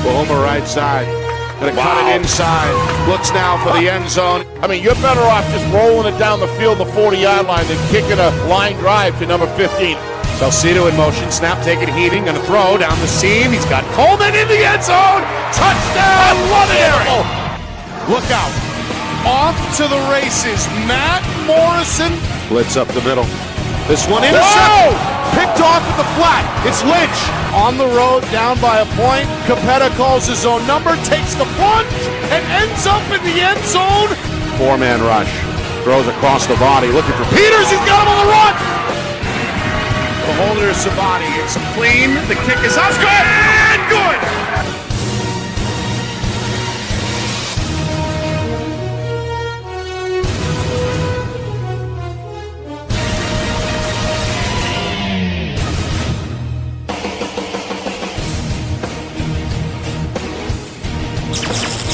Homer right side. Gonna cut it inside. Looks now for the end zone. I mean, you're better off just rolling it down the field, the 40-yard line, than kicking a line drive to number 15. Salcedo in motion. Snap taken, heating. Gonna throw down the seam. He's got Coleman in the end zone. Touchdown! I love it, Eric. Look out. Off to the races. Matt Morrison. Blitz up the middle. This one intercepted. Picked off at the flat. It's Lynch on the road, down by a point. Capetta calls his own number, takes the plunge, and ends up in the end zone. Four-man rush. Throws across the body, looking for Peters. He's got him on the run. The holder is Savati. It's clean. The kick is up. Good. And good.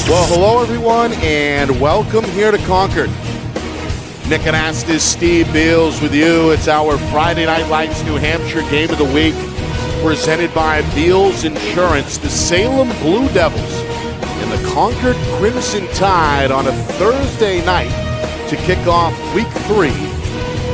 Well, hello everyone, and welcome here to Concord. Nick Anastas, Steve Beals with you. It's our Friday Night Lights New Hampshire Game of the Week, presented by Beals Insurance. The Salem Blue Devils and the Concord Crimson Tide on a Thursday night to kick off Week 3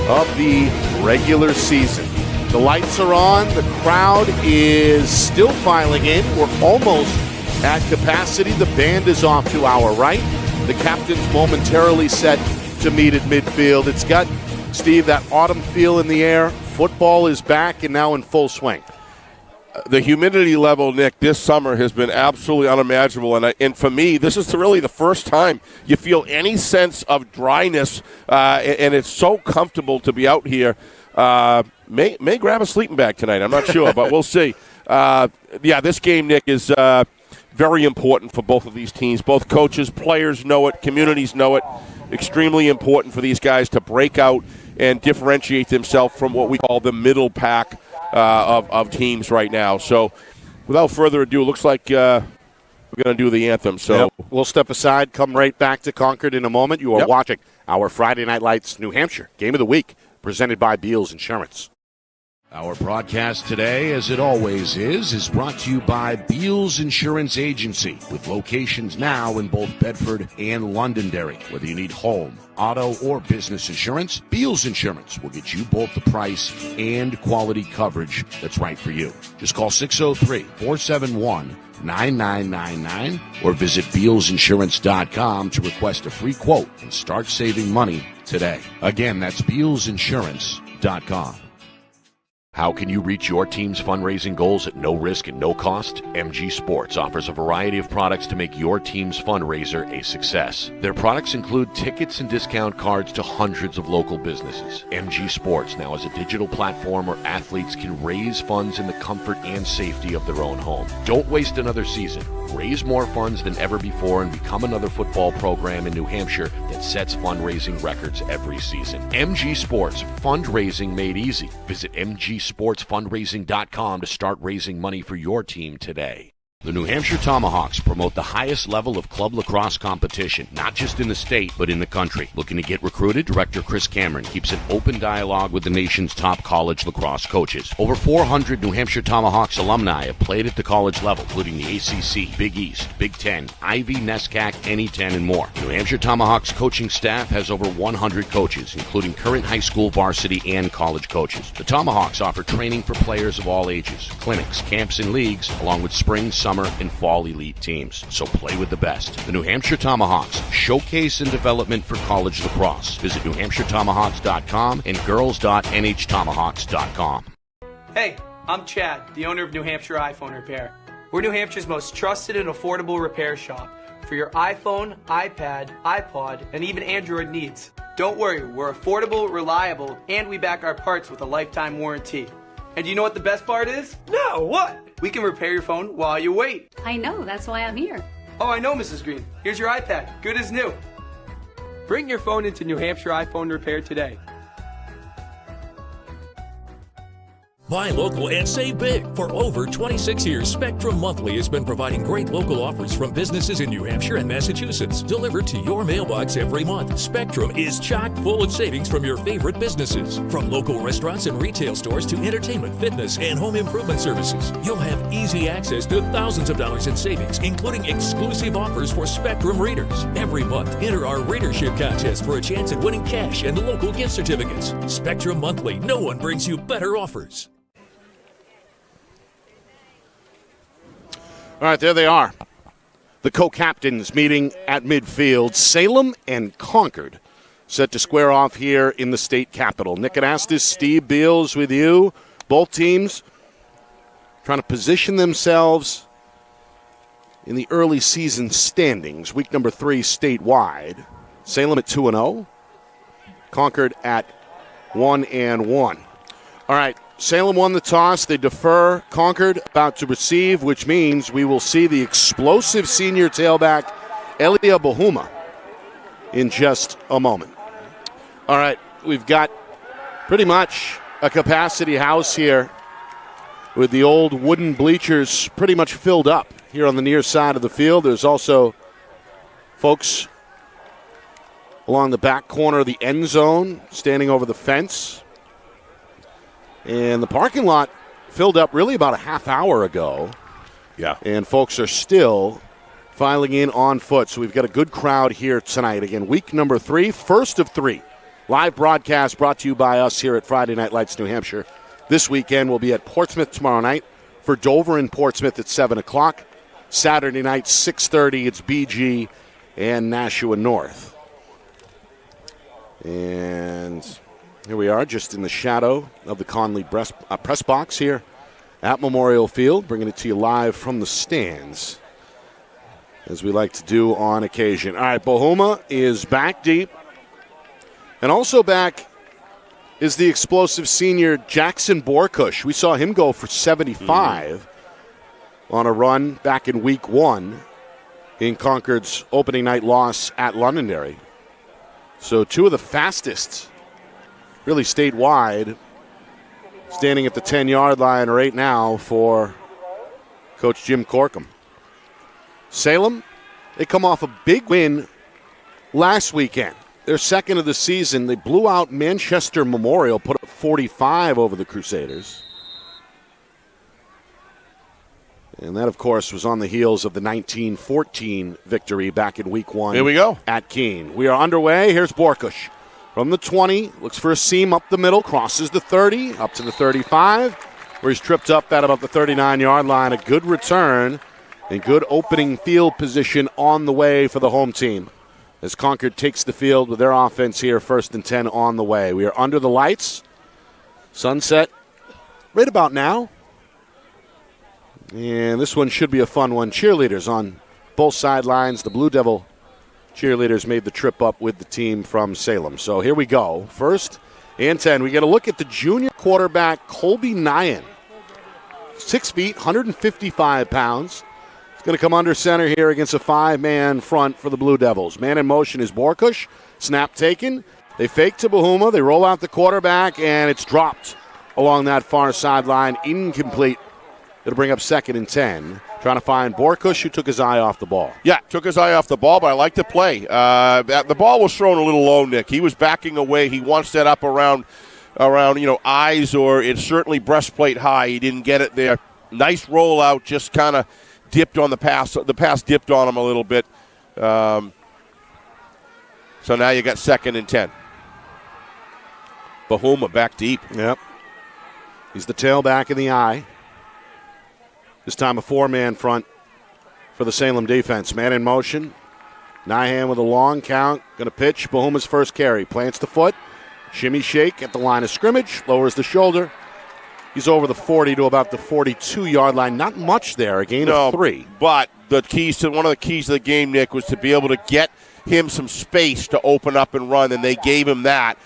of the regular season. The lights are on. The crowd is still filing in. We're almost at capacity. The band is off to our right. The captain's momentarily set to meet at midfield. It's got, Steve, that autumn feel in the air. Football is back and now in full swing. The humidity level, Nick, this summer has been absolutely unimaginable. And for me, this is really the first time you feel any sense of dryness, and it's so comfortable to be out here. May grab a sleeping bag tonight. I'm not sure, but we'll see. This game, Nick, is very important for both of these teams. Both coaches, players know it, communities know it. Extremely important for these guys to break out and differentiate themselves from what we call the middle pack of teams right now. So without further ado, it looks like we're going to do the anthem. So we'll step aside, come right back to Concord in a moment. You are watching our Friday Night Lights New Hampshire Game of the Week, presented by Beals Insurance. Our broadcast today, as it always is brought to you by Beals Insurance Agency, with locations now in both Bedford and Londonderry. Whether you need home, auto, or business insurance, Beals Insurance will get you both the price and quality coverage that's right for you. Just call 603-471-9999 or visit BealsInsurance.com to request a free quote and start saving money today. Again, that's BealsInsurance.com. How can you reach your team's fundraising goals at no risk and no cost? MG Sports offers a variety of products to make your team's fundraiser a success. Their products include tickets and discount cards to hundreds of local businesses. MG Sports now has a digital platform where athletes can raise funds in the comfort and safety of their own home. Don't waste another season. Raise more funds than ever before and become another football program in New Hampshire that sets fundraising records every season. MG Sports, fundraising made easy. Visit MGSportsFundraising.com to start raising money for your team today. The New Hampshire Tomahawks promote the highest level of club lacrosse competition, not just in the state, but in the country. Looking to get recruited? Director Chris Cameron keeps an open dialogue with the nation's top college lacrosse coaches. Over 400 New Hampshire Tomahawks alumni have played at the college level, including the ACC, Big East, Big Ten, Ivy, NESCAC, NE10, and more. The New Hampshire Tomahawks coaching staff has over 100 coaches, including current high school varsity and college coaches. The Tomahawks offer training for players of all ages, clinics, camps, and leagues, along with spring, summer, and fall elite teams. So play with the best. The New Hampshire Tomahawks, showcase and development for college lacrosse. Visit NewHampshireTomahawks.com and girls.nhtomahawks.com. Hey, I'm Chad, the owner of New Hampshire iPhone Repair. We're New Hampshire's most trusted and affordable repair shop for your iPhone, iPad, iPod, and even Android needs. Don't worry, we're affordable, reliable, and we back our parts with a lifetime warranty. And you know what the best part is? No, what? We can repair your phone while you wait. I know, that's why I'm here. Oh, I know, Mrs. Green. Here's your iPad, good as new. Bring your phone into New Hampshire iPhone Repair today. Buy local and save big. For over 26 years, Spectrum Monthly has been providing great local offers from businesses in New Hampshire and Massachusetts, delivered to your mailbox every month. Spectrum is chock full of savings from your favorite businesses. From local restaurants and retail stores to entertainment, fitness, and home improvement services. You'll have easy access to thousands of dollars in savings, including exclusive offers for Spectrum readers. Every month, enter our readership contest for a chance at winning cash and local gift certificates. Spectrum Monthly. No one brings you better offers. All right, there they are. The co-captains meeting at midfield. Salem and Concord set to square off here in the state capitol. Nick Anastas, Steve Beals with you. Both teams trying to position themselves in the early season standings. Week number 3 statewide. Salem at 2-0. Concord at 1-1. All right. Salem won the toss. They defer. Concord about to receive, which means we will see the explosive senior tailback, Elia Bahuma, in just a moment. All right, we've got pretty much a capacity house here with the old wooden bleachers pretty much filled up here on the near side of the field. There's also folks along the back corner of the end zone standing over the fence. And the parking lot filled up really about a half hour ago. Yeah. And folks are still filing in on foot. So we've got a good crowd here tonight. Again, week number 3, first of 3. Live broadcast brought to you by us here at Friday Night Lights, New Hampshire. This weekend we'll be at Portsmouth tomorrow night. For Dover and Portsmouth at 7 o'clock. Saturday night, 6:30, it's BG and Nashua North. And here we are, just in the shadow of the Conley press box here at Memorial Field, bringing it to you live from the stands, as we like to do on occasion. All right, Bahuma is back deep. And also back is the explosive senior Jackson Borkush. We saw him go for 75 on a run back in week 1 in Concord's opening night loss at Londonderry. So 2 of the fastest really statewide, standing at the 10-yard line right now for Coach Jim Corkum. Salem, they come off a big win last weekend. Their second of the season. They blew out Manchester Memorial, put up 45 over the Crusaders. And that, of course, was on the heels of the 19-14 victory back in week 1. Here we go. At Keene. We are underway. Here's Borkush. From the 20, looks for a seam up the middle, crosses the 30, up to the 35, where he's tripped up at about the 39-yard line. A good return and good opening field position on the way for the home team, as Concord takes the field with their offense here, 1st and 10 on the way. We are under the lights. Sunset right about now. And this one should be a fun one. Cheerleaders on both sidelines. The Blue Devil cheerleaders made the trip up with the team from Salem. So here we go. 1st and 10. We get a look at the junior quarterback, Colby Nyan. 6 feet, 155 pounds. He's going to come under center here against a 5-man front for the Blue Devils. Man in motion is Borkush. Snap taken. They fake to Bahuma. They roll out the quarterback, and it's dropped along that far sideline. Incomplete. It'll bring up 2nd and 10. Trying to find Borkush, who took his eye off the ball. Yeah, took his eye off the ball, but I like the play. The ball was thrown a little low, Nick. He was backing away. He wants that up around eyes, or it's certainly breastplate high. He didn't get it there. Nice rollout, just kind of dipped on the pass. The pass dipped on him a little bit. So now you got 2nd and 10. Bahuma back deep. Yep. He's the tailback in the eye. This time a 4-man front for the Salem defense. Man in motion. Nyhan with a long count. Going to pitch. Bahuma's first carry. Plants the foot. Shimmy shake at the line of scrimmage. Lowers the shoulder. He's over the 40 to about the 42-yard line. Not much there. A gain of 3. But one of the keys to the game, Nick, was to be able to get him some space to open up and run, and they gave him that.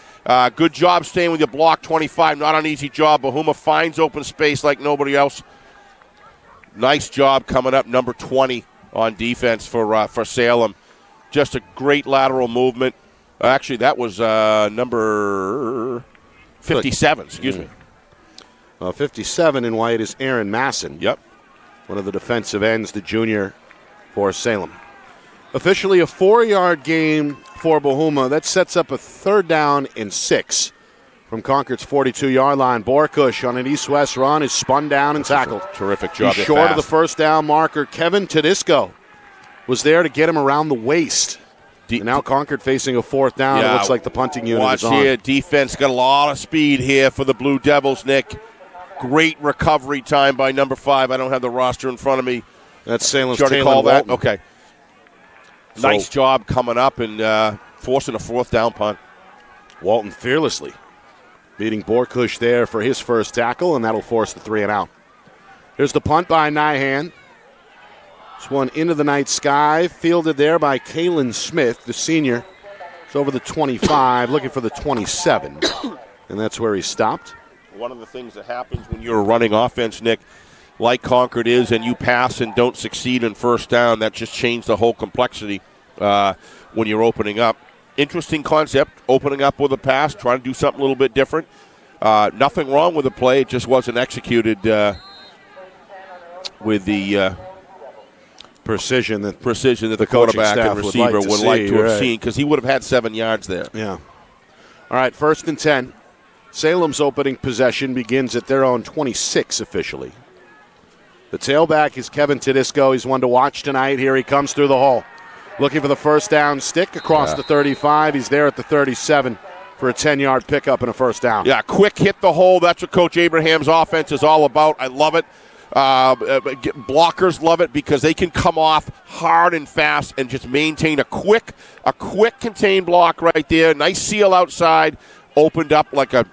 Good job staying with your block 25. Not an easy job. Bahuma finds open space like nobody else. Nice job coming up, number 20 on defense for Salem. Just a great lateral movement. Actually, that was number 57, excuse me. 57 in white is Aaron Masson. Yep. One of the defensive ends, the junior for Salem. Officially a 4-yard game for Bohuma. That sets up a 3rd down and 6 from Concord's 42-yard line. Borkush on an east-west run is spun down and tackled. Terrific job. He's short of the first down marker. Kevin Tedisco was there to get him around the waist. And now Concord facing a 4th down. It looks like the punting unit is on. Watch here. Defense got a lot of speed here for the Blue Devils, Nick. Great recovery time by number 5. I don't have the roster in front of me. That's Salem's Taylor Walton. Okay. Nice job coming up and forcing a 4th down punt. Walton fearlessly beating Borkush there for his first tackle, and that'll force the 3 and out. Here's the punt by Nyhan. This one into the night sky, fielded there by Kalen Smith, the senior. It's over the 25, looking for the 27, and that's where he stopped. One of the things that happens when you're running offense, Nick, like Concord is, and you pass and don't succeed in first down, that just changed the whole complexity when you're opening up. Interesting concept, opening up with a pass, trying to do something a little bit different. Nothing wrong with the play, it just wasn't executed with the precision that the quarterback and receiver would like to have seen, because he would have had 7 yards there. Yeah. All right, 1st and 10. Salem's opening possession begins at their own 26 officially. The tailback is Kevin Tedisco. He's one to watch tonight. Here he comes through the hole. Looking for the first down stick across the 35. He's there at the 37 for a 10-yard pickup and a first down. Yeah, quick hit the hole. That's what Coach Abraham's offense is all about. I love it. Blockers love it because they can come off hard and fast and just maintain a quick contained block right there. Nice seal outside. Opened up like a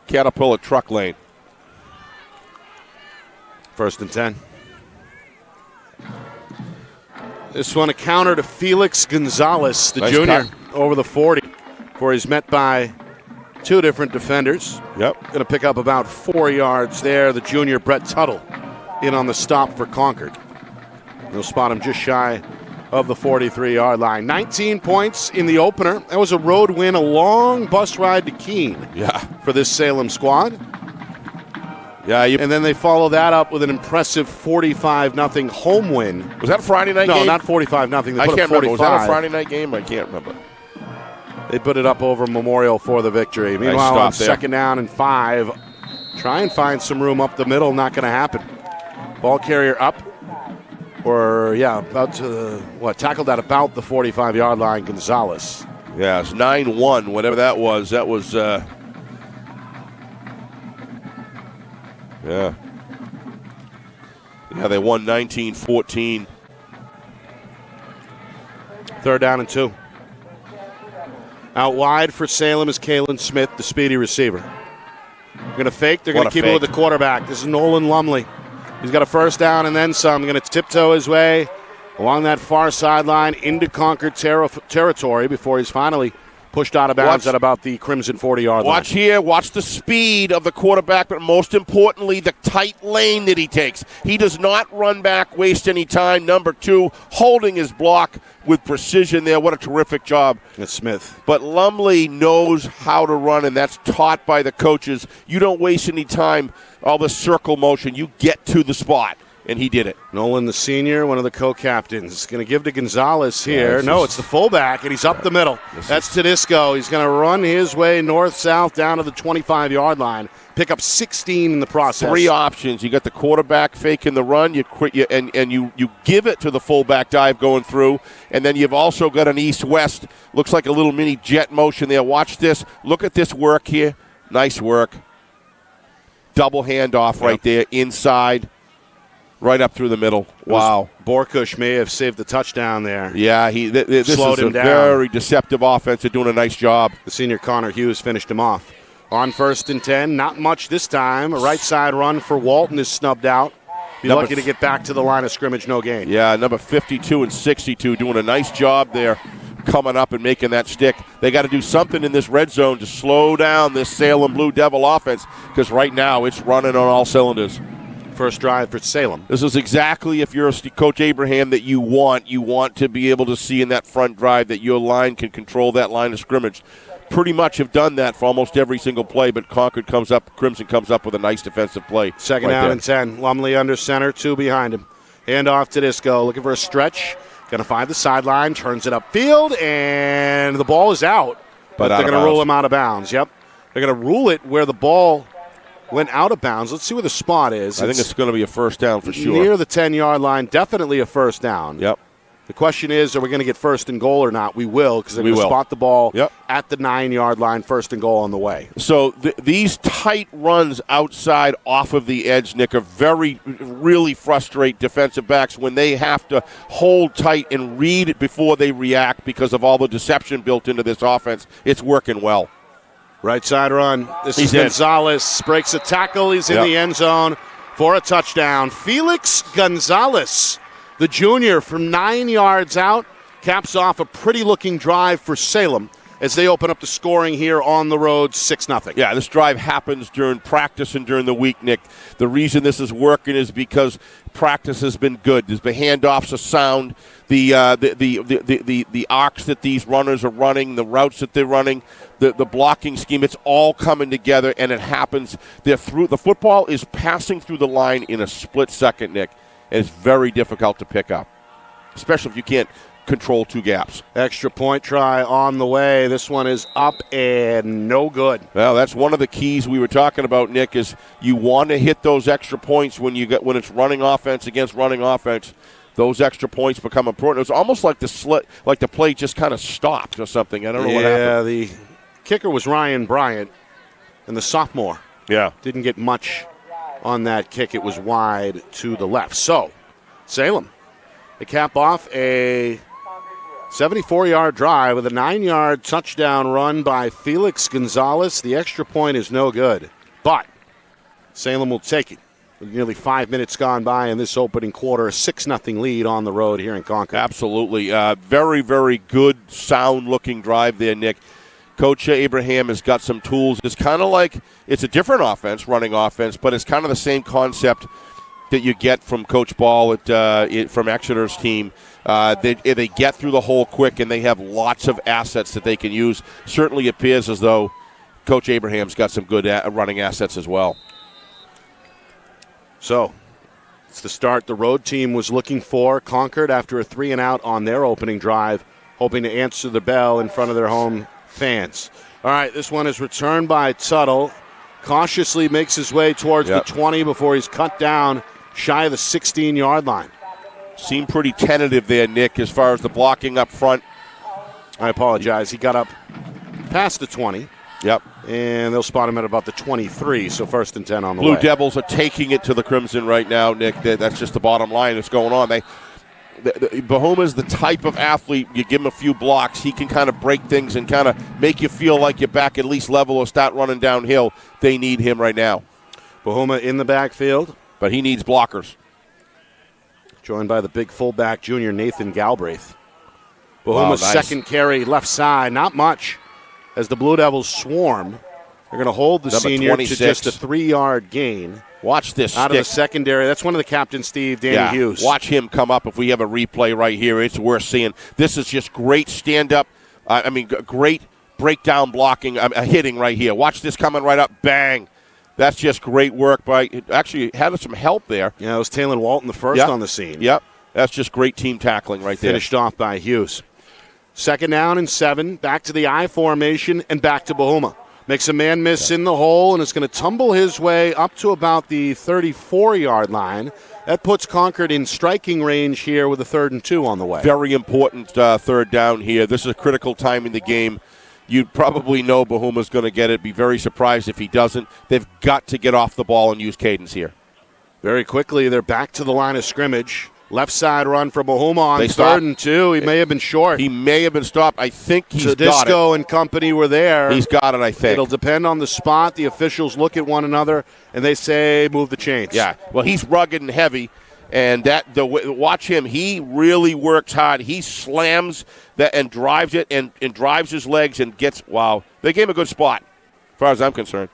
Caterpillar truck lane. 1st and 10. This one a counter to Felix Gonzalez, the junior, over the 40, before he's met by 2 different defenders. Yep. Going to pick up about 4 yards there. The junior, Brett Tuttle, in on the stop for Concord. They'll spot him just shy of the 43-yard line. 19 points in the opener. That was a road win, a long bus ride to Keene for this Salem squad. Yeah, and then they follow that up with an impressive 45-0 home win. Was that a Friday night game? No, not 45-0. I can't remember. Was that a Friday night game? I can't remember. They put it up over Memorial for the victory. Meanwhile, on 2nd down and 5, try and find some room up the middle. Not going to happen. Ball carrier up. About to, tackled at about the 45-yard line, Gonzalez. Yeah, it's 9-1, whatever that was. That was, yeah. 'They won 19-14. 3rd down and 2. Out wide for Salem is Kalen Smith, the speedy receiver. They're going to fake. They're going to keep it with the quarterback. This is Nolan Lumley. He's got a first down and then some. Going to tiptoe his way along that far sideline into Concord territory before he's finally pushed out of bounds at about the Crimson 40-yard line. Watch here. Watch the speed of the quarterback, but most importantly, the tight lane that he takes. He does not run back, waste any time. Number 2, holding his block with precision there. What a terrific job. That's Smith. But Lumley knows how to run, and that's taught by the coaches. You don't waste any time, all the circle motion. You get to the spot. And he did it. Nolan, the senior, one of the co-captains. Going to give to Gonzalez here. It's the fullback, and he's up the middle. That's Tedisco. He's going to run his way north-south down to the 25-yard line. Pick up 16 in the process. 3 options. You got the quarterback faking the run. You give it to the fullback dive going through. And then you've also got an east-west. Looks like a little mini jet motion there. Watch this. Look at this work here. Nice work. Double handoff right there inside. Right up through the middle. Wow. Borkush may have saved the touchdown there. Yeah, this slowed is him down. Very deceptive offense. They're doing a nice job. The senior Connor Hughes finished him off. On 1st and 10, not much this time. A right side run for Walton is snubbed out. Be lucky to get back to the line of scrimmage, no gain. Yeah, number 52 and 62 doing a nice job there coming up and making that stick. They got to do something in this red zone to slow down this Salem Blue Devil offense because right now it's running on all cylinders. First drive for Salem. This is exactly, if you're Coach Abraham, that you want to be able to see in that front drive that your line can control that line of scrimmage. pretty much have done that for almost every single play, but Crimson comes up with a nice defensive play. Second down and 10. Lumley under center, 2 behind him. Hand off to Disco, looking for a stretch. Going to find the sideline, turns it upfield, and the ball is out. But they're going to rule him out of bounds. Yep. They're going to rule it where the ball went out of bounds. Let's see where the spot is. I think it's going to be a first down for sure. Near the 10-yard line, definitely a first down. Yep. The question is, are we going to get first and goal or not? We will, because they're going to spot the ball at the 9-yard line, first and goal on the way. So these tight runs outside off of the edge, Nick, are really frustrate defensive backs when they have to hold tight and read it before they react because of all the deception built into this offense. It's working well. Right side run. This is Gonzalez. Breaks a tackle. He's in the end zone for a touchdown. Felix Gonzalez, the junior, from 9 yards out, caps off a pretty-looking drive for Salem as they open up the scoring here on the road, 6-0. Yeah, this drive happens during practice and during the week, Nick. The reason this is working is because practice has been good. The handoffs are sound. The arcs that these runners are running, the routes that they're running, the blocking scheme, it's all coming together, and it happens. The football is passing through the line in a split second, Nick. And it's very difficult to pick up, especially if you can't control 2 gaps. Extra point try on the way. This one is up and no good. Well, that's one of the keys we were talking about, Nick, is you want to hit those extra points when it's running offense against running offense. Those extra points become important. It was almost like the play just kind of stopped or something. I don't know what happened. Yeah, the kicker was Ryan Bryant, and the sophomore didn't get much on that kick. It was wide to the left. So, Salem, they cap off a 74-yard drive with a 9-yard touchdown run by Felix Gonzalez. The extra point is no good, but Salem will take it. With nearly 5 minutes gone by in this opening quarter, a 6-0 lead on the road here in Concord. Absolutely. Very, very good, sound-looking drive there, Nick. Coach Abraham has got some tools. It's kind of like it's a different offense, running offense, but it's kind of the same concept that you get from Coach Ball from Exeter's team. They get through the hole quick, and they have lots of assets that they can use. Certainly appears as though Coach Abraham's got some good running assets as well. So it's the start the road team was looking for. Concord, after a 3-and-out on their opening drive, hoping to answer the bell in front of their home fans. All right, this one is returned by Tuttle. Cautiously makes his way towards the 20 before he's cut down shy of the 16-yard line. Seemed pretty tentative there, Nick, as far as the blocking up front. I apologize. He got up past the 20. Yep. And they'll spot him at about the 23, so 1st and 10 on the way. Blue Devils are taking it to the Crimson right now, Nick. That's just the bottom line that's going on. Bahuma's the type of athlete, you give him a few blocks, he can kind of break things and kind of make you feel like you're back at least level or start running downhill. They need him right now. Bahuma in the backfield. But he needs blockers. Joined by the big fullback, junior Nathan Galbraith. Bahuma's second carry left side, not much, as the Blue Devils swarm. They're going to hold the senior 26. to just a 3-yard gain. Watch this out of the secondary. That's one of the captains, Steve, Danny Hughes. Watch him come up. If we have a replay right here, it's worth seeing. This is just great stand-up. Great breakdown blocking, hitting right here. Watch this coming right up. Bang. That's just great work. Actually, had some help there. Yeah, it was Taylor Walton, the first on the scene. Yep. That's just great team tackling right there. Finished off by Hughes. 2nd down and 7. Back to the I formation and back to Bahuma. Makes a man miss in the hole and is going to tumble his way up to about the 34-yard line. That puts Concord in striking range here with a 3rd and 2 on the way. Very important 3rd down here. This is a critical time in the game. You'd probably know Bahuma's going to get it. Be very surprised if he doesn't. They've got to get off the ball and use cadence here. Very quickly, they're back to the line of scrimmage. Left side run for Bahuma on 3rd and 2. He may have been short. He may have been stopped. I think he's got it. Disco and company were there. He's got it, I think. It'll depend on the spot. The officials look at one another, and they say, move the chains. Yeah. Well, he's rugged and heavy, and watch him. He really works hard. He slams that and drives it and drives his legs and gets, wow. They gave him a good spot, as far as I'm concerned.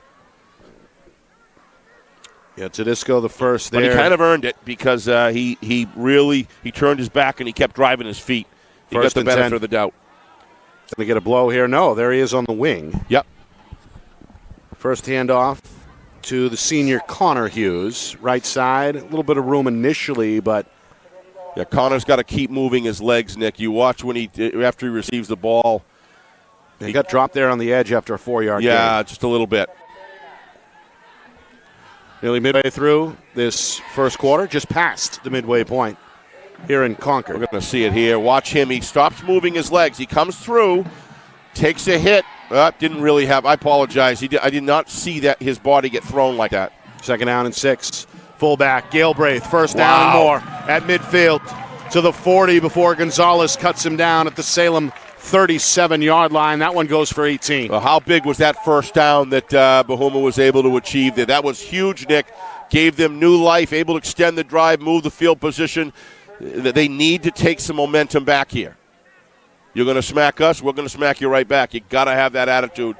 Yeah, Tedisco the first there. But he kind of earned it because he turned his back and he kept driving his feet. He got the benefit of the doubt. Going to get a blow here. No, there he is on the wing. Yep. First handoff to the senior Connor Hughes. Right side. A little bit of room initially, but... Yeah, Connor's got to keep moving his legs, Nick. You watch when after he receives the ball. He got dropped there on the edge after a 4-yard gain. Yeah, just a little bit. Nearly midway through this first quarter, just past the midway point here in Concord. We're going to see it here. Watch him. He stops moving his legs. He comes through, takes a hit. Didn't really have. I apologize. I did not see that his body get thrown like that. Second down and 6. Fullback Galbraith, first down and more at midfield to the 40 before Gonzalez cuts him down at the Salem 37-yard line. That one goes for 18. Well, how big was that first down that Bahuma was able to achieve there? That was huge, Nick. Gave them new life, able to extend the drive, move the field position. They need to take some momentum back here. You're going to smack us, we're going to smack you right back. You got to have that attitude.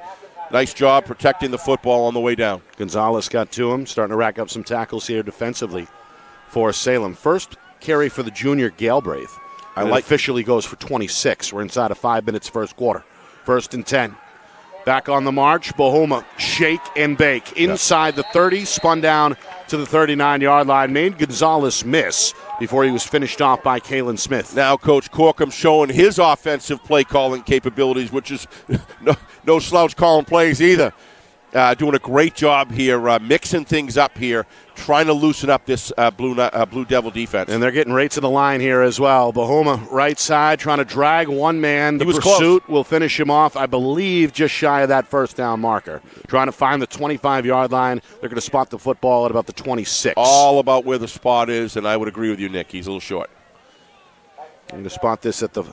Nice job protecting the football on the way down. Gonzalez got to him, starting to rack up some tackles here defensively for Salem. First carry for the junior Galbraith. Officially goes for 26. We're inside of 5 minutes first quarter. First and 10. Back on the march, Bahuma shake and bake. Inside the 30, spun down to the 39-yard line. Made Gonzalez miss before he was finished off by Kalen Smith. Now Coach Corkum showing his offensive play calling capabilities, which is no slouch calling plays either. Doing a great job here, mixing things up here, trying to loosen up this Blue Devil defense. And they're getting right to the line here as well. Bahuma right side trying to drag one man. The pursuit will finish him off, I believe, just shy of that first down marker. Trying to find the 25-yard line. They're going to spot the football at about the 26. All about where the spot is, and I would agree with you, Nick. He's a little short. I'm going to spot this at the...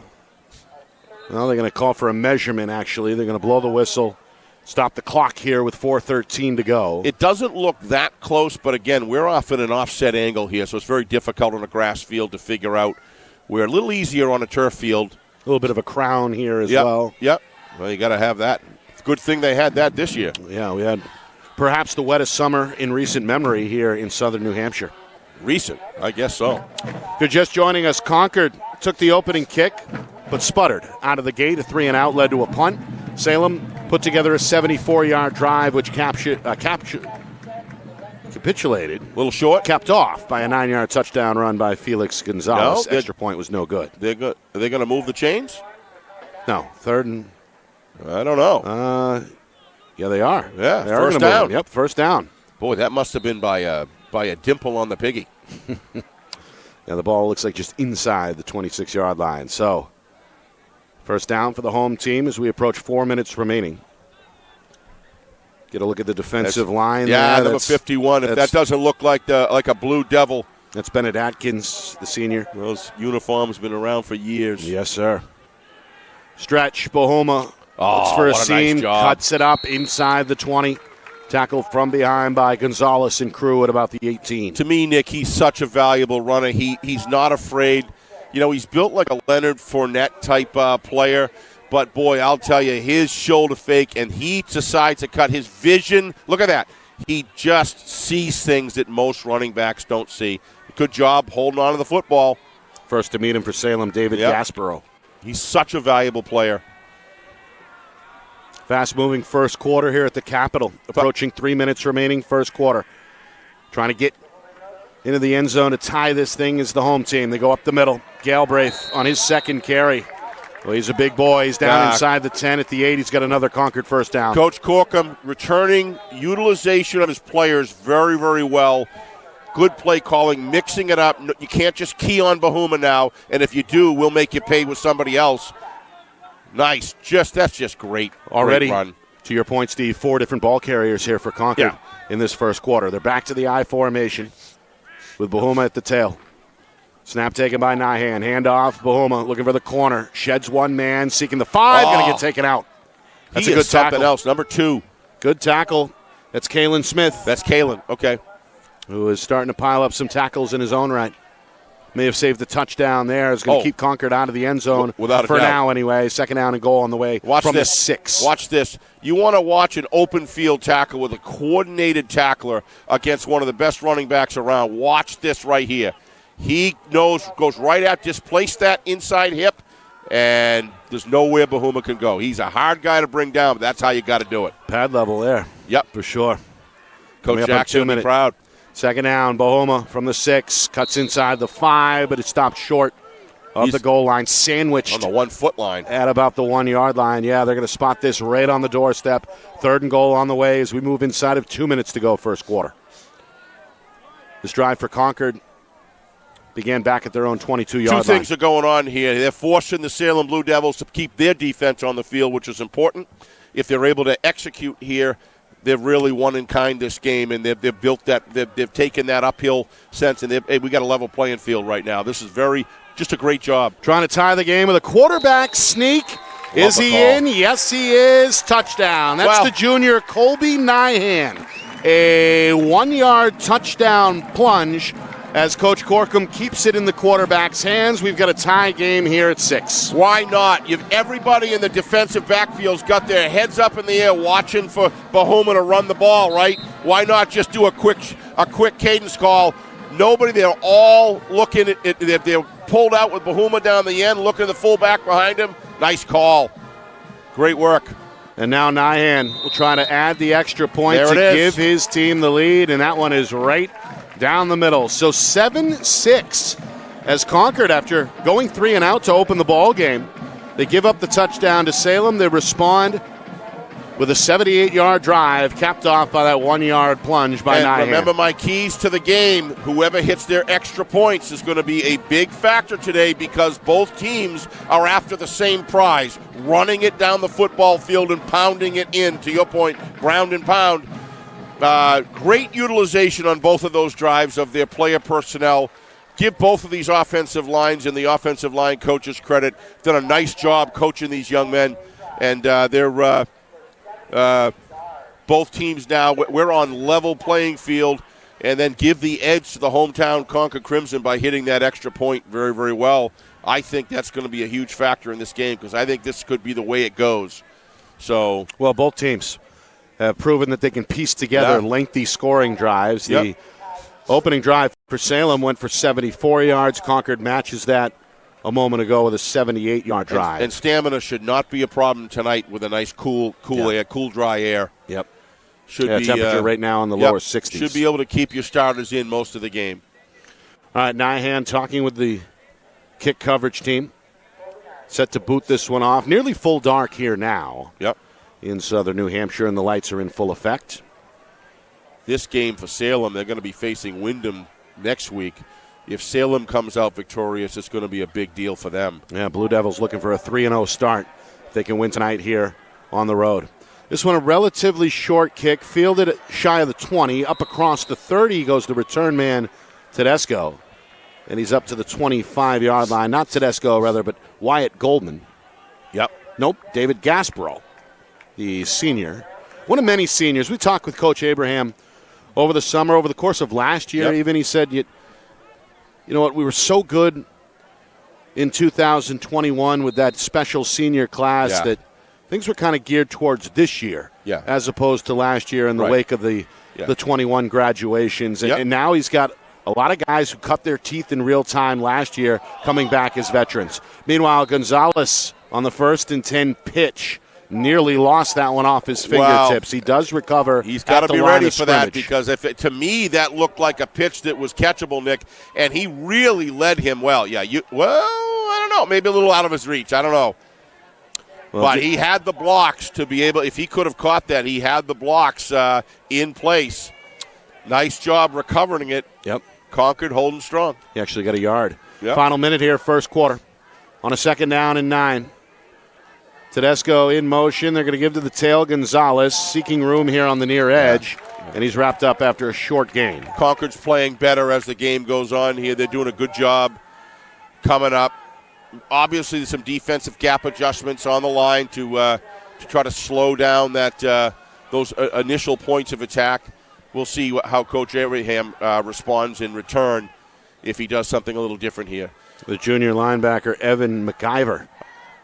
Well, they're going to call for a measurement, actually. They're going to blow the whistle. Stop the clock here with 4:13 to go. It doesn't look that close, but again, we're off at an offset angle here, so it's very difficult on a grass field to figure out. We're a little easier on a turf field. A little bit of a crown here as well. Yep. Well, you got to have that. It's a good thing they had that this year. Yeah, we had perhaps the wettest summer in recent memory here in southern New Hampshire. Recent, I guess so. If you're just joining us, Concord took the opening kick, but sputtered out of the gate. A 3-and-out led to a punt. Salem put together a 74-yard drive, which capitulated. A little short. Capped off by a 9-yard touchdown run by Felix Gonzalez. No, extra point was no good. They're good. Are they going to move the chains? No. Third and... I don't know. Yeah, they are. Yeah, they first down. Yep, first down. Boy, that must have been by a dimple on the piggy. Yeah, the ball looks like just inside the 26-yard line. So, first down for the home team as we approach 4 minutes remaining. Get a look at the defensive line. Yeah, there. number 51. If that doesn't look like a Blue Devil. That's Bennett Atkins, the senior. Those uniforms have been around for years. Yes, sir. Stretch, Bahuma. Looks for a seam, nice job. Cuts it up inside the 20. Tackled from behind by Gonzalez and crew at about the 18. To me, Nick, he's such a valuable runner. He's not afraid. You know, he's built like a Leonard Fournette type player. But, boy, I'll tell you, his shoulder fake, and he decides to cut his vision. Look at that. He just sees things that most running backs don't see. Good job holding on to the football. First to meet him for Salem, David Gasparo. He's such a valuable player. Fast-moving first quarter here at the Capitol. Approaching 3 minutes remaining first quarter. Trying to get into the end zone to tie this thing is the home team. They go up the middle. Galbraith on his second carry. Well, he's a big boy. He's down inside the 10 at the 8. He's got another Concord first down. Coach Corkum returning utilization of his players very, very well. Good play calling, mixing it up. You can't just key on Bahuma now, and if you do, we'll make you pay with somebody else. Nice. That's just great. Already, great run. To your point, Steve, 4 different ball carriers here for Concord in this first quarter. They're back to the I formation with Bahuma at the tail. Snap taken by Nyhan. Handoff. Bahuma looking for the corner. Sheds one man, seeking the 5. Going to get taken out. That's a good tackle. Something else. Number 2. Good tackle. That's Kalen Smith. That's Kalen. Okay. Who is starting to pile up some tackles in his own right. May have saved the touchdown there. It's going to keep Concord out of the end zone without for a doubt. Now anyway. Second down and goal on the way from the 6. Watch this. You want to watch an open field tackle with a coordinated tackler against one of the best running backs around. Watch this right here. He goes right at, just place that inside hip, and there's nowhere Bahuma can go. He's a hard guy to bring down, but that's how you got to do it. Pad level there. Yep. For sure. Coach Jackson will be proud. Second down, Bahuma from the 6, cuts inside the 5, but it stopped short of the goal line, sandwiched on the 1 foot line at about the 1 yard line. Yeah, they're going to spot this right on the doorstep. 3rd and goal on the way as we move inside of 2 minutes to go first quarter. This drive for Concord began back at their own 22-yard line. Two things are going on here. They're forcing the Salem Blue Devils to keep their defense on the field, which is important. If they're able to execute here, they've really won in kind this game, and they've built that. They've taken that uphill sense, and we got a level playing field right now. This is just a great job. Trying to tie the game with a quarterback sneak. Is he in? Yes, he is. Touchdown. That's the junior Colby Nyhan. A 1-yard touchdown plunge as Coach Corkum keeps it in the quarterback's hands. We've got a tie game here at 6. Why not? Everybody in the defensive backfield's got their heads up in the air watching for Bahuma to run the ball, right? Why not just do a quick cadence call? Nobody, they're all looking at it. They're pulled out with Bahuma down the end, looking at the fullback behind him. Nice call. Great work. And now Nyhan will try to add the extra point to give his team the lead, and that one is right down the middle. So 7-6 as Concord, after going 3 and out to open the ball game, they give up the touchdown to Salem. They respond with a 78-yard drive, capped off by that 1-yard plunge by Nyhan. Remember my keys to the game. Whoever hits their extra points is going to be a big factor today because both teams are after the same prize, running it down the football field and pounding it in. To your point, ground and pound. Great utilization on both of those drives of their player personnel. Give both of these offensive lines and the offensive line coaches credit. Done a nice job coaching these young men, and they're both teams now, we're on level playing field, and then give the edge to the hometown Concord Crimson by hitting that extra point very, very well. I think that's going to be a huge factor in this game because I think this could be the way it goes. So, well, both teams have proven that they can piece together lengthy scoring drives. The opening drive for Salem went for 74 yards. Concord matches that a moment ago with a 78-yard drive. And stamina should not be a problem tonight with a nice cool air, cool, dry air. Yep. Should be temperature right now in the lower 60s. Should be able to keep your starters in most of the game. All right, Nyhan talking with the kick coverage team. Set to boot this one off. Nearly full dark here now. Yep. In southern New Hampshire, and the lights are in full effect. This game for Salem, they're going to be facing Windham next week. If Salem comes out victorious, it's going to be a big deal for them. Yeah, Blue Devils looking for a 3-0 start if they can win tonight here on the road. This one a relatively short kick, fielded shy of the 20. Up across the 30 goes the return man, Tedesco. And he's up to the 25-yard line. Not Tedesco, rather, but Wyatt Goldman. Yep. Nope, David Gasbro, the senior. One of many seniors. We talked with Coach Abraham over the summer, over the course of last year even. He said, you know what, we were so good in 2021 with that special senior class that things were kind of geared towards this year as opposed to last year in the wake of the 21 graduations. And now he's got a lot of guys who cut their teeth in real time last year coming back as veterans. Meanwhile, Gonzalez on the 1st and 10 pitch nearly lost that one off his fingertips. He does recover. He's got to be ready for that because to me that looked like a pitch that was catchable, Nick, and he really led him well. I don't know, maybe a little out of his reach. I don't know. Well, but he had the blocks to be able, if he could have caught that, he had the blocks in place. Nice job recovering it. Yep. Concord holding strong. He actually got a yard. Yep. Final minute here, first quarter. On a 2nd down and 9. Tedesco in motion. They're going to give to the tail. Gonzalez seeking room here on the near edge, and he's wrapped up after a short gain. Concord's playing better as the game goes on here. They're doing a good job coming up. Obviously, there's some defensive gap adjustments on the line to try to slow down those initial points of attack. We'll see how Coach Abraham responds in return if he does something a little different here. The junior linebacker, Evan McIver,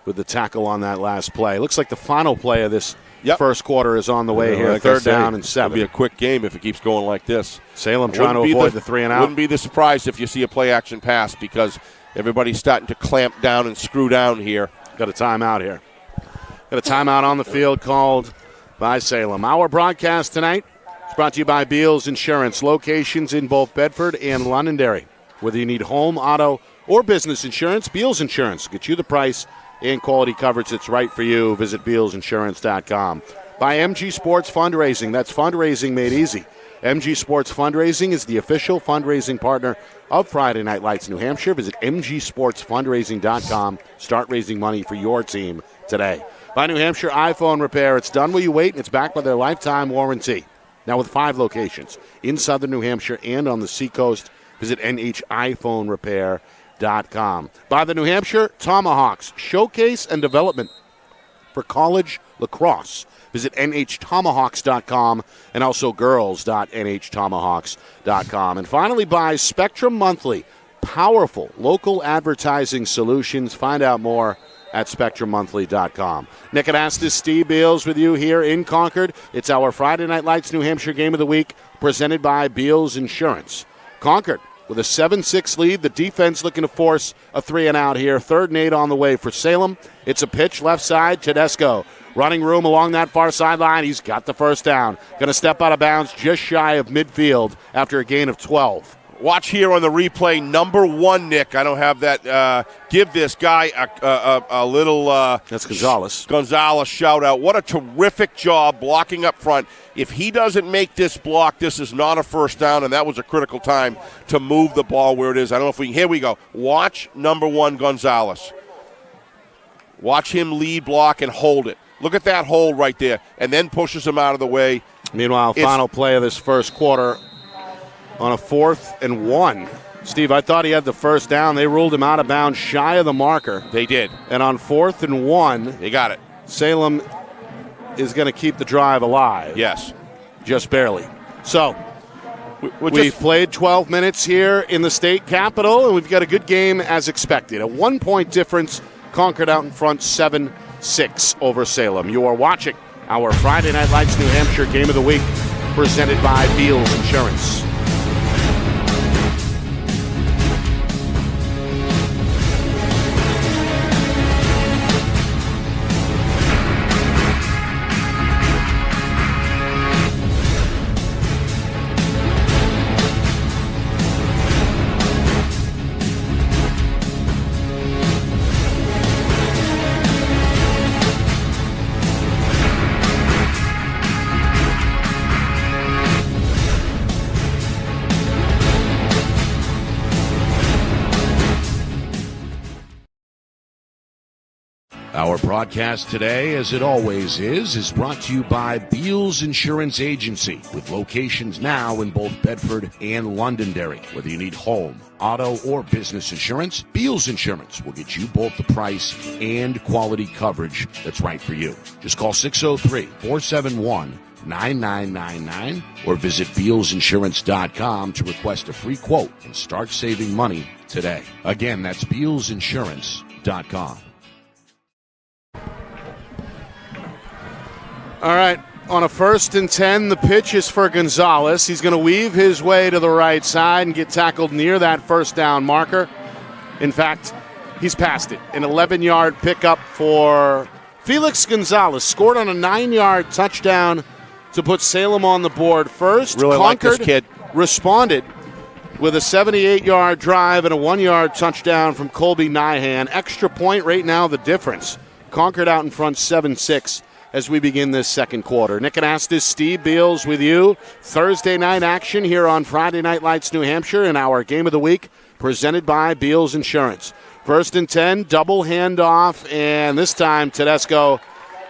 with the tackle on that last play. Looks like the final play of this first quarter is on the way here. Like 3rd down and 7. It'll be a quick game if it keeps going like this. Salem trying to avoid the 3 and out. Wouldn't be the surprise if you see a play-action pass because everybody's starting to clamp down and screw down here. Got a timeout here. Got a timeout on the field called by Salem. Our broadcast tonight is brought to you by Beals Insurance. Locations in both Bedford and Londonderry. Whether you need home, auto, or business insurance, Beals Insurance will get you the price and quality coverage that's right for you. Visit BealsInsurance.com. By MG Sports Fundraising. That's fundraising made easy. MG Sports Fundraising is the official fundraising partner of Friday Night Lights New Hampshire. Visit mgsportsfundraising.com. Start raising money for your team today. By New Hampshire iPhone Repair. It's done where you wait, and it's backed by their lifetime warranty. Now with 5 locations in southern New Hampshire and on the seacoast. Visit NHiPhoneRepair.com. By the New Hampshire Tomahawks. Showcase and development for college lacrosse. Visit NHTomahawks.com and also girls.NHTomahawks.com. And finally, by Spectrum Monthly. Powerful local advertising solutions. Find out more at SpectrumMonthly.com. Nick Anastas, Steve Beals with you here in Concord. It's our Friday Night Lights New Hampshire Game of the Week presented by Beals Insurance. Concord with a 7-6 lead. The defense looking to force a 3-and-out here. 3rd and 8 on the way for Salem. It's a pitch left side. Tedesco running room along that far sideline. He's got the first down. Going to step out of bounds just shy of midfield after a gain of 12. Watch here on the replay, number 1, Nick. I don't have that. Give this guy a little that's Gonzalez. Gonzalez shout out. What a terrific job blocking up front. If he doesn't make this block, this is not a first down, and that was a critical time to move the ball where it is. I don't know if we – here we go. Watch number 1, Gonzalez. Watch him lead block and hold it. Look at that hold right there, and then pushes him out of the way. Meanwhile, final play of this first quarter on a 4th and 1. Steve, I thought he had the first down. They ruled him out of bounds shy of the marker. They did. And on 4th and 1, they got it. Salem is going to keep the drive alive. Yes. Just barely. So, we've played 12 minutes here in the state capitol, and we've got a good game as expected. A 1-point difference, Concord out in front 7-6 over Salem. You are watching our Friday Night Lights New Hampshire Game of the Week presented by Beals Insurance. Our broadcast today, as it always is brought to you by Beals Insurance Agency, with locations now in both Bedford and Londonderry. Whether you need home, auto, or business insurance, Beals Insurance will get you both the price and quality coverage that's right for you. Just call 603-471-9999 or visit BealsInsurance.com to request a free quote and start saving money today. Again, that's BealsInsurance.com. All right, on a 1st and 10, the pitch is for Gonzalez. He's going to weave his way to the right side and get tackled near that first down marker. In fact, he's past it. An 11-yard pickup for Felix Gonzalez. Scored on a 9-yard touchdown to put Salem on the board first. Really like this kid. Responded with a 78-yard drive and a 1-yard touchdown from Colby Nyhan. Extra point right now, the difference. Concord out in front 7-6. As we begin this second quarter. Nick Anastas, Steve Beals with you. Thursday night action here on Friday Night Lights New Hampshire in our Game of the Week presented by Beals Insurance. 1st and 10, double handoff, and this time Tedesco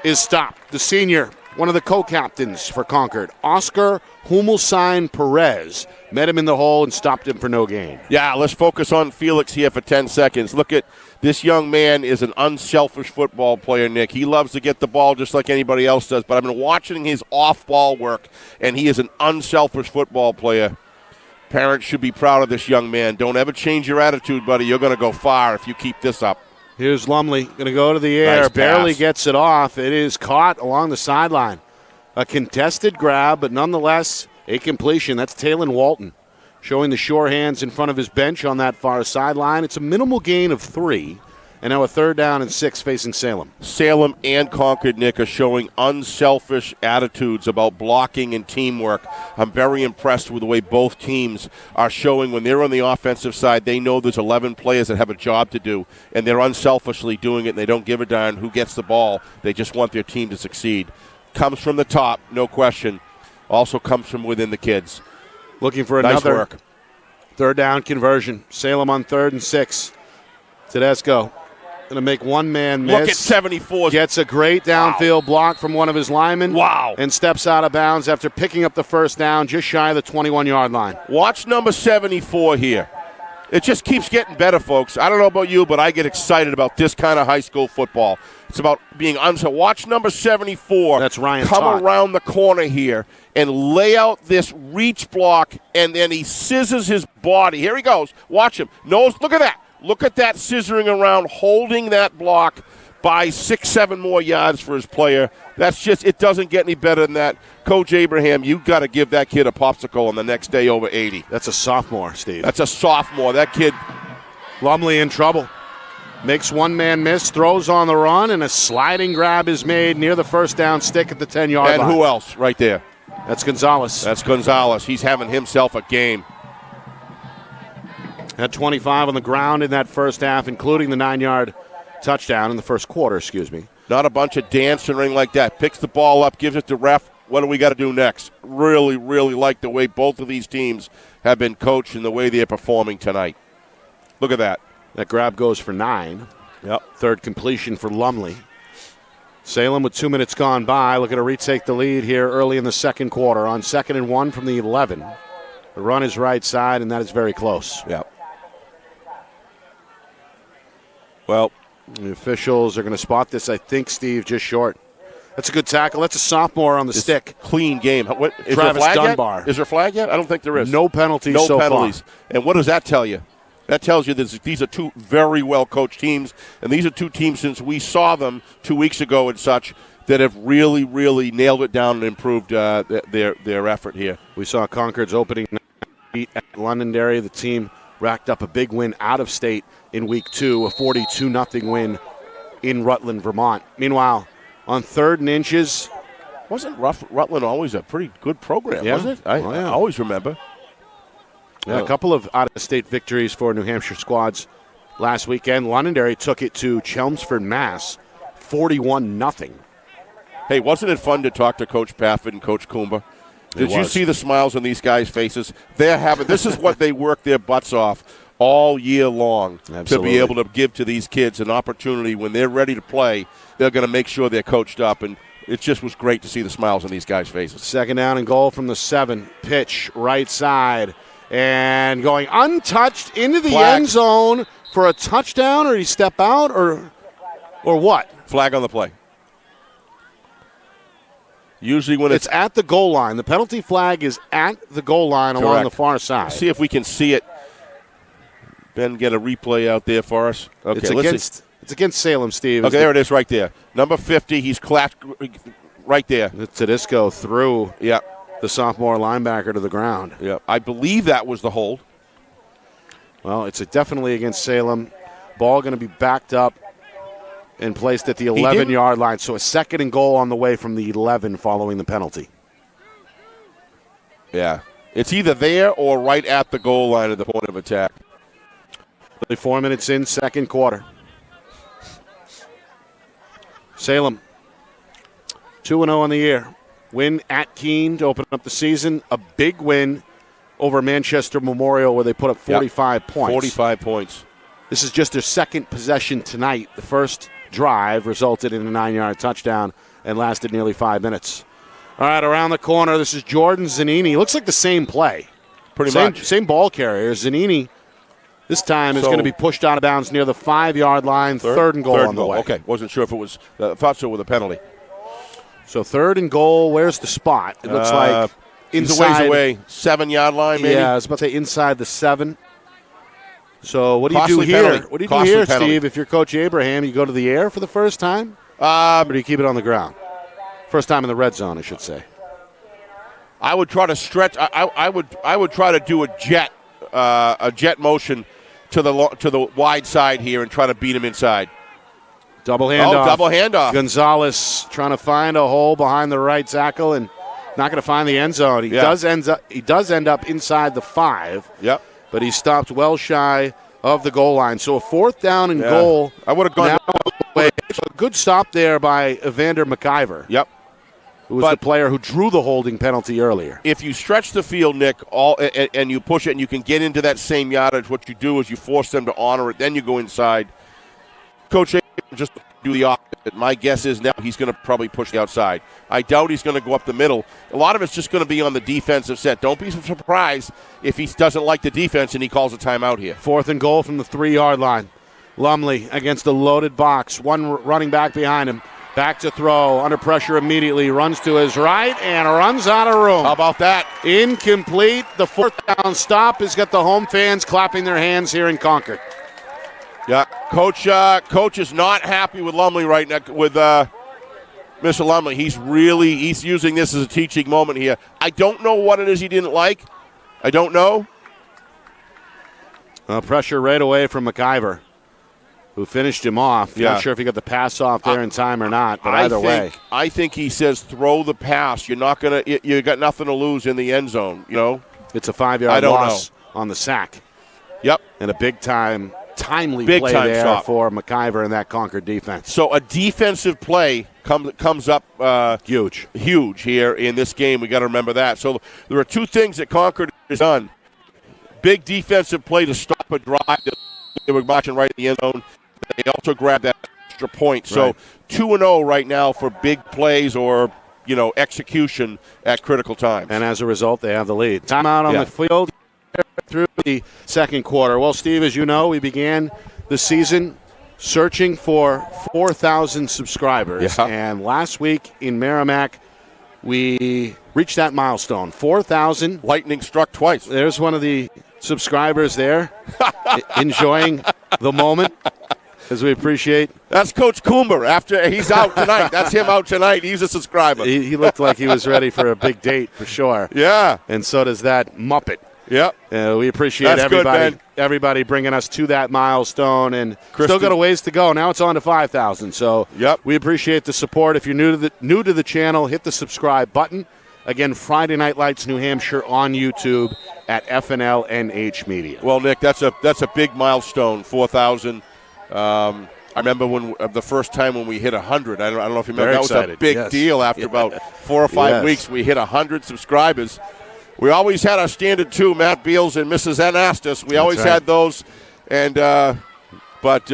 is stopped. The senior, one of the co-captains for Concord, Oscar Humelstein Perez, met him in the hole and stopped him for no gain. Yeah, let's focus on Felix here for 10 seconds. Look at this young man is an unselfish football player, Nick. He loves to get the ball just like anybody else does, but I've been watching his off-ball work, and he is an unselfish football player. Parents should be proud of this young man. Don't ever change your attitude, buddy. You're going to go far if you keep this up. Here's Lumley, going to go to the air. Nice barely pass. gets it off. It is caught along the sideline. A contested grab, but nonetheless a completion. That's Talon Walton showing the sure hands in front of his bench on that far sideline. It's a minimal gain of 3, And now a 3rd down and 6 facing Salem. Salem and Concord, Nick, are showing unselfish attitudes about blocking and teamwork. I'm very impressed with the way both teams are showing when they're on the offensive side. They know there's 11 players that have a job to do, and they're unselfishly doing it, and they don't give a darn who gets the ball. They just want their team to succeed. Comes from the top, no question. Also comes from within the kids. Looking for nice another work. 3rd down conversion. Salem on 3rd and 6. Tedesco going to make one man miss. Look at 74. Gets a great downfield block from one of his linemen. Wow. And steps out of bounds after picking up the 1st down just shy of the 21-yard line. Watch number 74 here. It just keeps getting better, folks. I don't know about you, but I get excited about this kind of high school football. It's about being watch number 74. That's Ryan come Todd. Around the corner here and lay out this reach block, and then he scissors his body. Here he goes. Watch him. Look at that. Look at that scissoring around, holding that block by 6-7 more yards for his player. That's just, it doesn't get any better than that. Coach Abraham, you got to give that kid a popsicle on the next day over 80. That's a sophomore, Steve. That's a sophomore. That kid. Lumley in trouble. Makes one man miss, throws on the run, and a sliding grab is made near the 1st down stick at the 10-yard line. And who else right there? That's Gonzalez. That's Gonzalez. He's having himself a game. Had 25 on the ground in that first half, including the 9-yard touchdown in the first quarter, Not a bunch of dancing or anything like that. Picks the ball up, gives it to ref. What do we got to do next? Really, really like the way both of these teams have been coached and the way they're performing tonight. Look at that. That grab goes for 9. Yep. 3rd completion for Lumley. Salem with 2 minutes gone by, looking to retake the lead here early in the second quarter on 2nd and 1 from the 11. The run is right side, and that is very close. Yep. Well, the officials are going to spot this, I think, Steve, just short. That's a good tackle. That's a sophomore on the stick. Clean game. What, is Travis there a flag Dunbar. Yet? Is there a flag yet? I don't think there is. No penalties no so penalties. far. And what does that tell you? That tells you that these are two very well-coached teams, and these are two teams since we saw them 2 weeks ago and such that have really, really nailed it down and improved their effort here. We saw Concord's opening night at Londonderry. The team racked up a big win out of state in week 2, a 42-0 win in Rutland, Vermont. Meanwhile, on 3rd and inches. Wasn't Rutland always a pretty good program, wasn't it? I always remember. Yeah, a couple of out-of-state victories for New Hampshire squads last weekend. Londonderry took it to Chelmsford, Mass, 41-0. Hey, wasn't it fun to talk to Coach Pafford and Coach Coomba? Did you see the smiles on these guys' faces? This is what they work their butts off all year long. Absolutely. To be able to give to these kids an opportunity when they're ready to play. They're going to make sure they're coached up, and it just was great to see the smiles on these guys' faces. 2nd down and goal from the 7. Pitch right side. And going untouched into the end zone for a touchdown, or did he step out, or what? Flag on the play. Usually when it's at the goal line. The penalty flag is at the goal line along the far side. See if we can see it. Ben, get a replay out there for us. Okay, it's against Salem, Steve. Okay, there it is right there. Number 50, he's clapped right there. Tedesco threw the sophomore linebacker to the ground. Yeah, I believe that was the hold. Well, it's definitely against Salem. Ball going to be backed up and placed at the 11-yard line. So a 2nd and goal on the way from the 11 following the penalty. Yeah. It's either there or right at the goal line at the point of attack. 4 minutes in, second quarter. Salem, 2-0 on the year. Win at Keene to open up the season. A big win over Manchester Memorial where they put up 45 points. 45 points. This is just their second possession tonight. The first drive resulted in a 9-yard touchdown and lasted nearly 5 minutes. All right, around the corner, this is Jordan Zanini. Looks like the same play. Pretty much. Same ball carrier. Zanini this time is going to be pushed out of bounds near the 5-yard line. Third and goal on the way. Okay, wasn't sure if it was, thought so with a penalty. So 3rd and goal, where's the spot? It looks like inside. He's a ways away, 7-yard line maybe? Yeah, I was about to say inside the 7. So what do you do Costly here? penalty. What do you Costly do here, penalty. Steve? If you're Coach Abraham, you go to the air for the first time? Or do you keep it on the ground? First time in the red zone, I should say. I would try to stretch. I would try to do a jet motion to the wide side here and try to beat him inside. Double handoff. Double handoff. Gonzalez trying to find a hole behind the right tackle and not going to find the end zone. He does end up inside the 5. Yep. But he stopped well shy of the goal line. So a 4th down and goal. I would have gone away. A good stop there by Evander McIver. Yep. Who was the player who drew the holding penalty earlier. If you stretch the field, Nick, and you push it and you can get into that same yardage, what you do is you force them to honor it, then you go inside. Coach just do the opposite. My guess is now he's going to probably push the outside. I doubt he's going to go up the middle. A lot of it's just going to be on the defensive set. Don't be surprised if he doesn't like the defense and he calls a timeout here. 4th and goal from the 3-yard line. Lumley against a loaded box. One running back behind him. Back to throw. Under pressure immediately. Runs to his right and runs out of room. How about that? Incomplete. The 4th down stop has got the home fans clapping their hands here in Concord. Yeah, Coach is not happy with Lumley right now, with Mr. Lumley. He's using this as a teaching moment here. I don't know what it is he didn't like. I don't know. Pressure right away from McIver, who finished him off. Yeah. Not sure if he got the pass off there in time or not, but either way. I think he says throw the pass. You got nothing to lose in the end zone, you know. It's a 5-yard loss on the sack. Yep. And a timely play there shot for McIver and that Concord defense. So a defensive play comes up huge here in this game. We got to remember that. So there are 2 things that Concord has done. Big defensive play to stop a drive. They were marching right in the end zone. They also grabbed that extra point. So 2-0 right now for big plays or execution at critical times. And as a result, they have the lead. Timeout on the field through the second quarter. Well, Steve, as you know, we began the season searching for 4,000 subscribers. Yeah. And last week in Merrimack, we reached that milestone, 4,000. Lightning struck twice. There's one of the subscribers there enjoying the moment, as we appreciate. That's Coach Coomber. After he's out tonight. That's him out tonight. He's a subscriber. He looked like he was ready for a big date for sure. Yeah. And so does that Muppet. Yep. We appreciate everybody bringing us to that milestone, and still got a ways to go. Now it's on to 5,000. So we appreciate the support. If you're new to the channel, hit the subscribe button. Again, Friday Night Lights New Hampshire on YouTube at FNLNH Media. Well, Nick, that's a big milestone, 4,000. I remember when the first time when we hit 100. I don't know if you remember. That was a big deal. After about 4 or 5 weeks, we hit 100 subscribers. We always had our standard 2, Matt Beals and Mrs. Anastas. We always had those, and but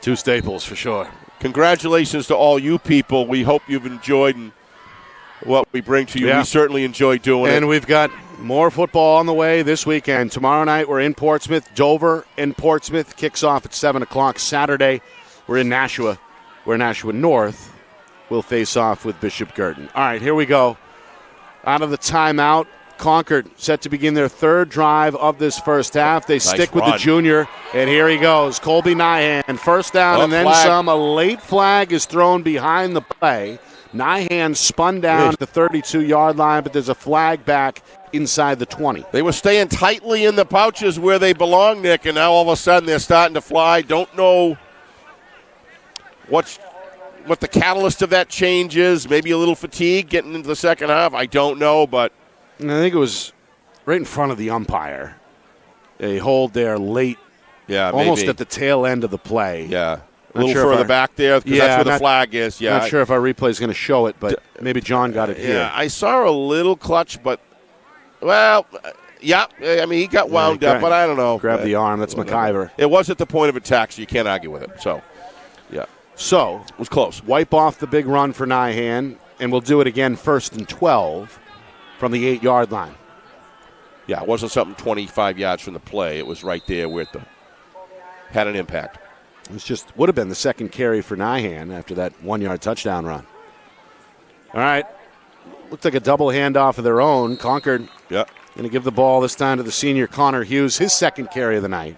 2 staples for sure. Congratulations to all you people. We hope you've enjoyed what we bring to you. We certainly enjoy doing it. And we've got more football on the way this weekend. Tomorrow night we're in Portsmouth. Dover and Portsmouth kicks off at 7 o'clock. Saturday we're in Nashua. We're Nashua North. We'll face off with Bishop Girton. All right, here we go. Out of the timeout. Concord set to begin their 3rd drive of this first half. They stick with the junior, and here he goes. Colby Nyhan, first down and then some. A late flag is thrown behind the play. Nyhan spun down at the 32-yard line, but there's a flag back inside the 20. They were staying tightly in the pouches where they belong, Nick, and now all of a sudden they're starting to fly. Don't know what the catalyst of that change is. Maybe a little fatigue getting into the second half. I don't know, but I think it was right in front of the umpire. A hold there late, almost at the tail end of the play. Yeah, a little further back there because that's where the flag is. Yeah, not sure if our replay is going to show it, but maybe John got it here. Yeah, I saw a little clutch, but, I mean, he got wound up, but I don't know. Grab the arm. That's McIver. It was at the point of attack, so you can't argue with it. So, So, it was close. Wipe off the big run for Nyhan, and we'll do it again 1st and 12. From the 8-yard line. Yeah, it wasn't something 25 yards from the play. It was right there where it had an impact. It would have been the second carry for Nyhan after that 1-yard touchdown run. All right. Looked like a double handoff of their own. Concord going to give the ball this time to the senior Connor Hughes, his second carry of the night.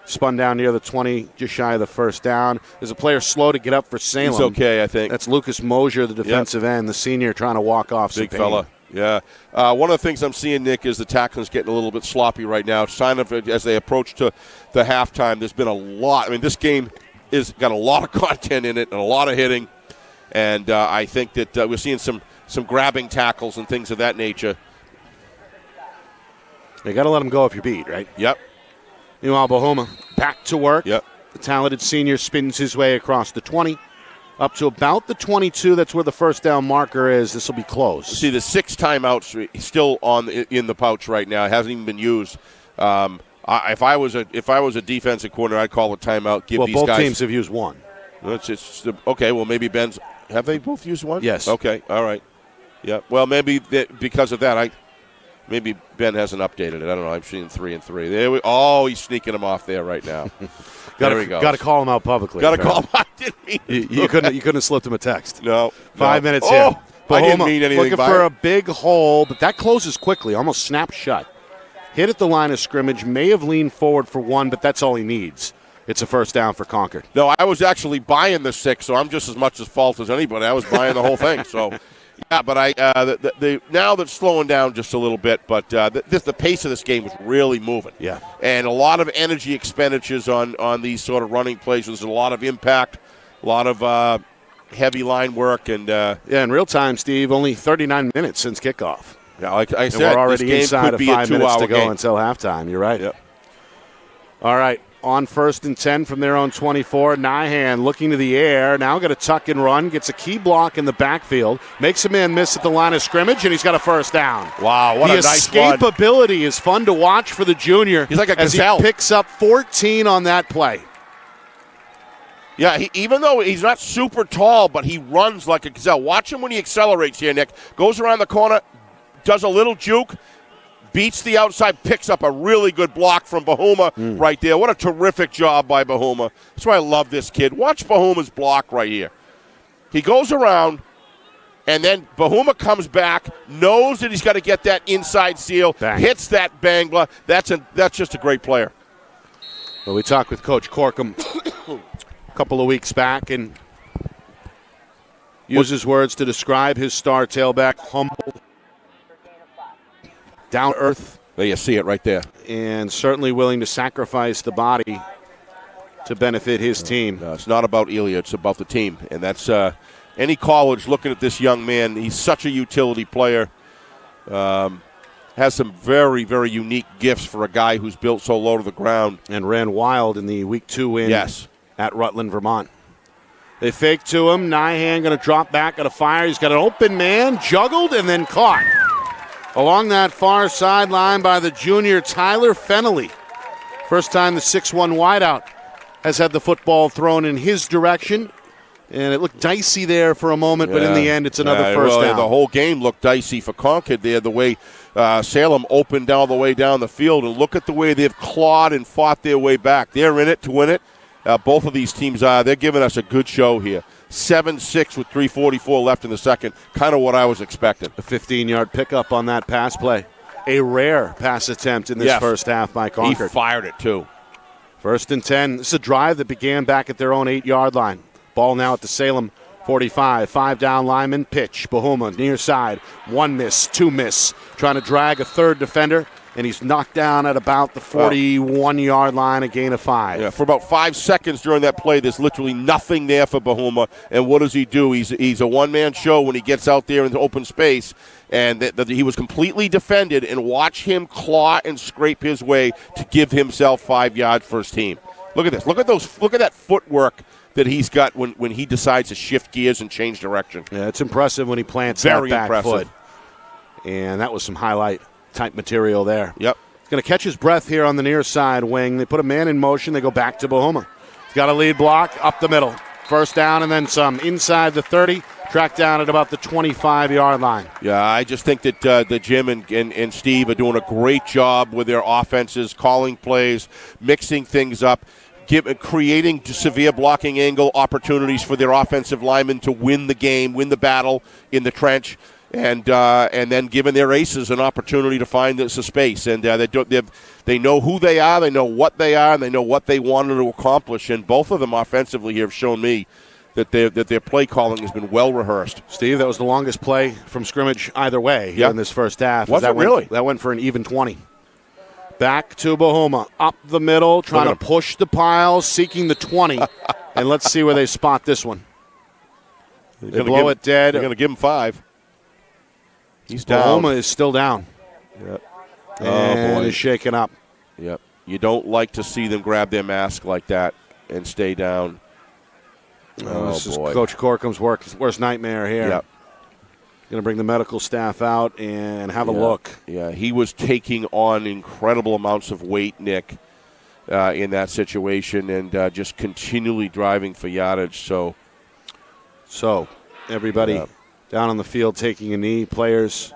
Spun down near the 20, just shy of the first down. There's a player slow to get up for Salem. He's okay, I think. That's Lucas Mosier, the defensive end, the senior trying to walk off some big fella. Yeah. One of the things I'm seeing, Nick, is the tackling's getting a little bit sloppy right now. Sign of it as they approach to the halftime. There's been a lot. I mean, this game is got a lot of content in it and a lot of hitting. And I think that we're seeing some grabbing tackles and things of that nature. You got to let them go if you're beat, right? Yep. Meanwhile, Bahoma back to work. Yep. The talented senior spins his way across the 20, up to about the 22. That's where the first down marker is. This will be close. See, the 6 timeouts still in the pouch right now. It hasn't even been used. If I was a defensive coordinator, I'd call a timeout. Give these guys. Both teams have used one. Okay. Well, maybe Ben's. Have they both used one? Yes. Okay. All right. Yeah. Well, maybe because of that, maybe Ben hasn't updated it. I don't know. I'm seeing 3 and 3. He's sneaking them off there right now. There we go. Got to call him out publicly. Got to call him out. I didn't mean you couldn't have slipped him a text. No. 5 minutes here. I didn't mean anything. Looking for a big hole, but that closes quickly, almost snapped shut. Hit at the line of scrimmage, may have leaned forward for one, but that's all he needs. It's a first down for Concord. No, I was actually buying the 6, so I'm just as much at fault as anybody. I was buying the whole thing. So, yeah, but now that's slowing down just a little bit, but the pace of this game was really moving. Yeah. And a lot of energy expenditures on these sort of running plays. There's a lot of impact, a lot of heavy line work. And in real time, Steve, only 39 minutes since kickoff. Yeah, like I said, we're already this game inside could of be 5 minutes to go game. until halftime. You're right. Yep. All right. On 1st and 10 from their own 24. Nyhan looking to the air. Now got a tuck and run. Gets a key block in the backfield. Makes a man miss at the line of scrimmage, and he's got a first down. Wow, what a nice run. The escapability is fun to watch for the junior. He's like a as gazelle. He picks up 14 on that play. Yeah, even though he's not super tall, but he runs like a gazelle. Watch him when he accelerates here, Nick. Goes around the corner, does a little juke, beats the outside, picks up a really good block from Bahoma right there. What a terrific job by Bahoma. That's why I love this kid. Watch Bahoma's block right here. He goes around, and then Bahoma comes back, knows that he's got to get that inside seal, hits that bangler. That's just a great player. Well, we talked with Coach Corkum a couple of weeks back and used his words to describe his star tailback, humble, down earth. There you see it right there. And certainly willing to sacrifice the body to benefit his team. No, it's not about Ilya, it's about the team. And that's any college looking at this young man. He's such a utility player. Has some very, very unique gifts for a guy who's built so low to the ground. And ran wild in the Week 2 win at Rutland, Vermont. They fake to him. Nyhan going to drop back at a fire. He's got an open man, juggled, and then caught. Along that far sideline by the junior Tyler Fennelly. First time the 6'1 wideout has had the football thrown in his direction. And it looked dicey there for a moment, but in the end it's another first down. The whole game looked dicey for Concord there, the way Salem opened all the way down the field. And look at the way they've clawed and fought their way back. They're in it to win it. Both of these teams are. They're giving us a good show here. 7-6 with 3:44 left in the second. Kind of what I was expecting. A 15-yard pickup on that pass play. A rare pass attempt in this first half by Concord. He fired it, too. 1st and 10. This is a drive that began back at their own 8-yard line. Ball now at the Salem 45. 5 down lineman. Pitch. Bahoma near side. 1 miss. 2 miss. Trying to drag a third defender. And he's knocked down at about the 41-yard line, a gain of 5. Yeah, for about 5 seconds during that play, there's literally nothing there for Bahoma. And what does he do? He's a one-man show when he gets out there in the open space. And he was completely defended. And watch him claw and scrape his way to give himself 5 yards for his team. Look at this. Look at that footwork that he's got when he decides to shift gears and change direction. Yeah, it's impressive when he plants that back foot. And that was some highlight type material there. Yep. He's going to catch his breath here on the near side wing. They put a man in motion. They go back to Bahoma. He's got a lead block up the middle. First down and then some. Inside the 30, tracked down at about the 25-yard line. Yeah, I just think that Jim and Steve are doing a great job with their offenses, calling plays, mixing things up, creating severe blocking angle opportunities for their offensive linemen to win the game, win the battle in the trench. And then giving their aces an opportunity to find the space. And they know who they are, they know what they are, and they know what they wanted to accomplish. And both of them offensively here have shown me that their play calling has been well rehearsed. Steve, that was the longest play from scrimmage either way here in this first half. Was it really? That went for an even 20. Back to Bahoma, up the middle, trying to push the piles, seeking the 20. And let's see where they spot this one. They blow it dead. They're going to give him 5. He's down. Bahoma is still down. Yep. And is shaken up. Yep. You don't like to see them grab their mask like that and stay down. This is Coach Corcom's worst nightmare here. Yep. Going to bring the medical staff out and have a look. Yeah, he was taking on incredible amounts of weight, Nick, in that situation, and just continually driving for yardage. So everybody down on the field taking a knee, players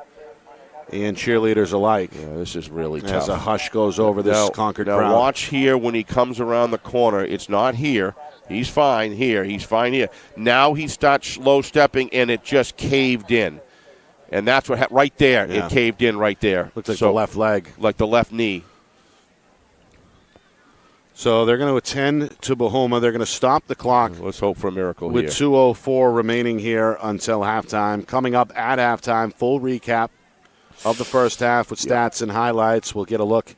and cheerleaders alike. Yeah, this is really tough. As a hush goes over this Concord crowd. Now watch here when he comes around the corner. It's not here. He's fine here. He's fine here. Now he starts slow stepping, and it just caved in. And that's what happened right there. Yeah. It caved in right there. Looks like the left leg. Like the left knee. So they're going to attend to Bahoma. They're going to stop the clock. Let's hope for a miracle with here. With 2:04 remaining here until halftime. Coming up at halftime, full recap of the first half with stats and highlights. We'll get a look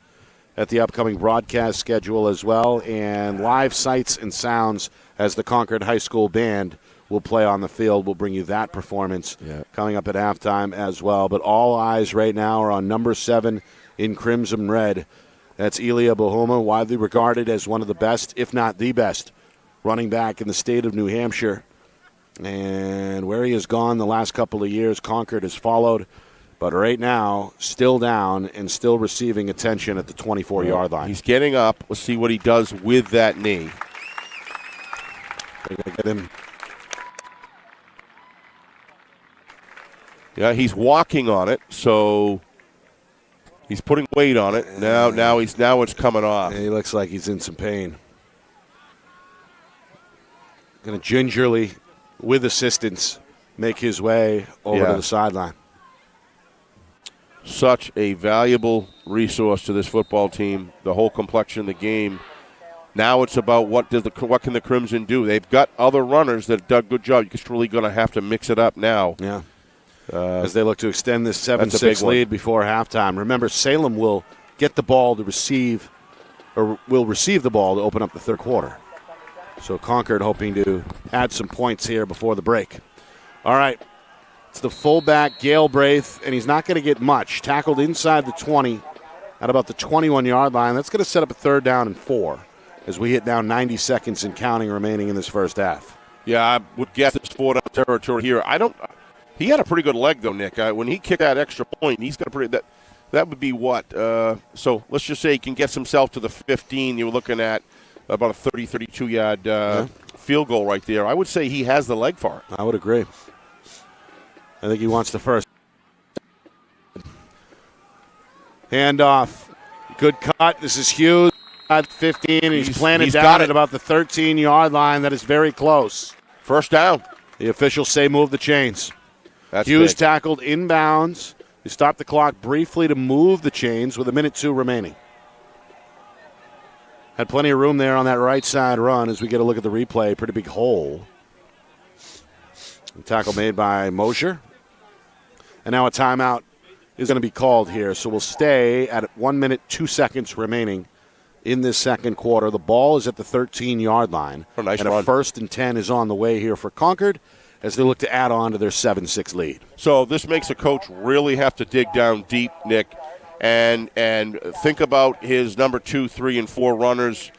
at the upcoming broadcast schedule as well, and live sights and sounds as the Concord High School Band will play on the field. We'll bring you that performance coming up at halftime as well. But all eyes right now are on number 7 in Crimson Red. That's Elia Bahoma, widely regarded as one of the best, if not the best, running back in the state of New Hampshire. And where he has gone the last couple of years, Concord has followed. But right now, still down and still receiving attention at the 24-yard line. He's getting up. Let's see what he does with that knee. They're going to get him. Yeah, he's walking on it, so he's putting weight on it. Now it's coming off. He looks like he's in some pain. Going to gingerly, with assistance, make his way over to the sideline. Such a valuable resource to this football team, the whole complexion of the game. Now it's about what can the Crimson do? They've got other runners that have done a good job. You're just really going to have to mix it up now. Yeah. As they look to extend this 7-6 lead before halftime. Remember, Salem will get the ball to receive, or will receive the ball to open up the third quarter. So Concord hoping to add some points here before the break. All right. It's the fullback, Gale Braith, and he's not going to get much. Tackled inside the 20 at about the 21-yard line. That's going to set up a 3rd down and 4 as we hit down 90 seconds and counting remaining in this first half. Yeah, I would guess it's 4-down territory here. He had a pretty good leg, though, Nick. When he kicked that extra point, he's got a pretty that would be what? So let's just say he can get himself to the 15. You're looking at about a 30, 32-yard field goal right there. I would say he has the leg for it. I would agree. I think he wants the first. Handoff. Good cut. This is huge. At 15, and he's planted down at about the 13-yard line. That is very close. First down. The officials say move the chains. That's Hughes big. tackled inbounds. He stopped the clock briefly to move the chains with 1:02 remaining. Had plenty of room there on that right side run as we get a look at the replay. Pretty big hole. Tackle made by Mosher. And now a timeout is going to be called here. So we'll stay at 1 minute, 2 seconds remaining in this second quarter. The ball is at the 13-yard line. Oh, nice and run. A 1st and 10 is on the way here for Concord as they look to add on to their 7-6 lead. So this makes a coach really have to dig down deep, Nick, and think about his number 2, 3, and 4 runners.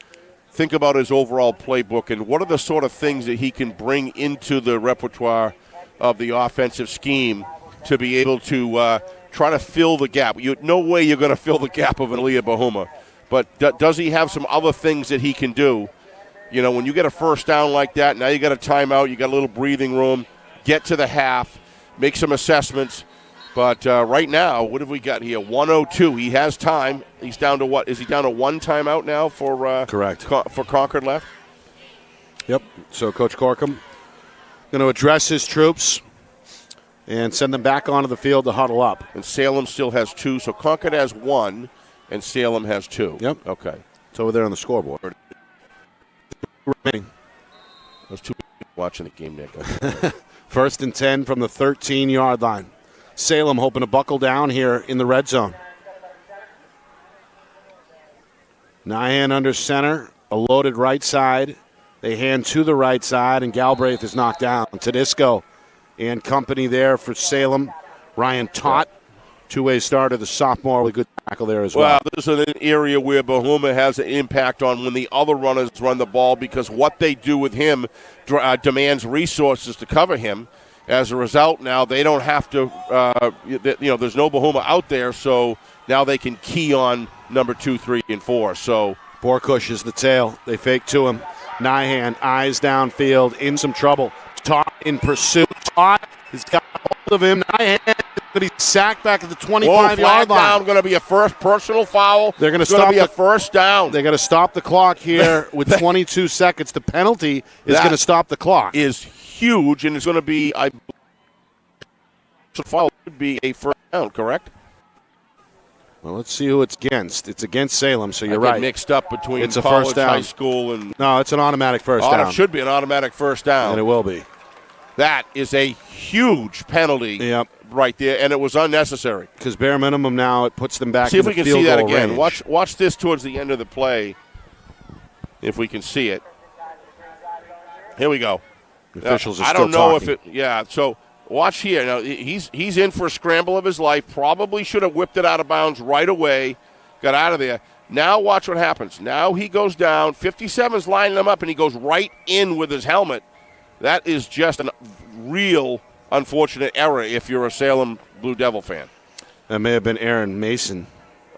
Think about his overall playbook and what are the sort of things that he can bring into the repertoire of the offensive scheme to be able to try to fill the gap. No way you're going to fill the gap of Elia Bahoma, but does he have some other things that he can do? You know, when you get a first down like that, now you got a timeout, you got a little breathing room, get to the half, make some assessments. But right now, what have we got here? 1:02. He has time. He's down to what? Is he down to 1 timeout now for correct for Concord left? Yep. So Coach Corcom going to address his troops and send them back onto the field to huddle up. And Salem still has 2, so Concord has 1, and Salem has 2. Yep. Okay. It's over there on the scoreboard. Remaining. Those 2 watching the game, Nick. 1st and 10 from the 13-yard line. Salem hoping to buckle down here in the red zone. Nyhan under center, a loaded right side. They hand to the right side, and Galbraith is knocked down. Tedesco and company there for Salem. Ryan Tott, two-way starter, the sophomore, with a good tackle there as well. Well, this is an area where Bahuma has an impact on when the other runners run the ball, because what they do with him demands resources to cover him. As a result, now they don't have to, there's no Bahuma out there, so now they can key on number 2, 3, and 4. So Borkush is the tail. They fake to him. Nyhan, eyes downfield, in some trouble. Tott in pursuit. Tott has got hold of him. Nyhan going to be sacked back at the 25-yard line. Down, going to be a first personal foul. They're going to stop be a first down. They got to stop the clock here with 22 seconds. The penalty is going to stop the clock. Is huge, and it's going to be, I believe, foul would be a first down, correct? Well, let's see who it's against. It's against Salem, so you're I get right. mixed up between it's a college, first down. high school, and no, it's an automatic first down. It should be an automatic first down, and it will be. That is a huge penalty, right there, and it was unnecessary. Because bare minimum now, it puts them back. See if we can see that again. Range. Watch this towards the end of the play. If we can see it, here we go. The officials are I still don't know talking. if it. Yeah, so. Watch here. Now, he's in for a scramble of his life. Probably should have whipped it out of bounds right away. Got out of there. Now watch what happens. Now he goes down. 57's lining him up, and he goes right in with his helmet. That is just a real unfortunate error if you're a Salem Blue Devil fan. That may have been Aaron Mason.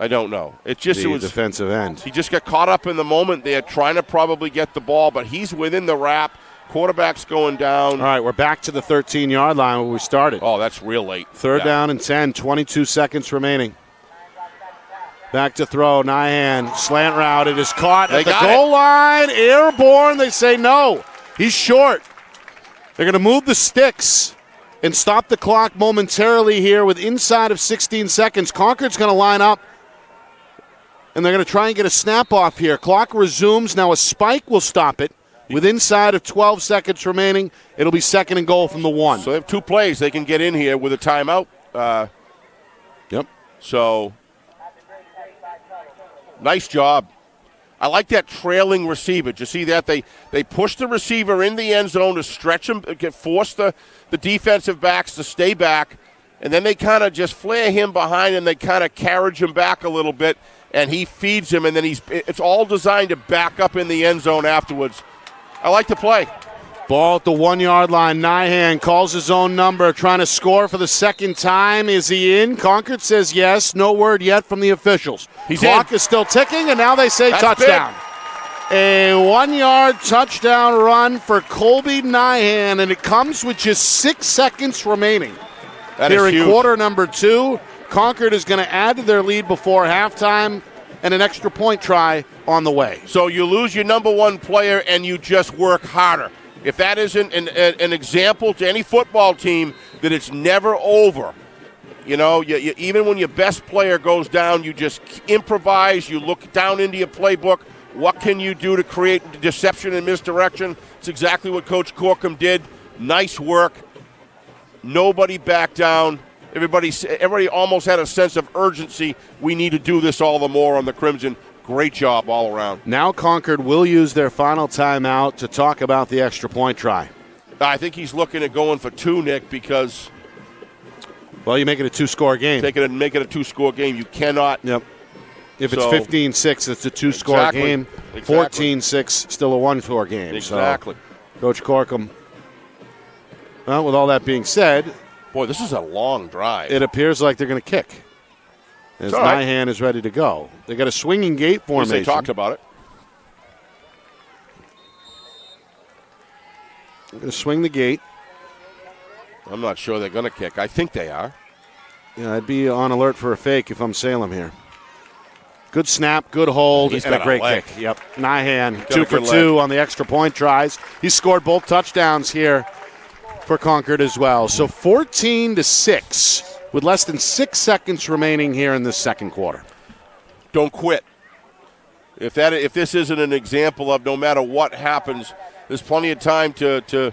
I don't know. It was defensive end. He just got caught up in the moment there, trying to probably get the ball, but he's within the wrap. Quarterback's going down. All right, we're back to the 13-yard line where we started. Oh, that's real late. Third down and 10, 22 seconds remaining. Back to throw, Nyhan, slant route. It is caught at the goal line. Airborne, they say no. He's short. They're going to move the sticks and stop the clock momentarily here with inside of 16 seconds. Concord's going to line up, and they're going to try and get a snap off here. Clock resumes. Now a spike will stop it. With inside of 12 seconds remaining, it'll be 2nd and goal from the 1. So they have 2 plays. They can get in here with a timeout. Yep. So, nice job. I like that trailing receiver. Did you see that? They push the receiver in the end zone to stretch him, force the defensive backs to stay back, and then they kind of just flare him behind and they kind of carriage him back a little bit, and he feeds him, and then it's all designed to back up in the end zone afterwards. I like the play. Ball at the 1-yard line. Nyhan calls his own number, trying to score for the second time. Is he in? Concord says yes. No word yet from the officials. Clock is still ticking, and now they say touchdown. Big. A 1-yard touchdown run for Colby Nyhan, and it comes with just 6 seconds remaining. Here in quarter number 2, Concord is going to add to their lead before halftime, and an extra point try on the way. So you lose your number 1 player and you just work harder. If that isn't an example to any football team that it's never over, you even when your best player goes down, you just improvise, you look down into your playbook. What can you do to create deception and misdirection? It's exactly what Coach Corkum did. Nice work. Nobody backed down. Everybody almost had a sense of urgency. We need to do this all the more on the Crimson. Great job all around. Now Concord will use their final timeout to talk about the extra point try. I think he's looking at going for 2, Nick, because... Well, you make it a 2-score game. Make it a 2-score game. You cannot... Yep. If it's 15-6, it's a 2-score game. 14-6, still a 1-score game. Exactly. So, Coach Corkum, well, with all that being said... Boy, this is a long drive. It appears like they're going to kick. As Nyhan is ready to go. They got a swinging gate formation. They talked about it. They're going to swing the gate. I'm not sure they're going to kick. I think they are. Yeah, I'd be on alert for a fake if I'm Salem here. Good snap, good hold, and a great kick. Yep. Nyhan, 2 for 2 on the extra point tries. He scored both touchdowns here for Concord as well. So 14-6 with less than 6 seconds remaining here in the second quarter. Don't quit. If this isn't an example of no matter what happens, there's plenty of time to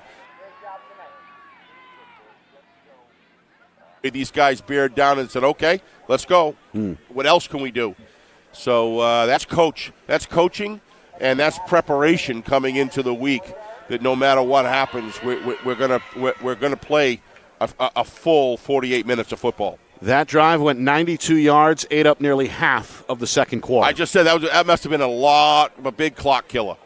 these guys bared down and said, okay, let's go. What else can we do? So that's coaching, and that's preparation coming into the week. That no matter what happens, we're gonna play a full 48 minutes of football. That drive went 92 yards, ate up nearly half of the second quarter. I just said that must have been a big clock killer.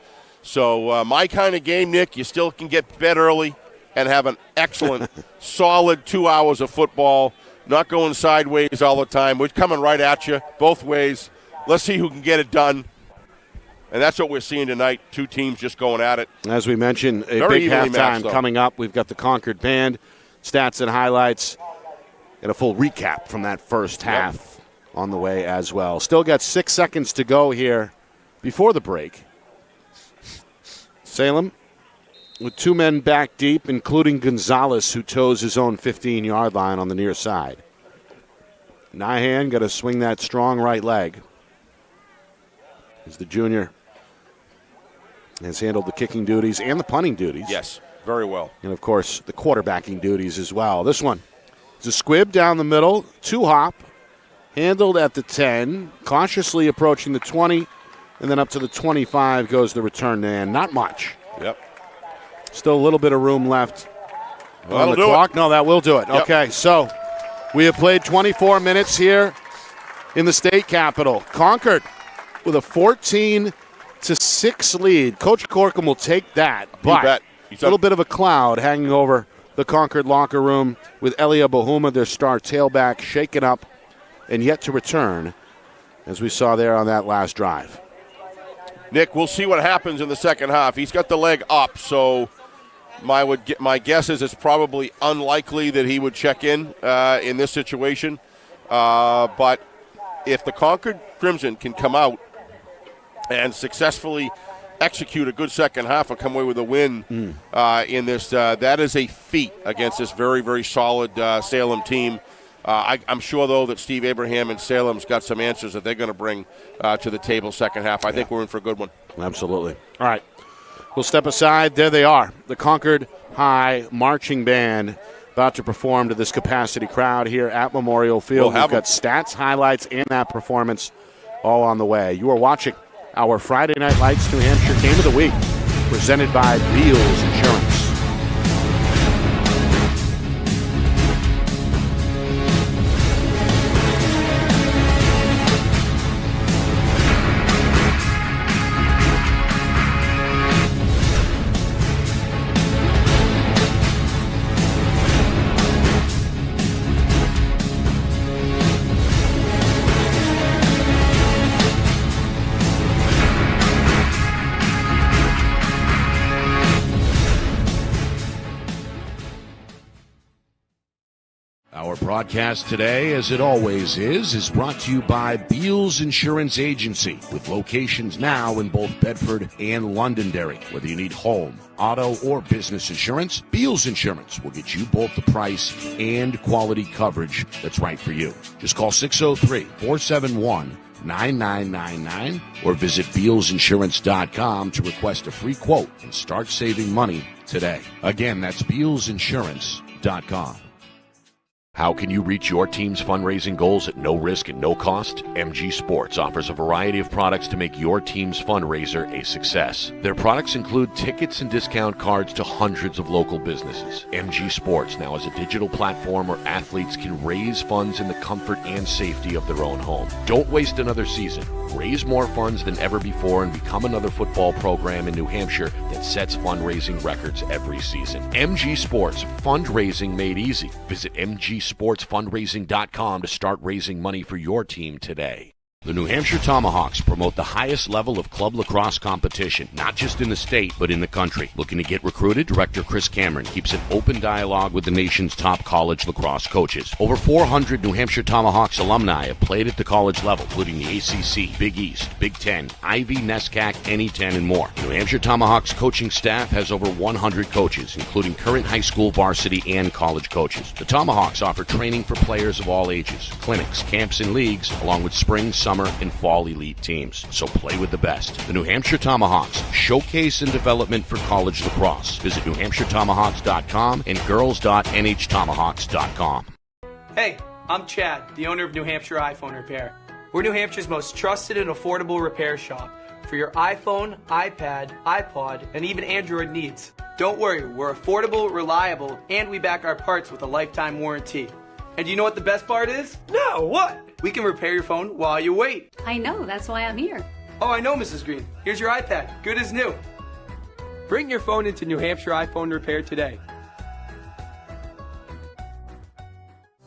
So my kind of game, Nick, you still can get to bed early and have an excellent, solid 2 hours of football, not going sideways all the time. We're coming right at you both ways. Let's see who can get it done. And that's what we're seeing tonight, two teams just going at it. As we mentioned, a Very big evenly halftime matched, though. coming up. We've got the Concord Band, stats and highlights, and a full recap from that first half on the way as well. Still got 6 seconds to go here before the break. Salem with two men back deep, including Gonzalez, who toes his own 15-yard line on the near side. Nyhan got to swing that strong right leg as the junior has handled the kicking duties and the punting duties. Yes, very well. And, of course, the quarterbacking duties as well. This one is a squib down the middle, two-hop, handled at the 10, cautiously approaching the 20, and then up to the 25 goes the return man. Not much. Yep. Still a little bit of room left on That'll the do clock. No, that will do it. Yep. Okay, so we have played 24 minutes here in the state capitol. Concord with a 14-6 lead. Coach Corkum will take that, but a little bit of a cloud hanging over the Concord locker room with Elia Bahuma, their star tailback, shaken up and yet to return, as we saw there on that last drive. Nick, we'll see what happens in the second half. He's got the leg up, so my guess is it's probably unlikely that he would check in this situation. But if the Concord Crimson can come out and successfully execute a good second half and come away with a win in this, that is a feat against this very, very solid Salem team. I'm sure, though, that Steve Abraham and Salem's got some answers that they're going to bring to the table second half. I think we're in for a good one. Absolutely. All right. We'll step aside. There they are, the Concord High Marching Band, about to perform to this capacity crowd here at Memorial Field. We've got stats, highlights, and that performance all on the way. You are watching our Friday Night Lights New Hampshire Game of the Week, presented by Beals Insurance. Our broadcast today, as it always is brought to you by Beals Insurance Agency, with locations now in both Bedford and Londonderry. Whether you need home, auto, or business insurance, Beals Insurance will get you both the price and quality coverage that's right for you. Just call 603-471-9999 or visit BealsInsurance.com to request a free quote and start saving money today. Again, that's BealsInsurance.com. How can you reach your team's fundraising goals at no risk and no cost? MG Sports offers a variety of products to make your team's fundraiser a success. Their products include tickets and discount cards to hundreds of local businesses. MG Sports now has a digital platform where athletes can raise funds in the comfort and safety of their own home. Don't waste another season. Raise more funds than ever before and become another football program in New Hampshire that sets fundraising records every season. MG Sports, fundraising made easy. Visit MGSportsFundraising.com to start raising money for your team today. The New Hampshire Tomahawks promote the highest level of club lacrosse competition, not just in the state, but in the country. Looking to get recruited? Director Chris Cameron keeps an open dialogue with the nation's top college lacrosse coaches. Over 400 New Hampshire Tomahawks alumni have played at the college level, including the ACC, Big East, Big Ten, Ivy, NESCAC, NE10, and more. The New Hampshire Tomahawks coaching staff has over 100 coaches, including current high school, varsity, and college coaches. The Tomahawks offer training for players of all ages, clinics, camps, and leagues, along with spring, summer, and fall elite teams. So play with the best. The New Hampshire Tomahawks, showcase and development for college lacrosse. Visit NewHampshireTomahawks.com and girls.nhtomahawks.com. Hey, I'm Chad, the owner of New Hampshire iPhone Repair. We're New Hampshire's most trusted and affordable repair shop for your iPhone, iPad, iPod, and even Android needs. Don't worry, we're affordable, reliable, and we back our parts with a lifetime warranty. And you know what the best part is? No, what? We can repair your phone while you wait. I know, that's why I'm here. Oh, I know, Mrs. Green. Here's your iPad, good as new. Bring your phone into New Hampshire iPhone Repair today.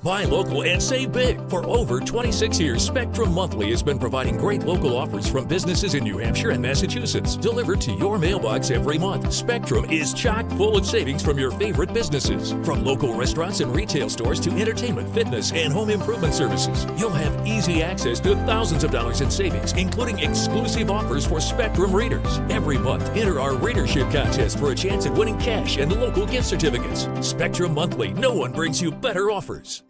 Buy local and save big. For over 26 years, Spectrum Monthly has been providing great local offers from businesses in New Hampshire and Massachusetts, delivered to your mailbox every month. Spectrum is chock full of savings from your favorite businesses. From local restaurants and retail stores to entertainment, fitness, and home improvement services. You'll have easy access to thousands of dollars in savings, including exclusive offers for Spectrum readers. Every month, enter our readership contest for a chance at winning cash and local gift certificates. Spectrum Monthly, no one brings you better offers.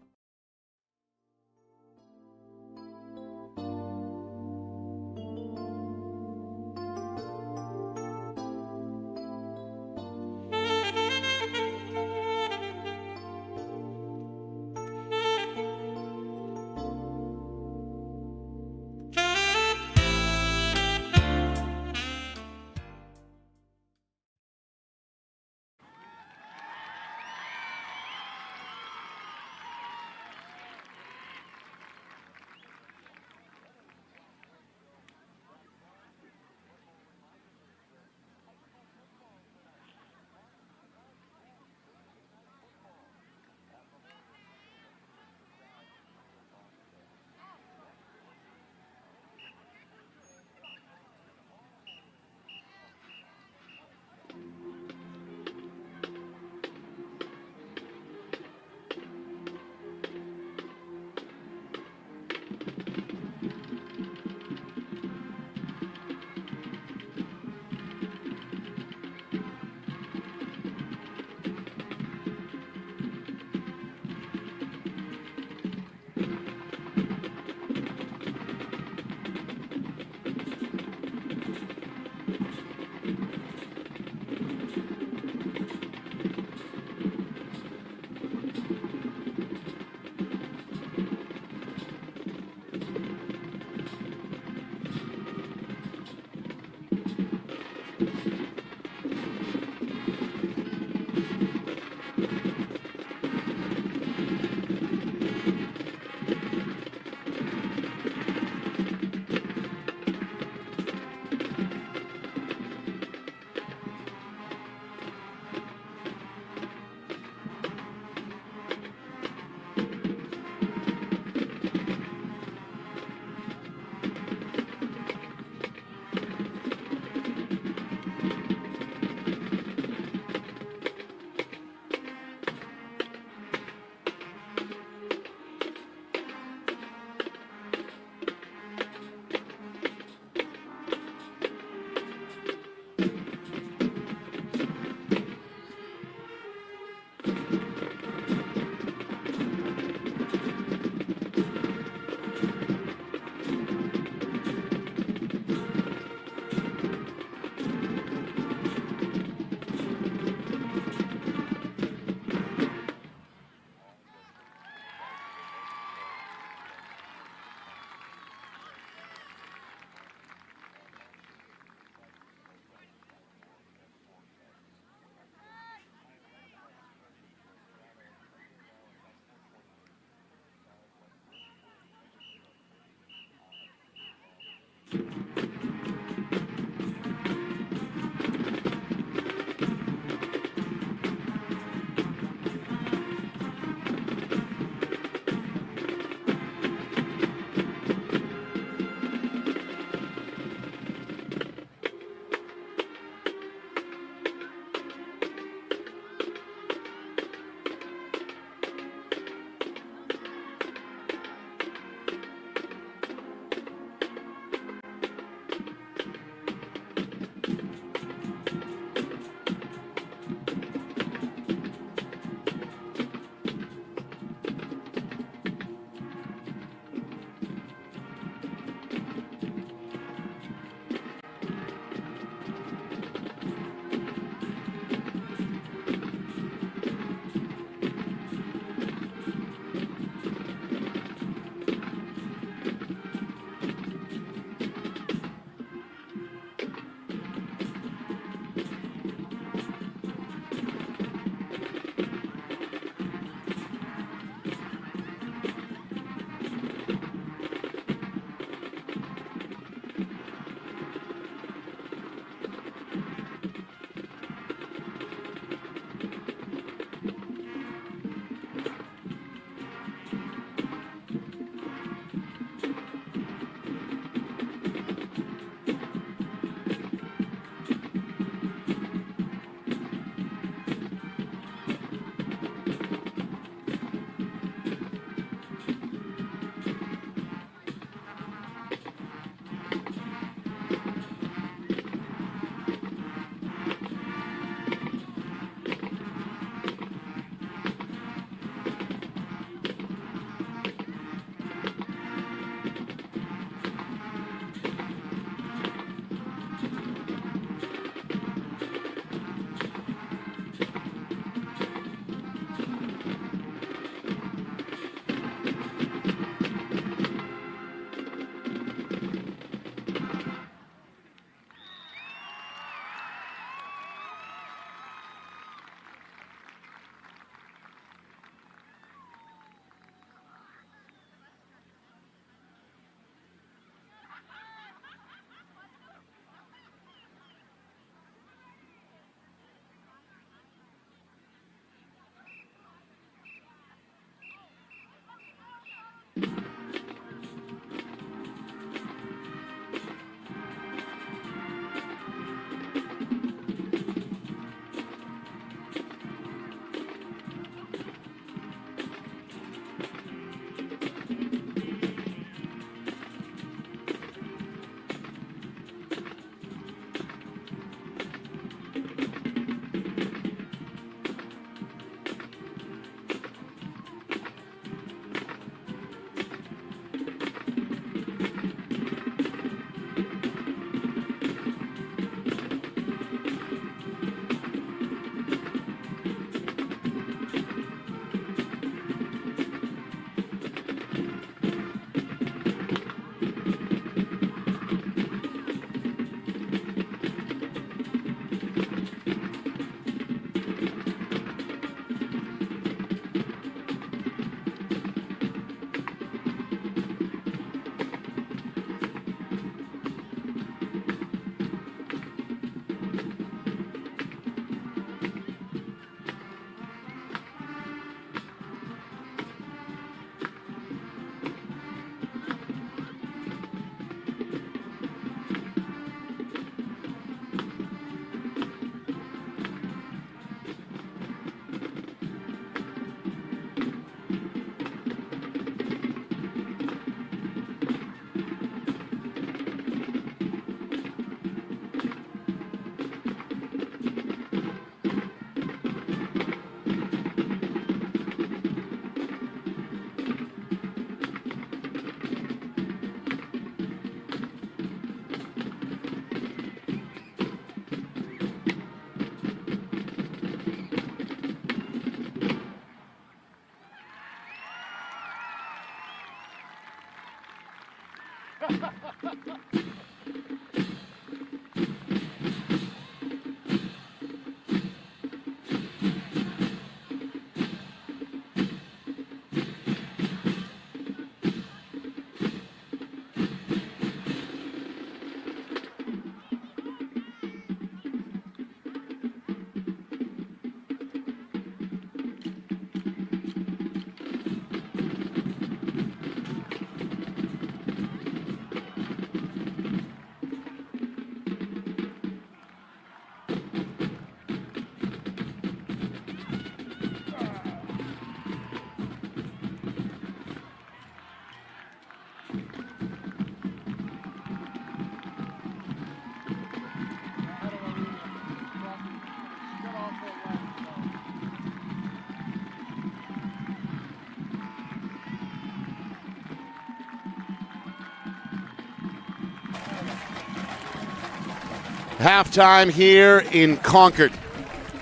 Halftime here in Concord.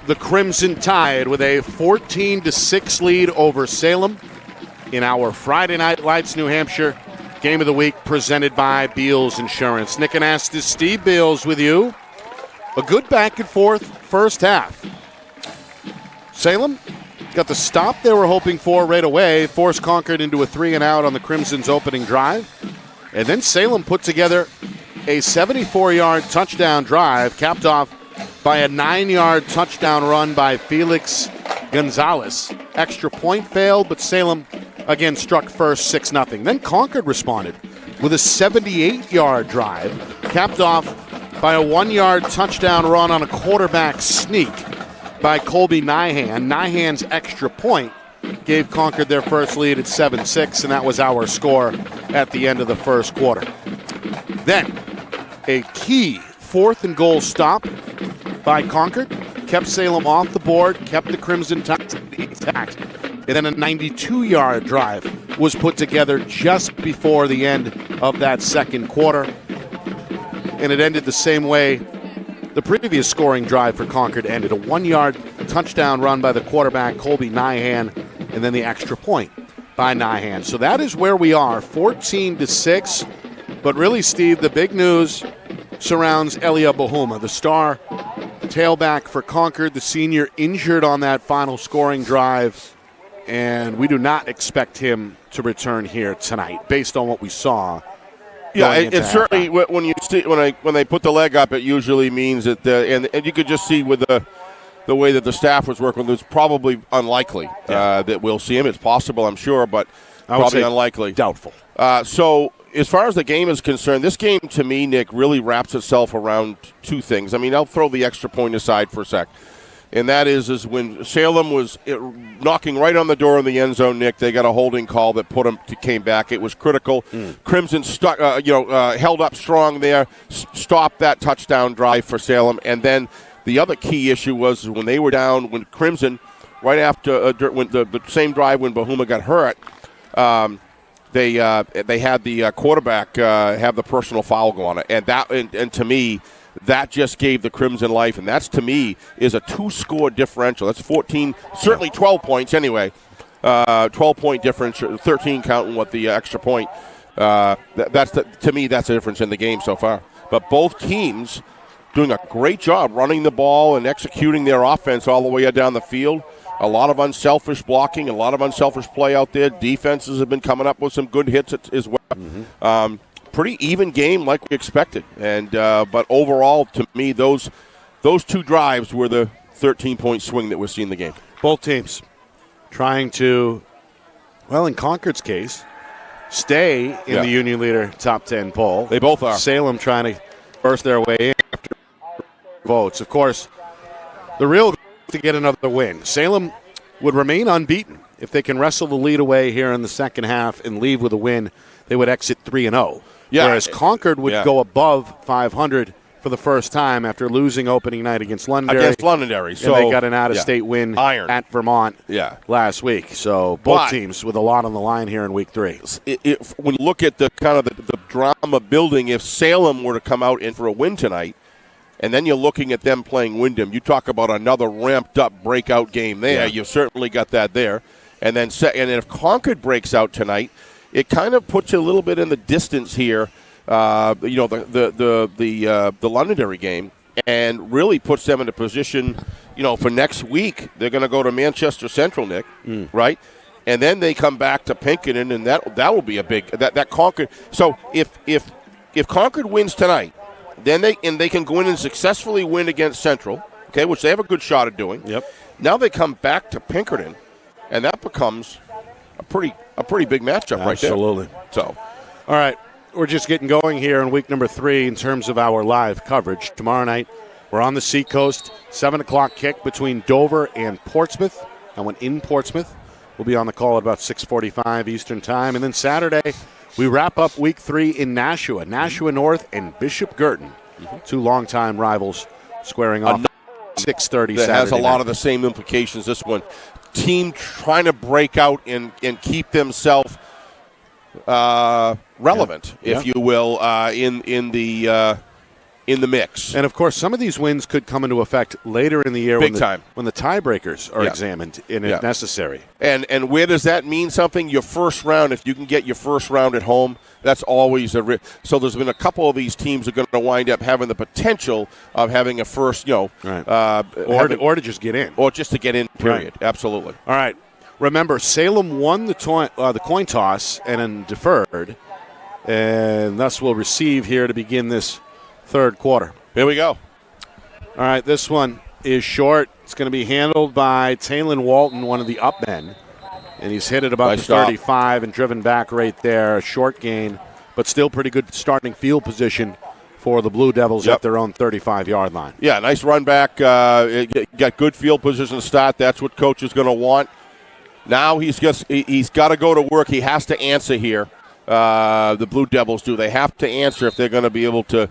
The Crimson Tide with a 14-6 lead over Salem in our Friday Night Lights, New Hampshire Game of the Week presented by Beals Insurance. Nick Anastas, Steve Beals with you. A good back and forth first half. Salem got the stop they were hoping for right away, forced Concord into a 3-and-out on the Crimson's opening drive. And then Salem put together a 74-yard touchdown drive, capped off by a 9-yard touchdown run by Felix Gonzalez. Extra point failed, but Salem again struck first 6-0. Then Concord responded with a 78-yard drive, capped off by a 1-yard touchdown run on a quarterback sneak by Colby Nyhan. Nyhan's extra point gave Concord their first lead at 7-6, and that was our score at the end of the first quarter. Then a key 4th-and-goal stop by Concord kept Salem off the board, kept the Crimson Tide intact, and then a 92-yard drive was put together just before the end of that second quarter, and it ended the same way the previous scoring drive for Concord ended. A 1-yard touchdown run by the quarterback, Colby Nyhan, and then the extra point by Nyhan. So that is where we are, 14-6. But really, Steve, the big news surrounds Elia Bahuma, the star tailback for Concord, the senior, injured on that final scoring drive, and we do not expect him to return here tonight, based on what we saw. Yeah, it certainly when you see when they put the leg up, it usually means that and you could just see with the way that the staff was working, it was probably unlikely that we'll see him. It's possible, I'm sure, but probably unlikely. Doubtful. So as far as the game is concerned, this game, to me, Nick, really wraps itself around two things. I mean, I'll throw the extra point aside for a sec. And that is when Salem was knocking right on the door in the end zone, Nick, they got a holding call that came back. It was critical. Crimson stuck, held up strong there, stopped that touchdown drive for Salem. And then the other key issue was when they were down, when Crimson, right after when the same drive when Bahuma got hurt, they had the quarterback have the personal foul go on it, and to me, that just gave the Crimson life, and that's, to me, is a 2-score differential. That's 14, certainly 12 points anyway. 12-point difference, 13 counting what the extra point. To me, that's the difference in the game so far. But both teams doing a great job running the ball and executing their offense all the way down the field. A lot of unselfish blocking, a lot of unselfish play out there. Defenses have been coming up with some good hits as well. Pretty even game like we expected. And but overall, to me, those two drives were the 13-point swing that we're seeing in the game. Both teams trying to, well, in Concord's case, stay in the Union Leader top 10 poll. They both are. Salem trying to burst their way in after votes. Of course, the real goal is to get another win. Salem would remain unbeaten if they can wrestle the lead away here in the second half and leave with a win. They would exit 3-0. Yeah. Whereas Concord would go above 500 for the first time after losing opening night against Londonderry. So and they got an out-of-state win at Vermont last week. So both teams with a lot on the line here in Week 3. When you look at the kind of the drama building, if Salem were to come out in for a win tonight, and then you're looking at them playing Wyndham, you talk about another ramped-up breakout game there. You've certainly got that there. And then if Concord breaks out tonight, it kind of puts you a little bit in the distance here the Londonderry game, and really puts them in a position, for next week. They're going to go to Manchester Central, Nick, right? And then they come back to Pinkerton, and that will be a big that Concord. So if Concord wins tonight, then they can go in and successfully win against Central, okay, which they have a good shot at doing. Yep. Now they come back to Pinkerton, and that becomes a pretty big matchup right there. Absolutely. So, all right, we're just getting going here in week number 3 in terms of our live coverage. Tomorrow night, we're on the Seacoast, 7 o'clock kick between Dover and Portsmouth. I went in Portsmouth. We'll be on the call at about 6:45 Eastern Time. And then Saturday, we wrap up week 3 in Nashua. Nashua North and Bishop Girton, 2 longtime rivals, squaring off 6:30 Saturday that has a lot night. of the same implications. This one, team trying to break out and keep themselves relevant, if you will, in the mix. And, of course, some of these wins could come into effect later in the year when the tiebreakers are examined and if necessary. And where does that mean something? Your first round, if you can get your first round at home, that's always so there's been a couple of these teams that are going to wind up having the potential of having a first, or to just get in. Or just to get in, period. Right. Absolutely. All right. Remember, Salem won the coin toss and then deferred, and thus will receive here to begin this third quarter. Here we go. All right, this one is short. It's going to be handled by Taylon Walton, one of the up men, and he's hit it about the 35 and driven back right there. A short gain, but still pretty good starting field position for the Blue Devils at their own 35-yard line. Yeah, nice run back. Got good field position to start. That's what coach is going to want. Now he's got to go to work. He has to answer here. The Blue Devils do. They have to answer if they're going to be able to.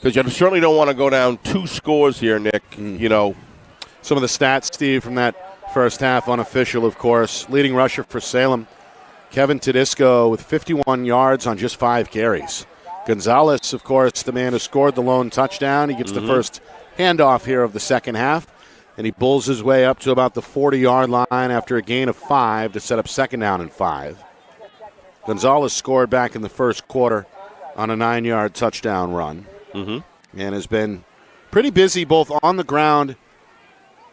Because you certainly don't want to go down 2 scores here, Nick. Some of the stats, Steve, from that first half, unofficial, of course. Leading rusher for Salem, Kevin Tedisco, with 51 yards on just 5 carries. Gonzalez, of course, the man who scored the lone touchdown. He gets the first handoff here of the second half, and he bulls his way up to about the 40-yard line after a gain of 5 to set up second down and 5. Gonzalez scored back in the first quarter on a 9-yard touchdown run. And has been pretty busy both on the ground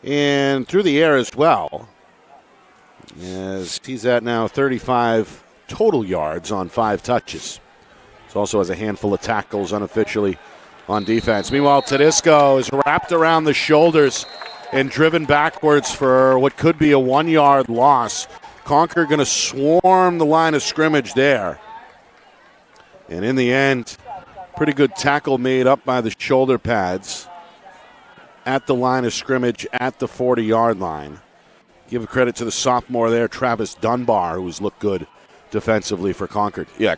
and through the air as well, as he's at now 35 total yards on 5 touches. He also has a handful of tackles unofficially on defense. Meanwhile, Tedisco is wrapped around the shoulders and driven backwards for what could be a 1-yard loss. Concord going to swarm the line of scrimmage there. And in the end, pretty good tackle made up by the shoulder pads at the line of scrimmage at the 40-yard line. Give credit to the sophomore there, Travis Dunbar, who's looked good defensively for Concord. Yeah,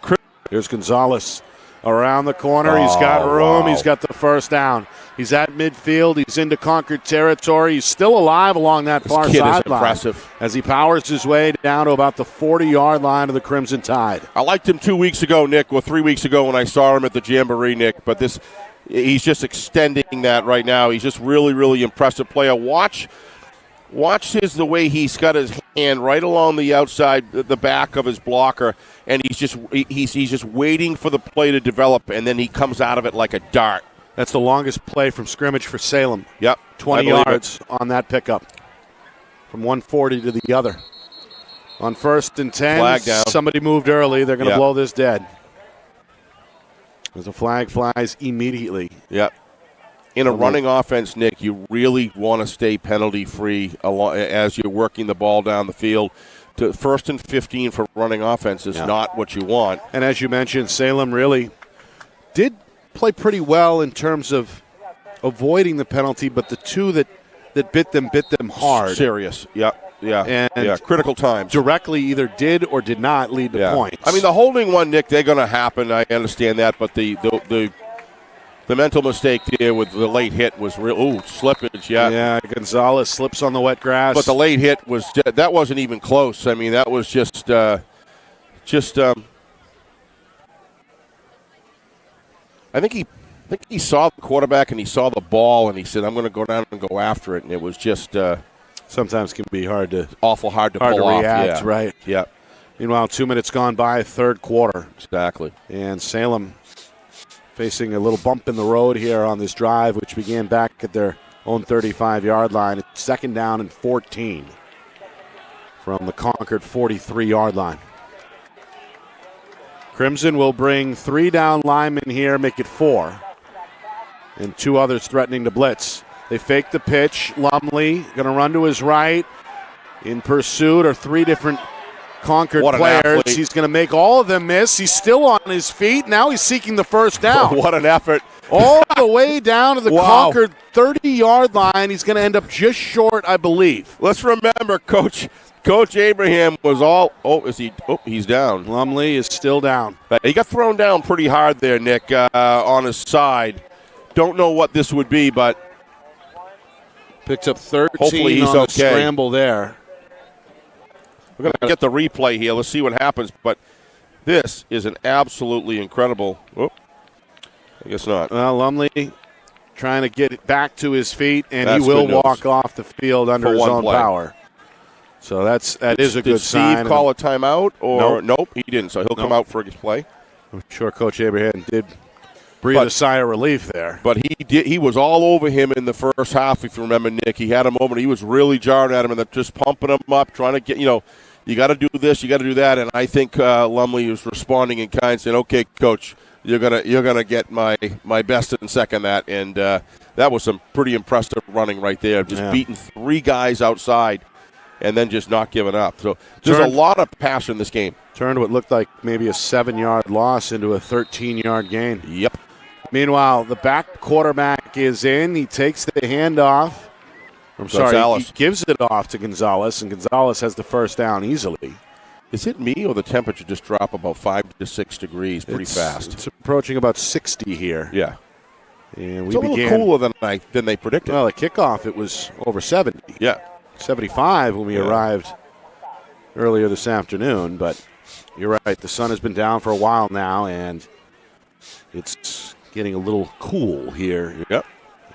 here's Gonzalez around the corner. He's got room. Wow. He's got the first down. He's at midfield. He's into Concord territory. He's still alive along that far sideline as he powers his way down to about the 40-yard line of the Crimson Tide. I liked him 2 weeks ago, Nick, 3 weeks ago when I saw him at the Jamboree, Nick, but he's just extending that right now. He's just really, really impressive player. Watch the way he's got his hand right along the outside, the back of his blocker, and he's just waiting for the play to develop, and then he comes out of it like a dart. That's the longest play from scrimmage for Salem. Yep. 20 yards on that pickup. From 140 to the other. On 1st and 10, flag down. Somebody moved early. They're going to blow this dead. As the flag flies immediately. Yep. In a running offense, Nick, you really want to stay penalty-free as you're working the ball down the field. 1st and 15 for running offense is not what you want. And as you mentioned, Salem really did play pretty well in terms of avoiding the penalty, but the 2 that bit them hard. Serious, yeah. And critical times. Directly either did or did not lead to points. I mean, the holding one, Nick, they're going to happen. I understand that, but the mental mistake there with the late hit was real. Ooh, slippage, Yeah, Gonzalez slips on the wet grass. But the late hit that wasn't even close. I mean, that was just I think he saw the quarterback and he saw the ball and he said, "I'm going to go down and go after it." And it was just sometimes can be awful hard to pull off. React, right? Yeah. Meanwhile, 2 minutes gone by, third quarter. Exactly. And Salem facing a little bump in the road here on this drive, which began back at their own 35-yard line. It's 2nd down and 14 from the Concord 43-yard line. Crimson will bring 3 down linemen here, make it 4, and 2 others threatening to blitz. They fake the pitch. Lumley going to run to his right. In pursuit are 3 different Concord players. Athlete. He's going to make all of them miss. He's still on his feet. Now he's seeking the first down. What an effort. All the way down to the Concord 30-yard line. He's going to end up just short, I believe. Let's remember, Coach Abraham was all. He's down. Lumley is still down. He got thrown down pretty hard there, Nick, on his side. Don't know what this would be, but picked up 13 hopefully he's on the okay. scramble there. We're going to get the replay here. Let's see what happens. But this is an absolutely incredible. I guess not. Well, Lumley trying to get it back to his feet, and That's he will good news. walk off the field under his own power. So that is a good sign. Did Steve call a timeout? Or Nope. He didn't. So he'll come out for his play. I'm sure Coach Abraham did breathe a sigh of relief there. But he was all over him in the first half, if you remember, Nick. He had a moment. He was really jarring at him and just pumping him up, trying to get, you got to do this, you got to do that. And I think Lumley was responding in kind, saying, "Okay, Coach, you're gonna get my best and second that." And that was some pretty impressive running right there, just beating 3 guys outside and then just not giving up. So there's a lot of passion in this game. Turned what looked like maybe a 7-yard loss into a 13-yard gain. Yep. Meanwhile, the back quarterback is in. He takes the handoff. He gives it off to Gonzalez, and Gonzalez has the first down easily. Is it me or the temperature just dropped about 5 to 6 degrees pretty fast? It's approaching about 60 here. Yeah. And it's a little cooler than they predicted. Well, at kickoff, it was over 70. Yeah. 75 when we arrived earlier this afternoon. But you're right, the sun has been down for a while now, and it's getting a little cool here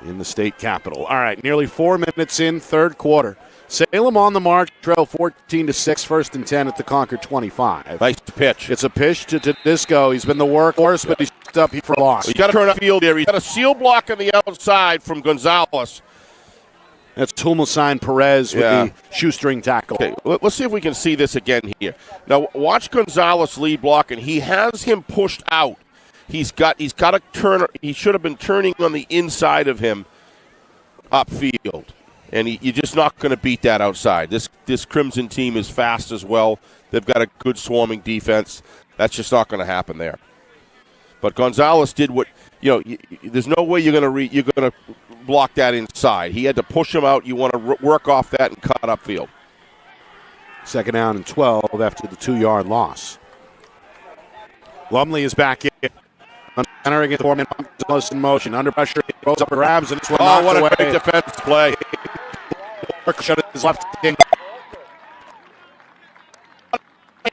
in the state capital. All right, nearly 4 minutes in, third quarter. Salem on the march, trail 14-6, 1st and 10 at the Concord 25. Nice pitch. It's a pitch to Disco. He's been the workhorse, but he's up for a loss. He's got to turn up field here. He's got a seal block on the outside from Gonzalez. That's Tumulsign Perez with the shoestring tackle. Okay, let's see if we can see this again here. Now, watch Gonzalez lead block, and he has him pushed out. He's got to turn. He should have been turning on the inside of him upfield, and you're just not going to beat that outside. This Crimson team is fast as well. They've got a good swarming defense. That's just not going to happen there. But Gonzalez did what there's no way you're going to block that inside. He had to push him out. You want to work off that and cut upfield. 2nd down and 12 after the 2-yard loss. Lumley is back in. Entering it, Foreman in motion. Under pressure, he goes up and grabs, and it's one knocked away. What a great defense play. Shut his left hand.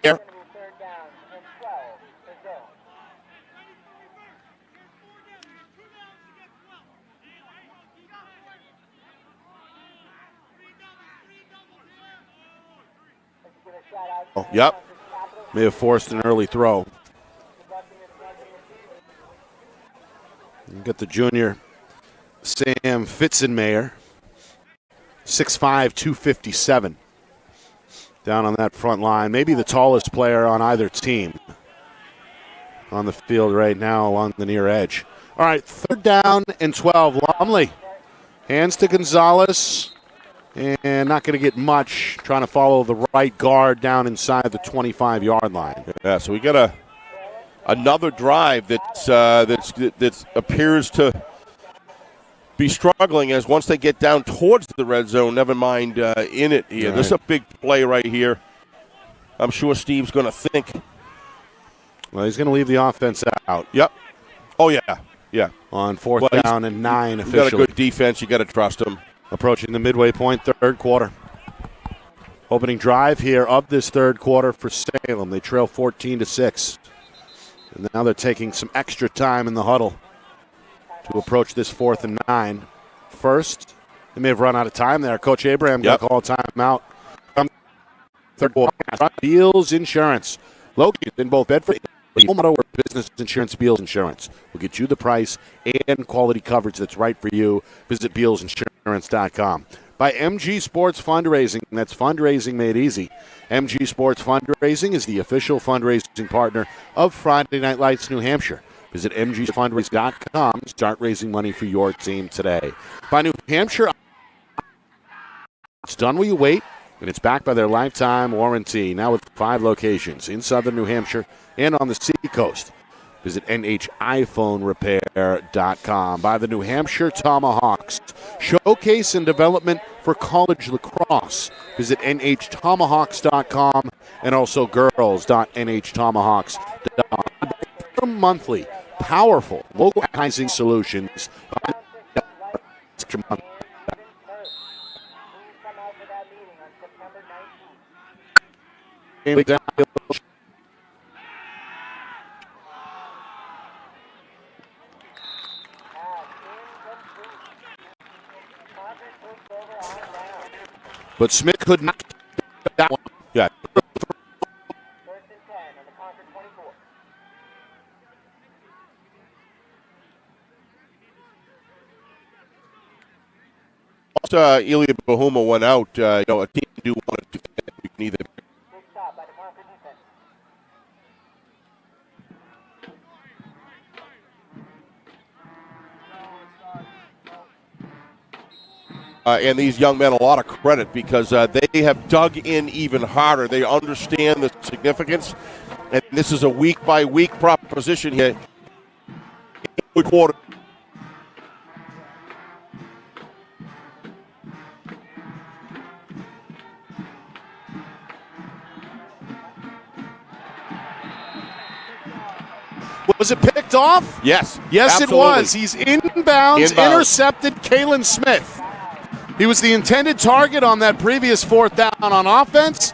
Here. Yep. May have forced an early throw. You got the junior Sam Fitzenmayer, 6'5", 257. Down on that front line. Maybe the tallest player on either team on the field right now along the near edge. All right, 3rd down and 12. Lumley hands to Gonzalez. And not going to get much, trying to follow the right guard down inside the 25-yard line. Yeah, so we got another drive that appears to be struggling as once they get down towards the red zone, never mind in it here. Right. This is a big play right here. I'm sure Steve's going to think. Well, he's going to leave the offense out. Yep. Oh, yeah. Yeah. On 4th down and 9 officially. You got a good defense. You got to trust him. Approaching the midway point, third quarter. Opening drive here of this third quarter for Salem. They trail 14-6. And now they're taking some extra time in the huddle to approach this 4th and 9. First, they may have run out of time there. Coach Abraham going to call a timeout. Third quarter. Deals Insurance. Located in both Bedford Home Auto or Business Insurance, Beals Insurance will get you the price and quality coverage that's right for you. Visit BealsInsurance.com. By MG Sports Fundraising, that's fundraising made easy. MG Sports Fundraising is the official fundraising partner of Friday Night Lights New Hampshire. Visit mgfundraising.com. Start raising money for your team today. By New Hampshire, it's done while you wait, and it's backed by their lifetime warranty, now with 5 locations in southern New Hampshire and on the seacoast. Visit NHiPhoneRepair.com. By the New Hampshire Tomahawks, showcase and development for college lacrosse. Visit NHTomahawks.com and also girls.NHTomahawks.com. Monthly, powerful localizing solutions. But Smith could not get that one. Yeah. Ilya Bahuma went out. A team can do one or two things. You can either. And these young men a lot of credit because they have dug in even harder. They understand the significance, and this is a week-by-week proposition here. Quarter. Was it picked off? Yes. Yes, absolutely. It was. He's inbounds, intercepted Kalen Smith. He was the intended target on that previous 4th down on offense.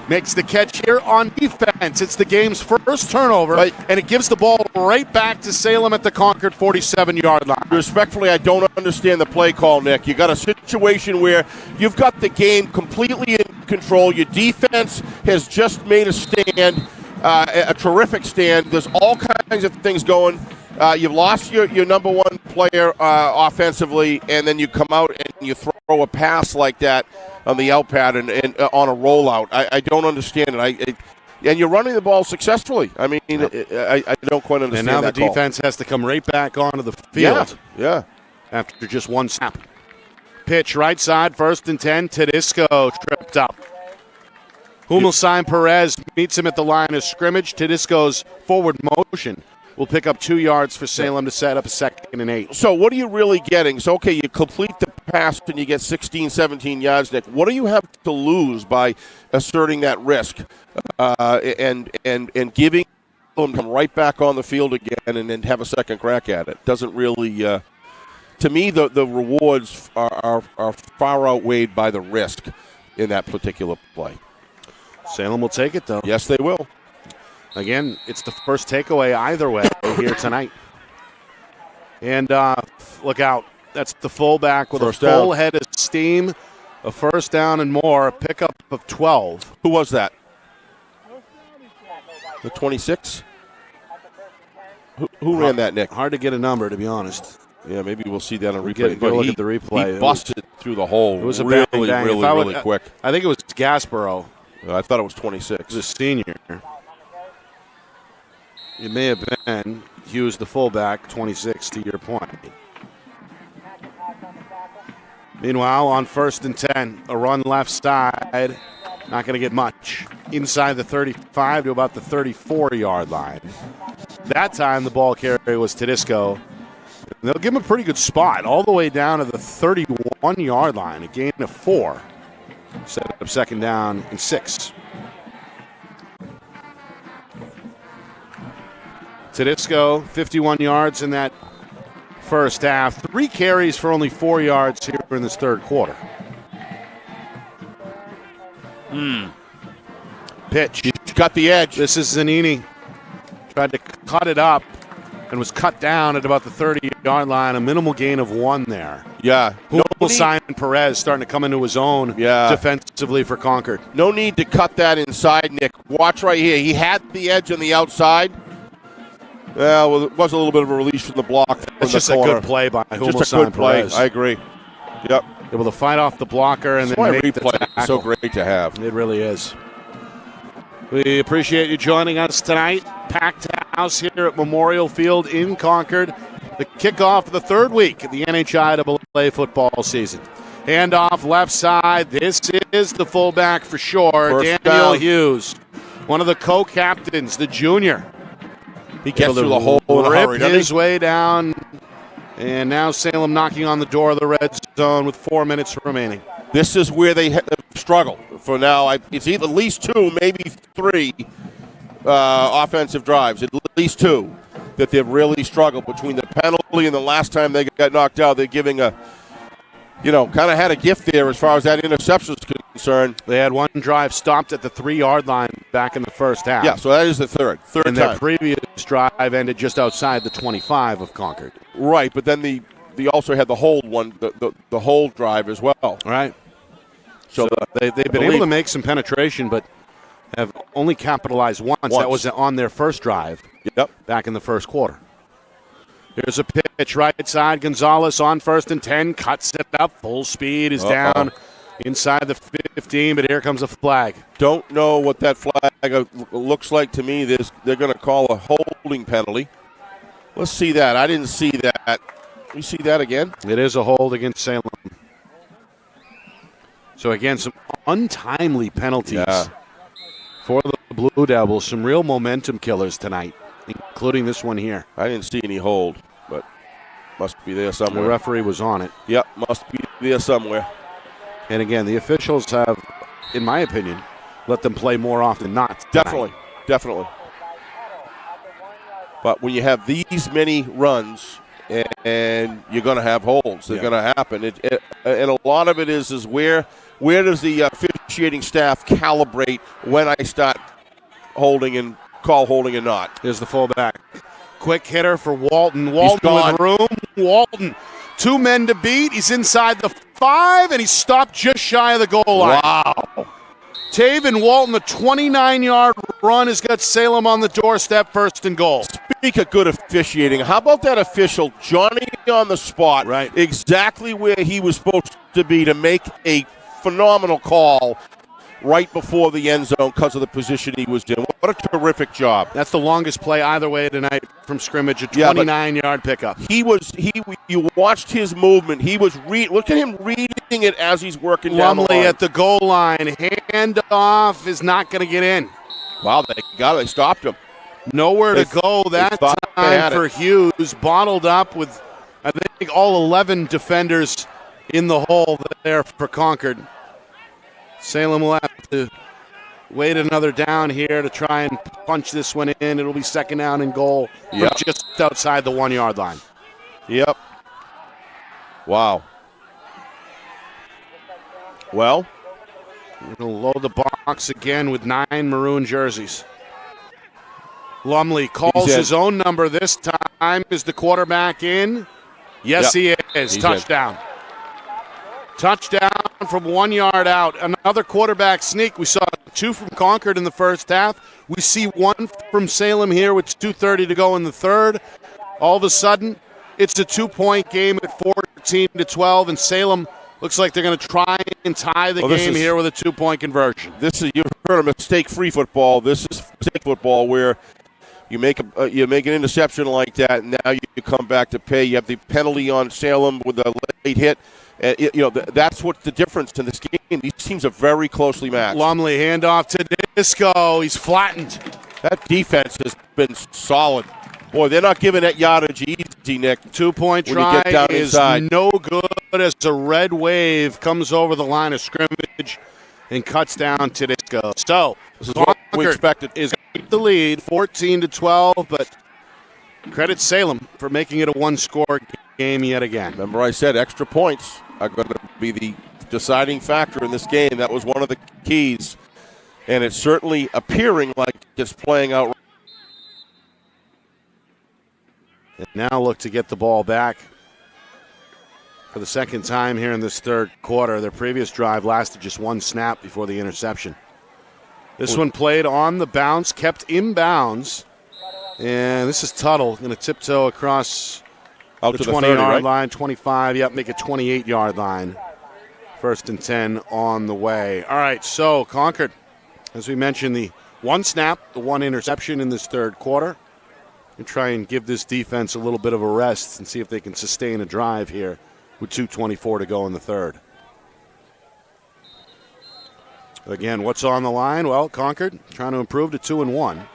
Makes the catch here on defense. It's the game's first turnover, and it gives the ball right back to Salem at the Concord 47-yard line. Respectfully, I don't understand the play call, Nick. You got a situation where you've got the game completely in control. Your defense has just made a stand, a terrific stand. There's all kinds of things going. You've lost your number one player offensively, and then you come out and you throw a pass like that on the out pad and on a rollout. I don't understand it. And you're running the ball successfully. I mean, I don't quite understand that. And now the defense has to come right back onto the field. Yeah. After just one snap. Pitch right side, 1st and 10. Tedisco tripped up. Humelsign Perez meets him at the line of scrimmage. Tedisco's forward motion will pick up 2 yards for Salem to set up a 2nd and 8. So what are you really getting? So, okay, you complete the pass and you get 16, 17 yards, Nick. What do you have to lose by asserting that risk and giving them come right back on the field again and then have a second crack at it? Doesn't really to me, the rewards are far outweighed by the risk in that particular play. Salem will take it, though. Yes, they will. Again, it's the first takeaway either way here tonight. And look out. That's the fullback with First a full down. head of steam, a 1st down and more, a pickup of 12. Who was that? The 26? Who ran that, Nick? Hard to get a number, to be honest. Yeah, maybe we'll see that on replay. Look at the replay. He busted through the hole. It was a really, bang. really quick. I think it was Gasborough. I thought it was 26. The senior. It may have been Hughes, the fullback, 26, to your point. Meanwhile, on 1st and 10, a run left side. Not going to get much. Inside the 35 to about the 34-yard line. That time, the ball carrier was Tedisco. And they'll give him a pretty good spot, all the way down to the 31-yard line, a gain of 4. Set up 2nd down and 6. Tedisco, 51 yards in that first half. 3 carries for only 4 yards here in this 3rd quarter. Pitch. He's got the edge. This is Zanini. Tried to cut it up and was cut down at about the 30-yard line. A minimal gain of 1 there. Yeah. Simon Perez starting to come into his own defensively for Concord. No need to cut that inside, Nick. Watch right here. He had the edge on the outside. Well, it was a little bit of a release from the block. It's just a good play by Humelson. Just a good play. Perez. I agree. Yep. Able to fight off the blocker and That's then why make the replay tackle. is so great to have. It really is. We appreciate you joining us tonight. Packed house here at Memorial Field in Concord. The kickoff of the third week of the NHIAA football season. Handoff left side. This is the fullback for sure, First Daniel down. Hughes. One of the co-captains, the junior. He gets through the hole in a hurry, Rip doesn't his he? way down. And now Salem knocking on the door of the red zone with 4 minutes remaining. This is where they struggle. For now, it's either at least 2, maybe 3 offensive drives, at least 2, that they've really struggled between the penalty and the last time they got knocked out. They're giving kind of had a gift there as far as that interception is concerned. They had one drive stopped at the 3-yard line back in the first half. Yeah, so that is the third and time. their previous drive ended just outside the 25 of Concord. Right, but then they also had the hold one, the hold drive as well. All right. So they've been able to make some penetration, but have only capitalized once. That was on their first drive. Yep. Back in the first quarter. Here's a pitch right side. Gonzalez on 1st and 10. Cuts it up. Full speed is down inside the 15, but here comes a flag. Don't know what that flag looks like to me. They're going to call a holding penalty. Let's see that. I didn't see that. We see that again? It is a hold against Salem. So, again, some untimely penalties for the Blue Devils. Some real momentum killers tonight, including this one here. I didn't see any hold, but must be there somewhere. The referee was on it. Yep, must be there somewhere. And, again, the officials have, in my opinion, let them play more often than not tonight. Definitely. But when you have these many runs and you're going to have holds, they're going to happen. And a lot of it is where does the officiating staff calibrate when I start holding and call holding and not? Here's the fullback. Quick hitter for Walton. Walton with room. Walton. 2 men to beat. He's inside the 5, and he's stopped just shy of the goal line. Wow. Taven Walton, the 29-yard run, has got Salem on the doorstep, 1st and goal. Speak of good officiating. How about that official, Johnny on the spot, right? Exactly where he was supposed to be to make a phenomenal call right before the end zone because of the position he was in. What a terrific job. That's the longest play either way tonight from scrimmage, a 29-yard pickup. You watched his movement. He was look at him reading it as he's working down the line. Lumley at the goal line. Handoff is not going to get in. Wow, they stopped him. Nowhere to go that time for Hughes. Bottled up with, I think, all 11 defenders in the hole there for Concord. Salem will have to wait another down here to try and punch this one in. It'll be 2nd down and goal from just outside the 1-yard line. Yep. Wow. Well, we're going to load the box again with 9 maroon jerseys. Lumley calls his own number this time. Is the quarterback in? Yes, he is. Touchdown. Touchdown from 1 yard out. Another quarterback sneak. We saw 2 from Concord in the first half. We see 1 from Salem here with 2:30 to go in the third. All of a sudden, it's a 2-point game at 14-12, and Salem looks like they're going to try and tie the game here with a 2-point conversion. You've heard of mistake-free football. This is mistake football where you make an interception like that, and now you come back to pay. You have the penalty on Salem with a late hit. That's what the difference in this game. These teams are very closely matched. Lumley, handoff to Disco. He's flattened. That defense has been solid. Boy, they're not giving that yardage easy, Nick. 2-point try is no good as a red wave comes over the line of scrimmage and cuts down to Disco. So, this is what we expected. Is the lead, 14-12, but credit Salem for making it a one-score game yet again. Remember I said extra points are going to be the deciding factor in this game. That was one of the keys, and it's certainly appearing like it's playing out. And now look to get the ball back for the second time here in this third quarter. Their previous drive lasted just 1 snap before the interception. This one played on the bounce, kept in bounds, And this is Tuttle going to tiptoe across Out the to 20-yard 30, right? line, 25. Yep, make it 28-yard line. 1st and 10 on the way. All right, so Concord, as we mentioned, the one snap, the one interception in this third quarter. And try and give this defense a little bit of a rest and see if they can sustain a drive here with 2:24 to go in the third. Again, what's on the line? Well, Concord trying to improve to 2-1.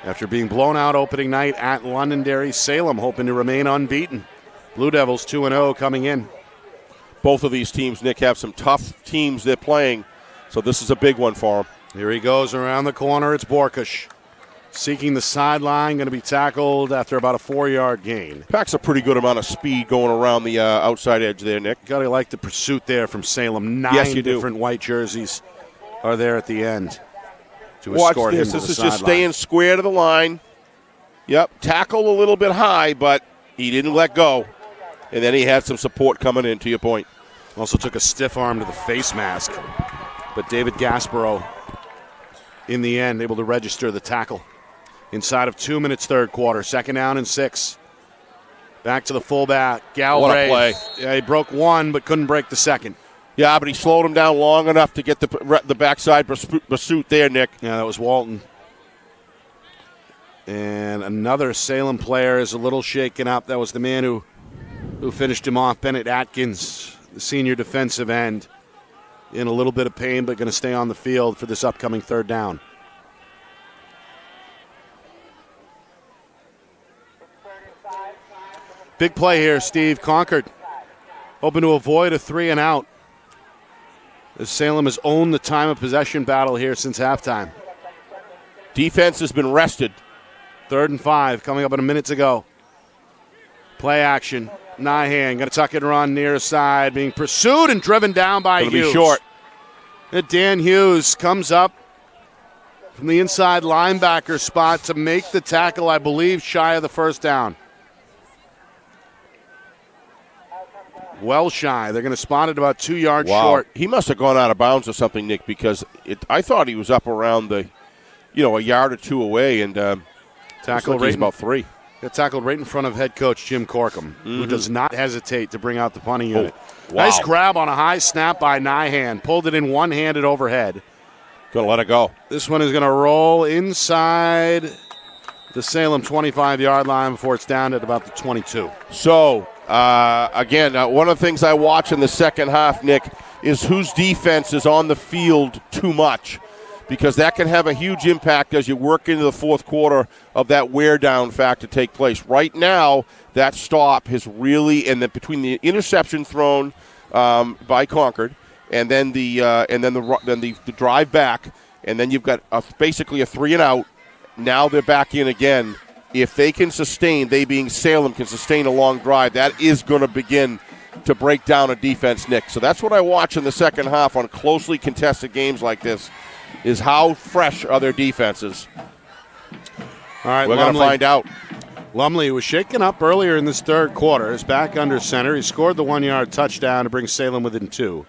After being blown out opening night at Londonderry, Salem hoping to remain unbeaten. Blue Devils 2-0 coming in. Both of these teams, Nick, have some tough teams they're playing, so this is a big one for them. Here he goes around the corner. It's Borkush. Seeking the sideline, going to be tackled after about a 4-yard gain. Packs a pretty good amount of speed going around the outside edge there, Nick. Got to like the pursuit there from Salem. Yes, you do. 9 different white jerseys are there at the end to Watch escort this. him to This the is just sideline. staying square to the line. Yep, tackled a little bit high, but he didn't let go. And then he had some support coming in, to your point. Also took a stiff arm to the face mask. But David Gaspereau, in the end, able to register the tackle. Inside of 2 minutes, third quarter. 2nd down and 6. Back to the fullback. Galbraith. What a play. Yeah, he broke one, but couldn't break the second. Yeah, but he slowed him down long enough to get the backside pursuit there, Nick. Yeah, that was Walton. And another Salem player is a little shaken up. That was the man who finished him off, Bennett Atkins, the senior defensive end. In a little bit of pain, but going to stay on the field for this upcoming 3rd down. Big play here, Steve. Concord hoping to avoid a 3-and-out. As Salem has owned the time of possession battle here since halftime. Defense has been rested. 3rd and 5, coming up in a minute to go. Play action. Nyhan going to tuck and run near side, being pursued and driven down by Gonna Hughes. be short. And Dan Hughes comes up from the inside linebacker spot to make the tackle, I believe, shy of the 1st down. Well shy. They're going to spot it about 2 yards short. He must have gone out of bounds or something, Nick, because I thought he was up around a yard or two away, and Tackle like right he's about 3. Got tackled right in front of head coach Jim Corkum, who does not hesitate to bring out the punting unit. Wow. Nice grab on a high snap by Nyhan. Pulled it in one-handed overhead. Going to let it go. This one is going to roll inside the Salem 25-yard line before it's down at about the 22. So, again, one of the things I watch in the second half, Nick, is whose defense is on the field too much, because that can have a huge impact as you work into the fourth quarter of that wear-down factor take place. Right now, that stop has really, and then between the interception thrown by Concord and then the drive back, and then you've got basically a 3-and-out. Now they're back in again. If they can sustain, they being Salem, can sustain a long drive, that is going to begin to break down a defense, Nick. So that's what I watch in the second half on closely contested games like this, is how fresh are their defenses. All right, We're going to find out. Lumley was shaken up earlier in this third quarter. He's back under center. He scored the 1-yard touchdown to bring Salem within 2.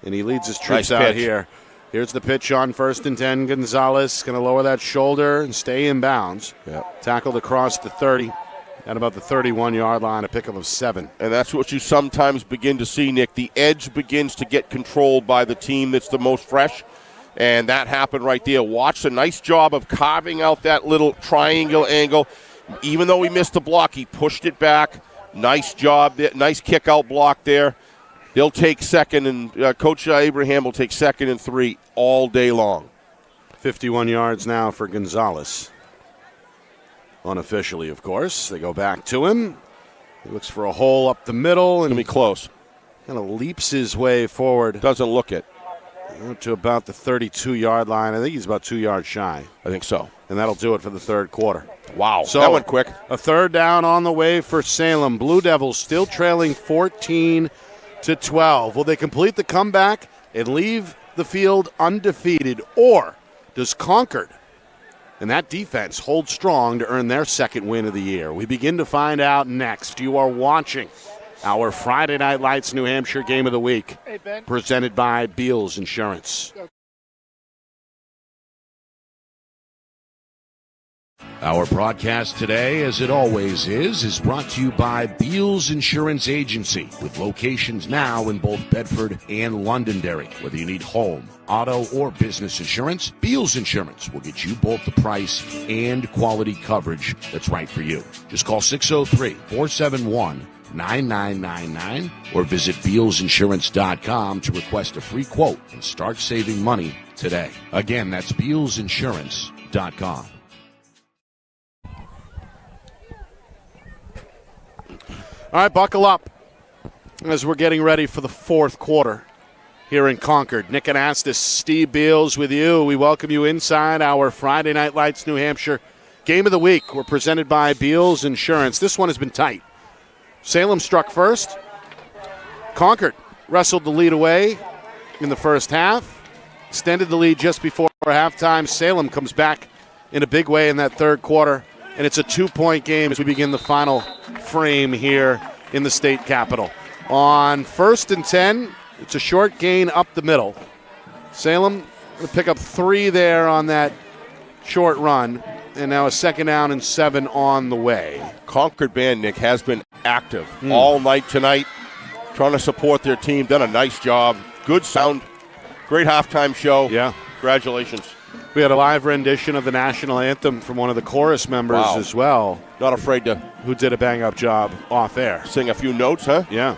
And he leads his troops Nice out pitch. here. Here's the pitch on 1st and 10. Gonzalez going to lower that shoulder and stay in bounds. Yep. Tackled across the 30 at about the 31-yard line, a pickup of 7. And that's what you sometimes begin to see, Nick. The edge begins to get controlled by the team that's the most fresh. And that happened right there. Watch a nice job of carving out that little triangle angle. Even though he missed the block, he pushed it back. Nice job. Nice kick-out block there. They'll take second, and Coach Abraham will take 2nd and 3 all day long. 51 yards now for Gonzalez. Unofficially, of course. They go back to him. He looks for a hole up the middle It's and going to be close. kind of leaps his way forward Doesn't look it. to about the 32-yard line. I think he's about 2 yards shy. I think so. And that'll do it for the third quarter. Wow. So that went quick. A 3rd down on the way for Salem. Blue Devils still trailing 14-12. Will they complete the comeback and leave the field undefeated? Or does Concord and that defense hold strong to earn their 2nd win of the year? We begin to find out next. You are watching our Friday Night Lights New Hampshire Game of the Week, presented by Beals Insurance. Our broadcast today, as it always is brought to you by Beals Insurance Agency, with locations now in both Bedford and Londonderry. Whether you need home, auto, or business insurance, Beals Insurance will get you both the price and quality coverage that's right for you. Just call 603-471-9999 or visit BealsInsurance.com to request a free quote and start saving money today. Again, that's BealsInsurance.com. All right, buckle up as we're getting ready for the fourth quarter here in Concord. Nick Anastas, Steve Beals with you. We welcome you inside our Friday Night Lights New Hampshire Game of the Week. We're presented by Beals Insurance. This one has been tight. Salem struck first. Concord wrestled the lead away in the first half, extended the lead just before halftime. Salem comes back in a big way in that third quarter, and it's a 2-point game as we begin the final frame here in the state capitol. On 1st and 10, it's a short gain up the middle. Salem will pick up 3 there on that short run, and now a 2nd down and 7 on the way. Concord band, Nick, has been active all night tonight, trying to support their team. Done a nice job. Good sound. Great halftime show. Yeah. Congratulations. We had a live rendition of the national anthem from one of the chorus members as well. Not afraid to. Who did a bang-up job off air. Sing a few notes, huh? Yeah.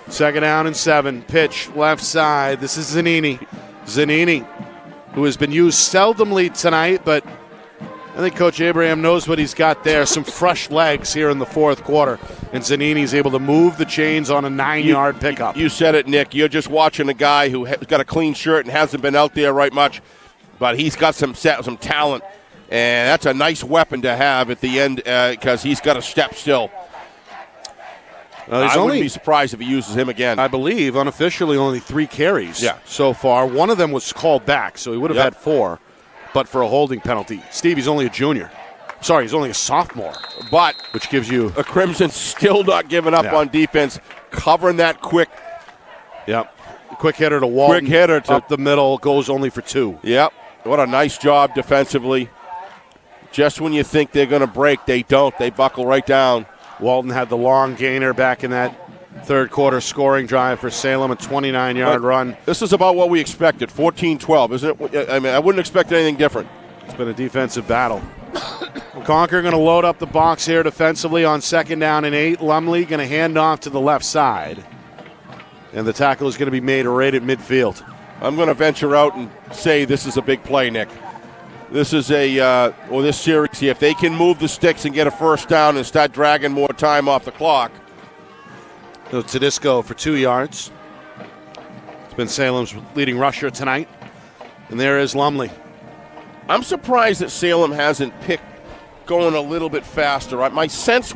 2nd down and 7. Pitch left side. This is Zanini. Zanini, who has been used seldomly tonight, but I think Coach Abraham knows what he's got there. Some fresh legs here in the fourth quarter. And Zanini's able to move the chains on a 9-yard pickup. You said it, Nick. You're just watching a guy who has got a clean shirt and hasn't been out there right much. But he's got some talent, and that's a nice weapon to have at the end because he's got a step still. I wouldn't be surprised if he uses him again. I believe unofficially only 3 carries so far. One of them was called back, so he would have had 4, but for a holding penalty. Steve, he's only a junior. Sorry, he's only a sophomore. But which gives you a Crimson still not giving up on defense, covering that quick. Yep. Quick hitter to Walton. Quick hitter to up the middle, goes only for 2. Yep. What a nice job defensively. Just when you think they're going to break, they don't. They buckle right down. Walton had the long gainer back in that third quarter scoring drive for Salem, a 29-yard run. This is about what we expected, 14-12, isn't it? I mean, I wouldn't expect anything different. It's been a defensive battle. Concord going to load up the box here defensively on 2nd down and 8. Lumley going to hand off to the left side. And the tackle is going to be made right at midfield. I'm going to venture out and say this is a big play, Nick. This is this series here, if they can move the sticks and get a first down and start dragging more time off the clock. So Tedesco for 2 yards. It's been Salem's leading rusher tonight. And there is Lumley. I'm surprised that Salem hasn't picked going a little bit faster. My sense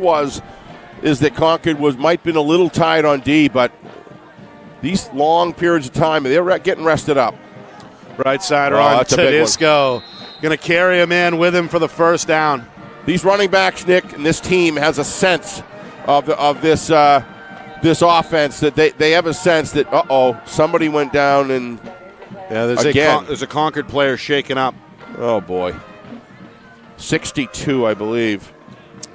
is that Concord might have been a little tight on D, but these long periods of time, they're getting rested up. Right side on Tedesco. Going to carry a man with him for the first down. These running backs, Nick, and this team has a sense of this offense that they have a sense that, somebody went down and there's a Concord player shaken up. Oh, boy. 62, I believe.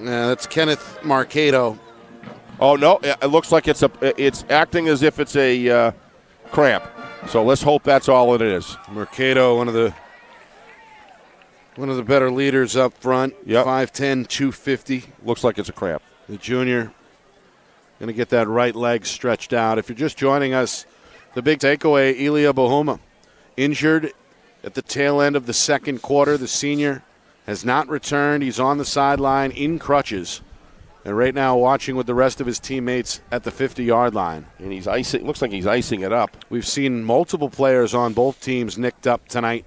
Yeah, that's Kenneth Marcato. Oh, no, it looks like it's acting as if it's a cramp. So let's hope that's all it is. Marcato, one of the better leaders up front. Yep. 5'10", 250. Looks like it's a cramp. The junior going to get that right leg stretched out. If you're just joining us, the big takeaway, Elia Bohuma, injured at the tail end of the second quarter. The senior has not returned. He's on the sideline in crutches. And right now watching with the rest of his teammates at the 50-yard line. And he's icing. Looks like he's icing it up. We've seen multiple players on both teams nicked up tonight.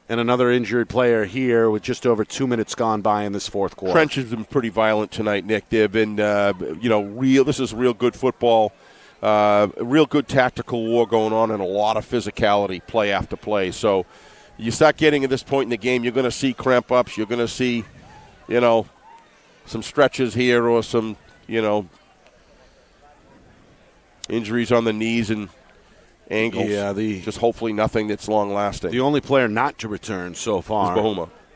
And another injured player here with just over 2 minutes gone by in this fourth quarter. Trench has been pretty violent tonight, Nick. They've been, this is real good football, real good tactical war going on, and a lot of physicality play after play. So you start getting at this point in the game, you're going to see cramp ups. You're going to see, some stretches here or some, injuries on the knees and ankles. Yeah, just hopefully nothing that's long-lasting. The only player not to return so far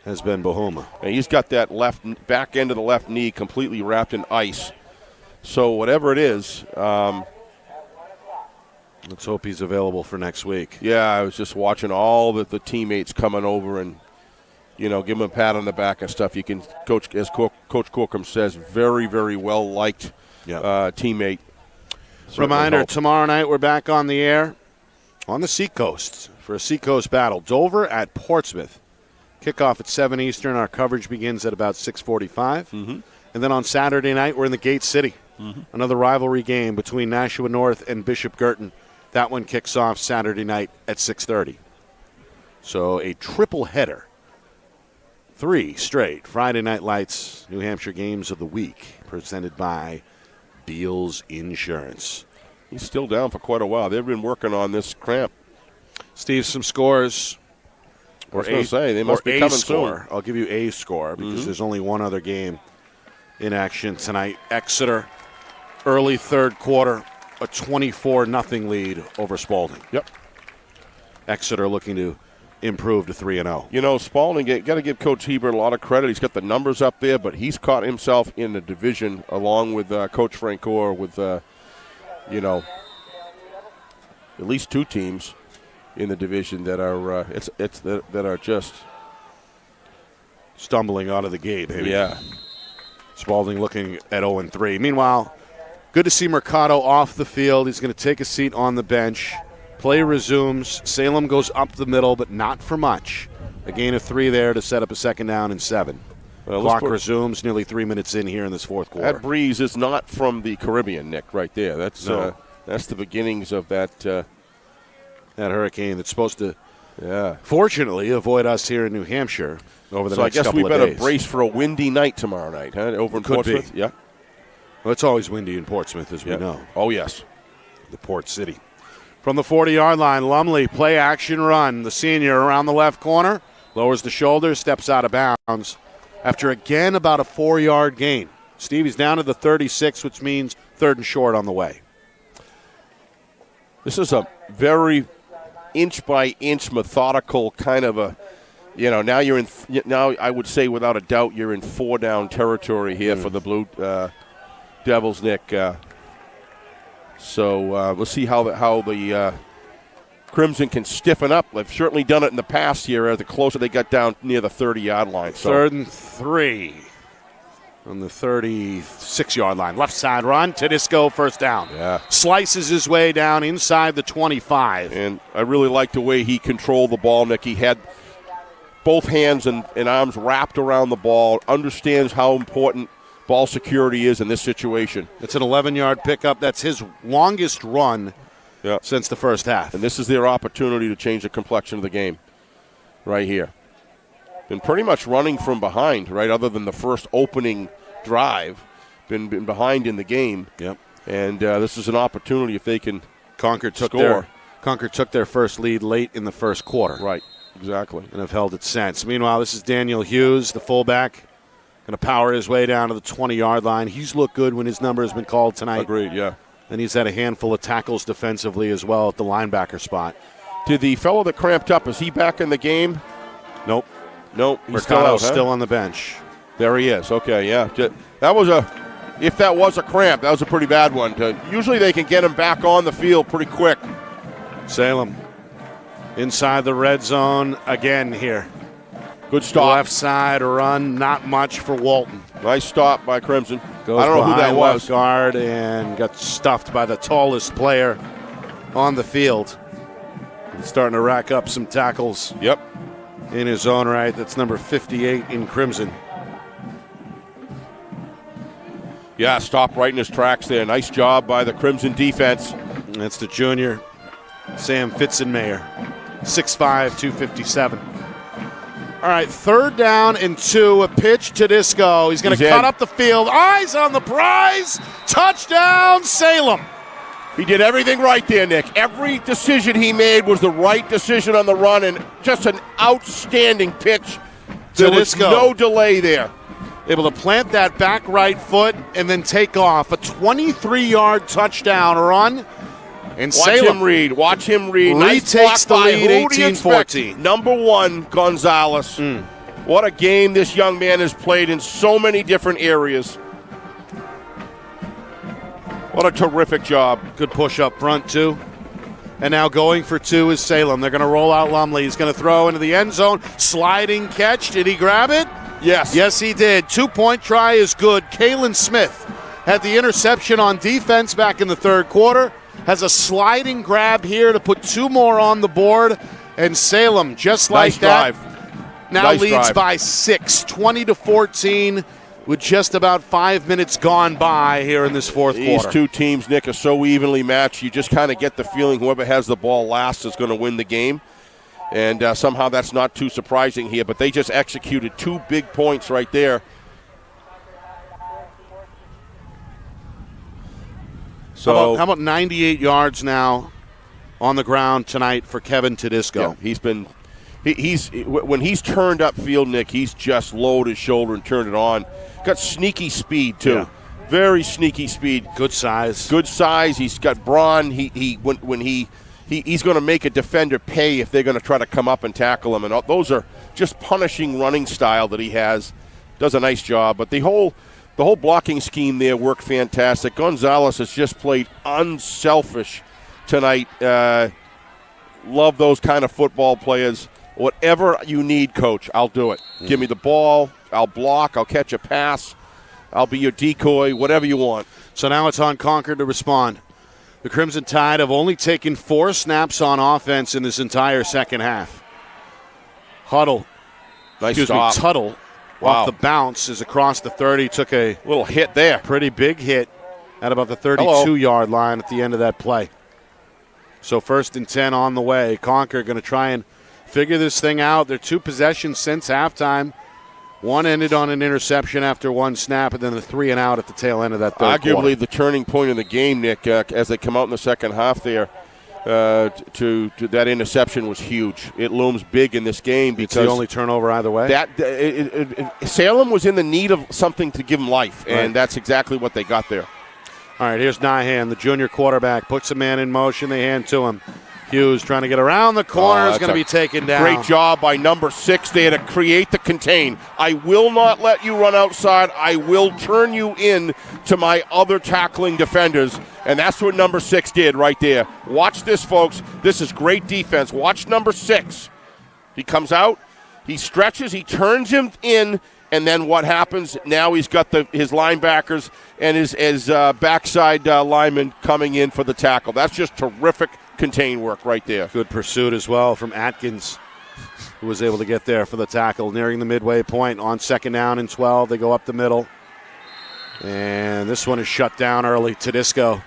has been Bahuma. And he's got that left back end of the left knee completely wrapped in ice. So whatever it is, let's hope he's available for next week. Yeah, I was just watching all the teammates coming over and, give him a pat on the back and stuff. You can, as Coach Corcoran says, very, very well-liked teammate. Reminder, tomorrow night we're back on the air on the Seacoast for a Seacoast battle. Dover at Portsmouth. Kickoff at 7 Eastern. Our coverage begins at about 6:45. Mm-hmm. And then on Saturday night, we're in the Gate City. Mm-hmm. Another rivalry game between Nashua North and Bishop Girton. That one kicks off Saturday night at 6:30. So a triple header. 3 straight Friday Night Lights New Hampshire games of the week presented by Beals Insurance. He's still down for quite a while. They've been working on this cramp. Steve, some scores. Or they must be coming score. soon. I'll give you a score because there's only one other game in action tonight. Exeter, early third quarter, a 24-0 lead over Spalding. Yep. Exeter looking to improve to 3-0. Spalding, got to give Coach Hebert a lot of credit. He's got the numbers up there, but he's caught himself in the division along with Coach Francoeur with, at least 2 teams in the division that are that are just stumbling out of the gate. Maybe. Yeah. Spalding looking at 0-3. Meanwhile, good to see Mercado off the field. He's going to take a seat on the bench. Play resumes. Salem goes up the middle, but not for much. A gain of 3 there to set up a second down and 7. Clock resumes nearly 3 minutes in here in this fourth quarter. That breeze is not from the Caribbean, Nick, right there. That's the beginnings of that hurricane that's supposed to, fortunately, avoid us here in New Hampshire over the next couple of days. So I guess we better brace for a windy night tomorrow night, huh? Over in Portsmouth? Yeah. Well, it's always windy in Portsmouth, as we know. Oh, yes. The port city. From the 40-yard line, Lumley, play action run. The senior around the left corner, lowers the shoulder, steps out of bounds after, again, about a 4-yard gain. Stevie's down to the 36, which means 3rd and short on the way. This is a very inch-by-inch methodical kind of a, now you're in, now I would say without a doubt you're in 4-down territory here for the Blue Devils, Nick. So we'll see how the Crimson can stiffen up. They've certainly done it in the past here. The closer they got down near the 30-yard line. So. 3rd and 3 on the 36-yard line. Left side run. Tedisco first down. Yeah. Slices his way down inside the 25. And I really like the way he controlled the ball, Nick. He had both hands and arms wrapped around the ball, understands how important ball security is in this situation. It's an 11-yard pickup. That's his longest run since the first half. And this is their opportunity to change the complexion of the game right here. Been pretty much running from behind, right, other than the first opening drive. Been behind in the game. Yep. And this is an opportunity if they can Concord took their first lead late in the first quarter. Right, exactly. And have held it since. Meanwhile, this is Daniel Hughes, the fullback, going to power his way down to the 20-yard line. He's looked good when his number has been called tonight. Agreed, yeah. And he's had a handful of tackles defensively as well at the linebacker spot. Did the fellow that cramped up, is he back in the game? Nope. He's still out, still on the bench. There he is. Okay, yeah. That was if that was a cramp, that was a pretty bad one. Usually they can get him back on the field pretty quick. Salem inside the red zone again here. Good stop. Left side run, not much for Walton. Nice stop by Crimson. Goes I don't know who that was. Left guard and got stuffed by the tallest player on the field. He's starting to rack up some tackles. Yep. In his own right. That's number 58 in Crimson. Yeah, stopped right in his tracks there. Nice job by the Crimson defense. And that's the junior, Sam Fitzenmayer. 6'5", 257. All right, 3rd down and 2. A pitch to Disco. He's going to cut up the field. Eyes on the prize. Touchdown, Salem. He did everything right there, Nick. Every decision he made was the right decision on the run, and just an outstanding pitch. There was no delay there. Able to plant that back right foot and then take off. A 23-yard touchdown run. And Watch him read. Nice Takes the lead, 18-14. Number 1, Gonzalez. What a game this young man has played in so many different areas. What a terrific job. Good push up front, too. And now going for two is Salem. They're going to roll out Lumley. He's going to throw into the end zone. Sliding catch. Did he grab it? Yes. Yes, he did. 2-point try is good. Kalen Smith had the interception on defense back in the third quarter. Has a sliding grab here to put two more on the board. And Salem, just like that, now leads by 6, 20-14, with just about 5 minutes gone by here in this fourth quarter. These two teams, Nick, are so evenly matched. You just kind of get the feeling whoever has the ball last is going to win the game. And somehow that's not too surprising here. But they just executed 2 big points right there. So how about 98 yards now on the ground tonight for Kevin Tedisco? Yeah, he's been when he's turned upfield, Nick, he's just lowered his shoulder and turned it on. Got sneaky speed too, very sneaky speed. Good size. He's got brawn. He's going to make a defender pay if they're going to try to come up and tackle him. And those are just punishing running style that he has. Does a nice job. But the whole blocking scheme there worked fantastic. Gonzalez has just played unselfish tonight. Love those kind of football players. Whatever you need, Coach, I'll do it. Give me the ball. I'll block. I'll catch a pass. I'll be your decoy, whatever you want. So now it's on Concord to respond. The Crimson Tide have only taken 4 snaps on offense in this entire second half. Tuttle off the bounce is across the 30. Took a little hit there. Pretty big hit at about the 32-yard line at the end of that play. So 1st and 10 on the way. Concord going to try and figure this thing out. They're 2 possessions since halftime. One ended on an interception after 1 snap, and then the 3 and out at the tail end of that third quarter. Arguably the turning point in the game, Nick, as they come out in the second half there. To that interception was huge. It looms big in this game because it's the only turnover either way. Salem was in the need of something to give them life, and that's exactly what they got there. All right, here's Nyhan, the junior quarterback, puts a man in motion. They hand to him. Hughes trying to get around the corner is going to be taken down. Great job by number 6 there to create the contain. I will not let you run outside. I will turn you in to my other tackling defenders. And that's what number 6 did right there. Watch this, folks. This is great defense. Watch number 6. He comes out. He stretches. He turns him in. And then what happens? Now he's got his linebackers and his backside linemen coming in for the tackle. That's just terrific contain work right there. Good pursuit as well from Atkins, who was able to get there for the tackle. Nearing the midway point on 2nd down and 12. They go up the middle. And this one is shut down early. Tedisco.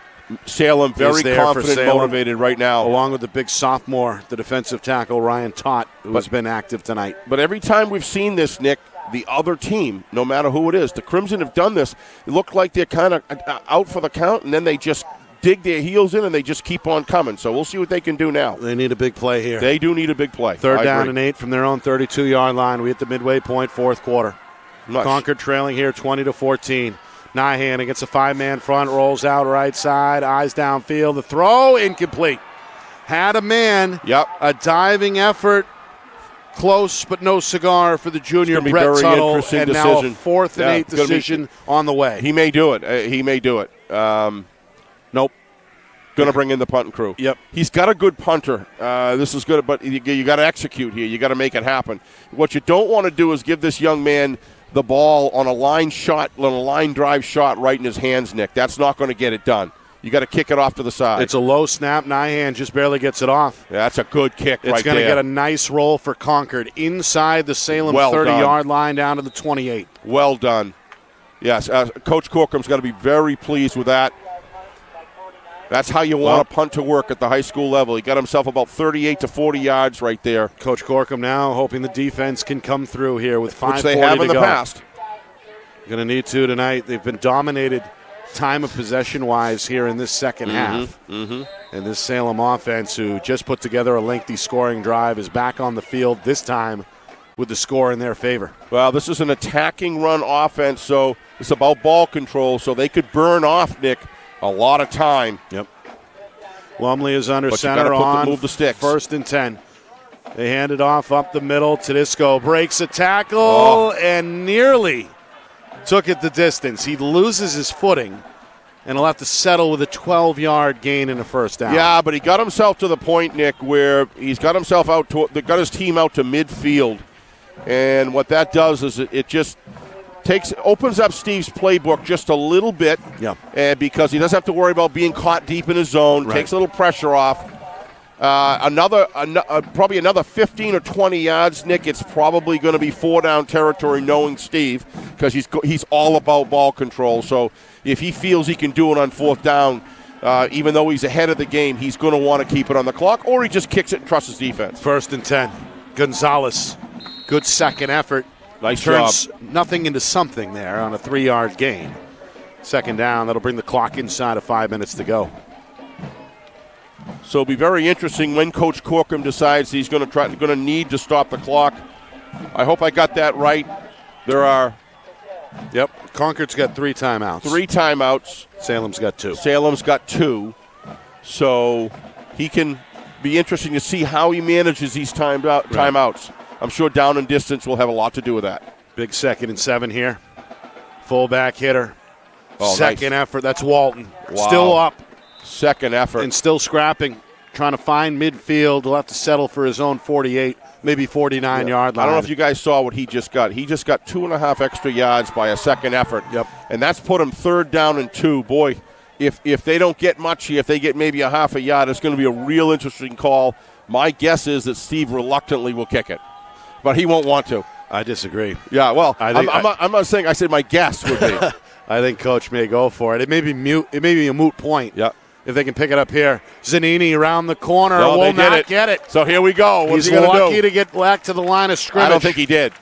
Salem very confident, motivated right now. Along with the big sophomore, the defensive tackle, Ryan Tott, who has been active tonight. But every time we've seen this, Nick, the other team, no matter who it is, the Crimson have done this. It looked like they're kind of out for the count, and then they just dig their heels in and they just keep on coming. So we'll see what they can do now. They need a big play here. They do need a big play. 3rd down and 8 from their own 32-yard line. We hit the midway point, 4th quarter. Nice. Concord trailing here 20-14. Nyhan against a 5-man front, rolls out right side, eyes downfield. The throw, incomplete. Had a man. Yep. A diving effort. Close, but no cigar for the junior Brett Tuttle. And now a 4th and 8 decision on the way. He may do it. Nope. Going to bring in the punting crew. Yep. He's got a good punter. This is good, but you got to execute here. You got to make it happen. What you don't want to do is give this young man the ball on a line drive shot right in his hands, Nick. That's not going to get it done. You got to kick it off to the side. It's a low snap. Nyhan just barely gets it off. Yeah, that's a good kick right there. It's going to get a nice roll for Concord inside the Salem 30-yard line down to the 28. Well done. Yes, Coach Corcom's got to be very pleased with that. That's how you want a punt to work at the high school level. He got himself about 38 to 40 yards right there. Coach Corcom now hoping the defense can come through here with 5:40 to go. Which they have in the past. Going to need to tonight. They've been dominated time of possession-wise here in this second half. And this Salem offense, who just put together a lengthy scoring drive, is back on the field this time with the score in their favor. Well, this is an attacking run offense, so it's about ball control, so they could burn off, Nick, a lot of time. Yep. Lumley is under center on move the sticks. 1st and 10. They hand it off up the middle. Tedesco breaks a tackle and nearly took it the distance. He loses his footing, and he'll have to settle with a 12-yard gain in the first down. Yeah, but he got himself to the point, Nick, where he's got himself got his team out to midfield. And what that does is it just opens up Steve's playbook just a little bit. Yeah. And because he doesn't have to worry about being caught deep in his zone, right. Takes a little pressure off. Probably another 15 or 20 yards, Nick. It's probably going to be 4-down territory, knowing Steve, because he's all about ball control. So if he feels he can do it on 4th down, even though he's ahead of the game, he's going to want to keep it on the clock, or he just kicks it and trusts his defense. 1st and 10. Gonzalez, good second effort. Nice Turns job. Nothing into something there on a 3-yard gain. 2nd down, that'll bring the clock inside of 5 minutes to go. So it'll be very interesting when Coach Corcoran decides he's going to need to stop the clock. I hope I got that right. There are Concord's got 3 timeouts. 3 timeouts. Salem's got 2. Salem's got 2. So he can be interesting to see how he manages these timeouts. I'm sure down and distance will have a lot to do with that. Big 2nd and 7 here. Fullback hitter. Second nice. effort. That's Walton. Wow. Still up. Second effort. And still scrapping. Trying to find midfield. He'll have to settle for his own 48, maybe 49-yard line. I don't know if you guys saw what he just got. He just got 2.5 extra yards by a second effort. Yep. And that's put him 3rd down and 2. Boy, if they don't get much here, if they get maybe a half a yard, it's going to be a real interesting call. My guess is that Steve reluctantly will kick it. But he won't want to. I disagree. Yeah, well, I'm not saying I said my guess would be. I think Coach may go for it. It may be a moot point. Yeah. If they can pick it up here. Zanini around the corner will not get it. So here we go. What's He's he going to do? lucky to get back to the line of scrimmage. I don't think he did.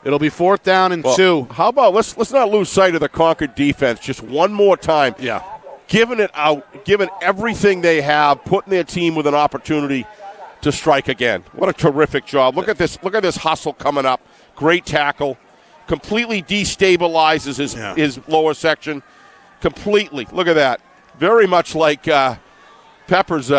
It'll be 4th down and 2. How about let's not lose sight of the Concord defense just one more time. Yeah. Giving it out, giving everything they have, putting their team with an opportunity to strike again. What a terrific job. Look at this hustle coming up. Great tackle. Completely destabilizes his lower section. Completely. Look at that. Very much like Pepper's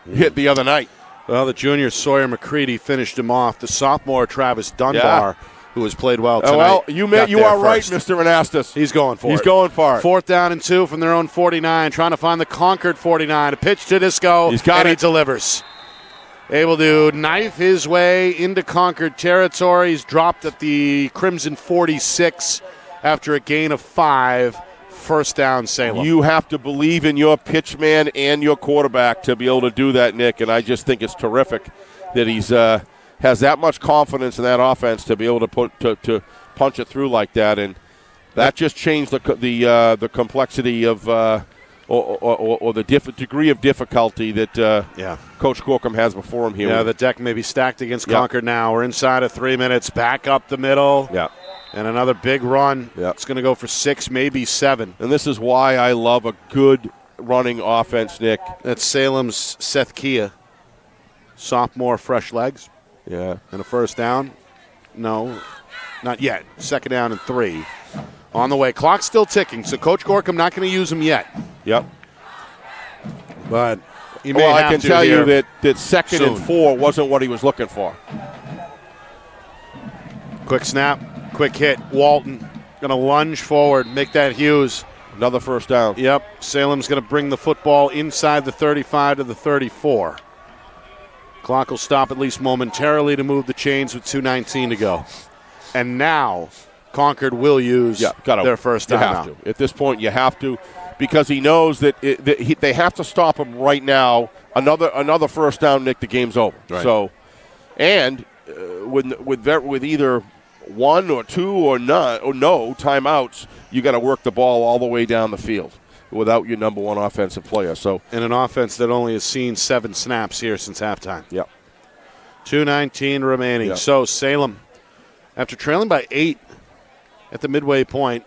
hit the other night. Well, the junior Sawyer McCready finished him off. The sophomore Travis Dunbar, who has played well tonight. Well, you are right, Mr. Anastas. He's going for it. He's going for it. 4th down and 2 from their own 49, trying to find the Concord 49. A pitch to Disco. He's got and it. He delivers. Able to knife his way into Concord territory. He's dropped at the Crimson 46 after a gain of 5. 1st down, Salem. You have to believe in your pitch man and your quarterback to be able to do that, Nick, and I just think it's terrific that he's has that much confidence in that offense to be able to punch it through like that, and that just changed the complexity of or the degree of difficulty that Coach Corcoran has before him here. Yeah, the deck may be stacked against Concord now. We're inside of 3 minutes. Back up the middle. Yeah. And another big run. Yeah. It's going to go for 6, maybe 7. And this is why I love a good running offense, Nick. That's Salem's Seth Kia. Sophomore, fresh legs. Yeah. And a 1st down. No, not yet. 2nd down and 3. On the way. Clock's still ticking, so Coach Corcoran not going to use him yet. Yep. But he may have I can to tell here you that 2nd soon. and 4 wasn't what he was looking for. Quick snap. Quick hit. Walton going to lunge forward, make that Hughes. Another 1st down. Yep. Salem's going to bring the football inside the 35 to the 34. Clock will stop at least momentarily to move the chains with 2:19 to go. And now Concord will use their 1st You time have out. to. At this point, you have to, because he knows that they have to stop him right now. Another 1st down, Nick, the game's over. Right. So, and with either 1 or 2 or no timeouts, you got to work the ball all the way down the field without your number 1 offensive player. So, in an offense that only has seen 7 snaps here since halftime. Yep. 2:19 remaining. Yep. So Salem, after trailing by 8 at the midway point,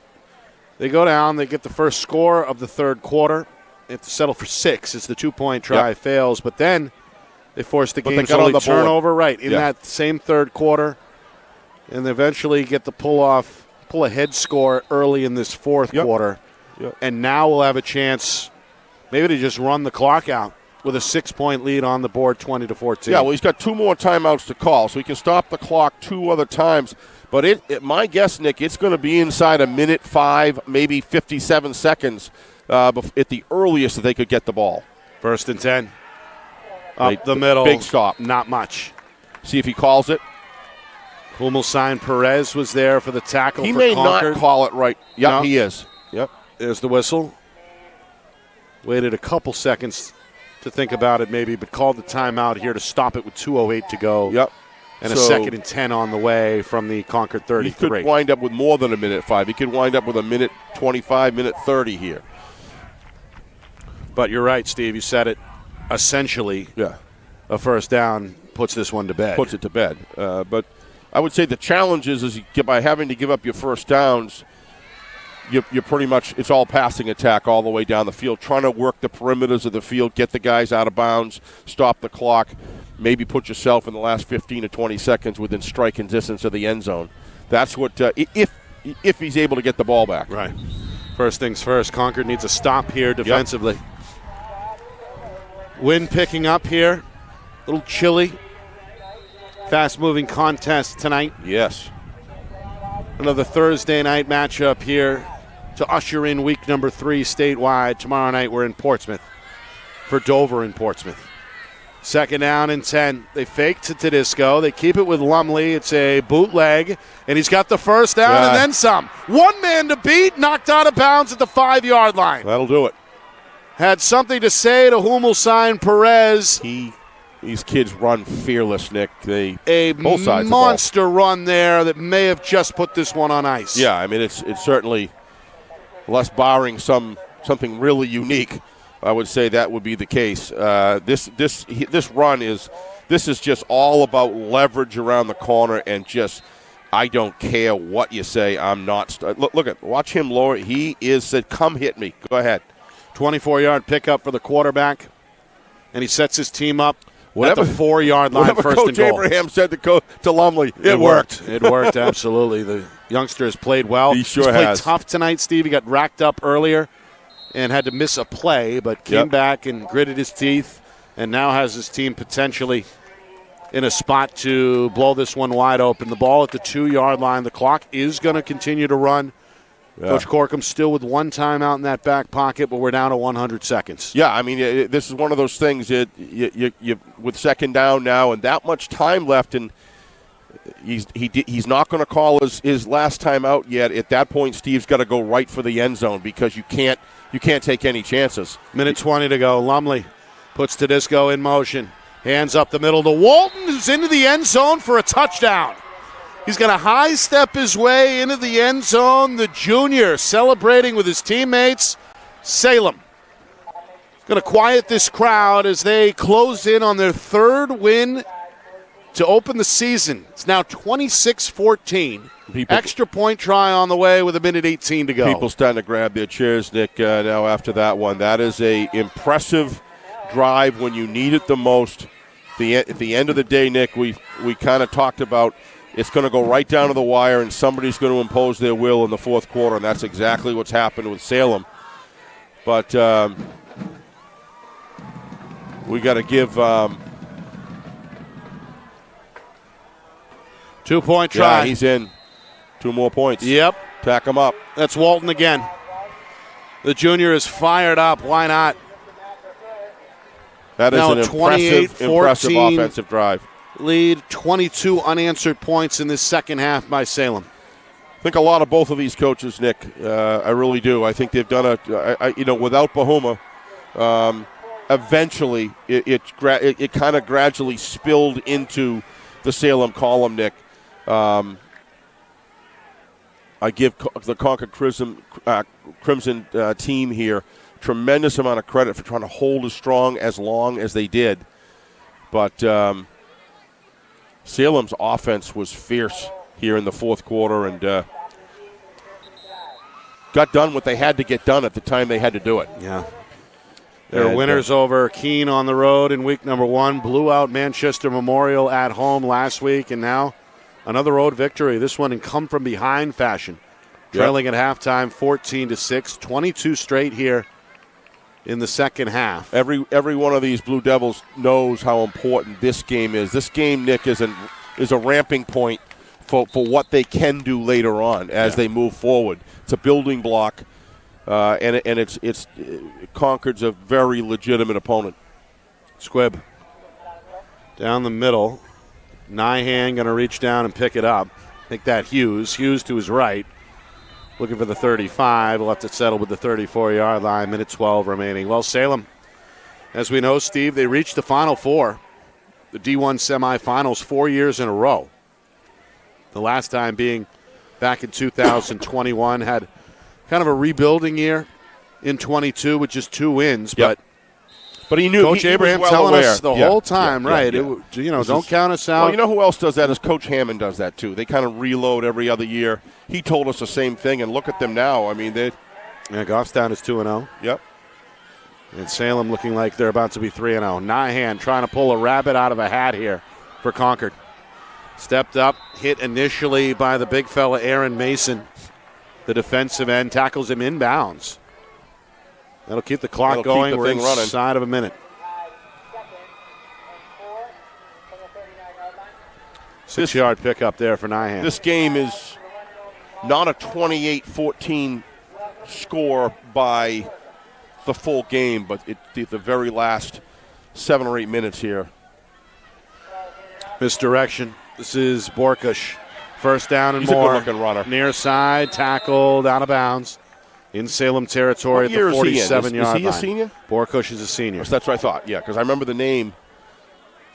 they go down. They get the first score of the 3rd quarter. They have to settle for 6 as the 2-point try fails. But then they force the game's only turnover in that same 3rd quarter. And eventually get the pull ahead score early in this 4th quarter. Yep. And now we'll have a chance maybe to just run the clock out. with a 6-point lead on the board, 20-14. Yeah, well, he's got 2 more timeouts to call, so he can stop the clock 2 other times. But my guess, Nick, it's going to be inside a minute 5, maybe 57 seconds at the earliest that they could get the ball. 1st and 10. Up the middle. Big stop. Not much. See if he calls it. Humelstein Perez was there for the tackle. He for may Concord. not call it right. Yep, No. he is. Yep. There's the whistle. Waited a couple seconds to think about it maybe, but called the timeout here to stop it with 2:08 to go. Yep. And a 2nd and 10 on the way from the Concord 33. He could wind up with more than a minute 5. He could wind up with a minute 25, minute 30 here. But you're right, Steve. You said it. Essentially, a first down puts this one to bed. Puts it to bed. But I would say the challenge is by having to give up your first downs, you're pretty much, it's all passing attack all the way down the field, trying to work the perimeters of the field, get the guys out of bounds, stop the clock, maybe put yourself in the last 15 to 20 seconds within striking distance of the end zone. That's what, if he's able to get the ball back. Right. First things first, Concord needs a stop here defensively. Yep. Wind picking up here. A little chilly. Fast-moving contest tonight. Yes. Another Thursday night matchup here to usher in week number 3 statewide. Tomorrow night we're in Portsmouth for Dover and Portsmouth. 2nd down and 10. They fake to Tedesco. They keep it with Lumley. It's a bootleg, and he's got the first down and then some. One man to beat, knocked out of bounds at the 5-yard line. That'll do it. Had something to say to Humelstein Perez. These kids run fearless, Nick. Both sides monster run there that may have just put this one on ice. Yeah, I mean it's certainly, less barring something really unique, I would say that would be the case. This run is just all about leverage around the corner and just, I don't care what you say. I'm not. Watch him lower. He said, "Come hit me. Go ahead." 24-yard pickup for the quarterback, and he sets his team up at the 4-yard line. Whatever first Coach and goal. Abraham said to Lumley, it worked. It worked, absolutely. The youngster has played well. He sure He's played has. tough tonight, Steve. He got racked up earlier and had to miss a play, but came back and gritted his teeth and now has his team potentially in a spot to blow this one wide open. The ball at the 2-yard line. The clock is going to continue to run. Yeah. Coach Corkum still with 1 timeout in that back pocket, but we're down to 100 seconds. Yeah, I mean, this is one of those things that you with 2nd down now and that much time left, and he's not going to call his last time out yet. At that point, Steve's got to go right for the end zone because you can't take any chances. Minute 20 to go. Lumley puts Tedesco in motion. Hands up the middle to Walton, who's into the end zone for a touchdown. He's going to high step his way into the end zone. The junior celebrating with his teammates. Salem going to quiet this crowd as they close in on their 3rd win to open the season. It's now 26-14. Extra point try on the way with 1:18 to go. People starting to grab their chairs, Nick, now after that one. That is a impressive drive when you need it the most. At the end of the day, Nick, we kind of talked about it's going to go right down to the wire and somebody's going to impose their will in the 4th quarter, and that's exactly what's happened with Salem. But we got to give 2-point try. Yeah, he's in. 2 more points. Yep. Tack him up. That's Walton again. The junior is fired up. Why not? That is now an impressive offensive drive. Lead, 22 unanswered points in this second half by Salem. I think a lot of both of these coaches, Nick. I really do. I think they've done without Bahuma, eventually it kind of gradually spilled into the Salem column, Nick. I give the Concord Crimson team here tremendous amount of credit for trying to hold as strong as long as they did. But Salem's offense was fierce here in the 4th quarter and got done what they had to get done at the time they had to do it. Yeah. They're winners over Keene on the road in week number 1. Blew out Manchester Memorial at home last week, and now another road victory. This one in come-from-behind fashion. Trailing at halftime 14-6, 22 straight here in the second half. Every one of these Blue Devils knows how important this game is. This game, Nick, is a ramping point for what they can do later on as they move forward. It's a building block, and it's Concord's a very legitimate opponent. Squibb down the middle. Nyhan going to reach down and pick it up. I think that Hughes to his right. Looking for the 35. Left it settled with the 34-yard line. Minute 12 remaining. Well, Salem, as we know, Steve, they reached the Final Four, the D1 semifinals 4 years in a row. The last time being back in 2021. Had kind of a rebuilding year in 22 with just 2 wins. Yep. But he knew Coach Abraham well telling aware. us the whole time, right? Yeah. Don't count us out. Well, you know who else does that is Coach Hammond does that too. They kind of reload every other year. He told us the same thing, and look at them now. I mean, Goffstown is 2-0. Yep. And Salem looking like they're about to be 3-0. Nyhan trying to pull a rabbit out of a hat here for Concord. Stepped up, hit initially by the big fella Aaron Mason. The defensive end tackles him inbounds. That'll keep the clock going. We're inside of a minute. 6-yard pickup there for Nyhan. This game is not a 28-14 score by the full game, but the very last 7 or 8 minutes here. Misdirection. This is Borkush. First down and He's more. a good-looking runner. Near side, tackled, out of bounds. In Salem territory at the 47-yard line. Is he a senior? Borkush is a senior. That's what I thought, yeah, because I remember the name.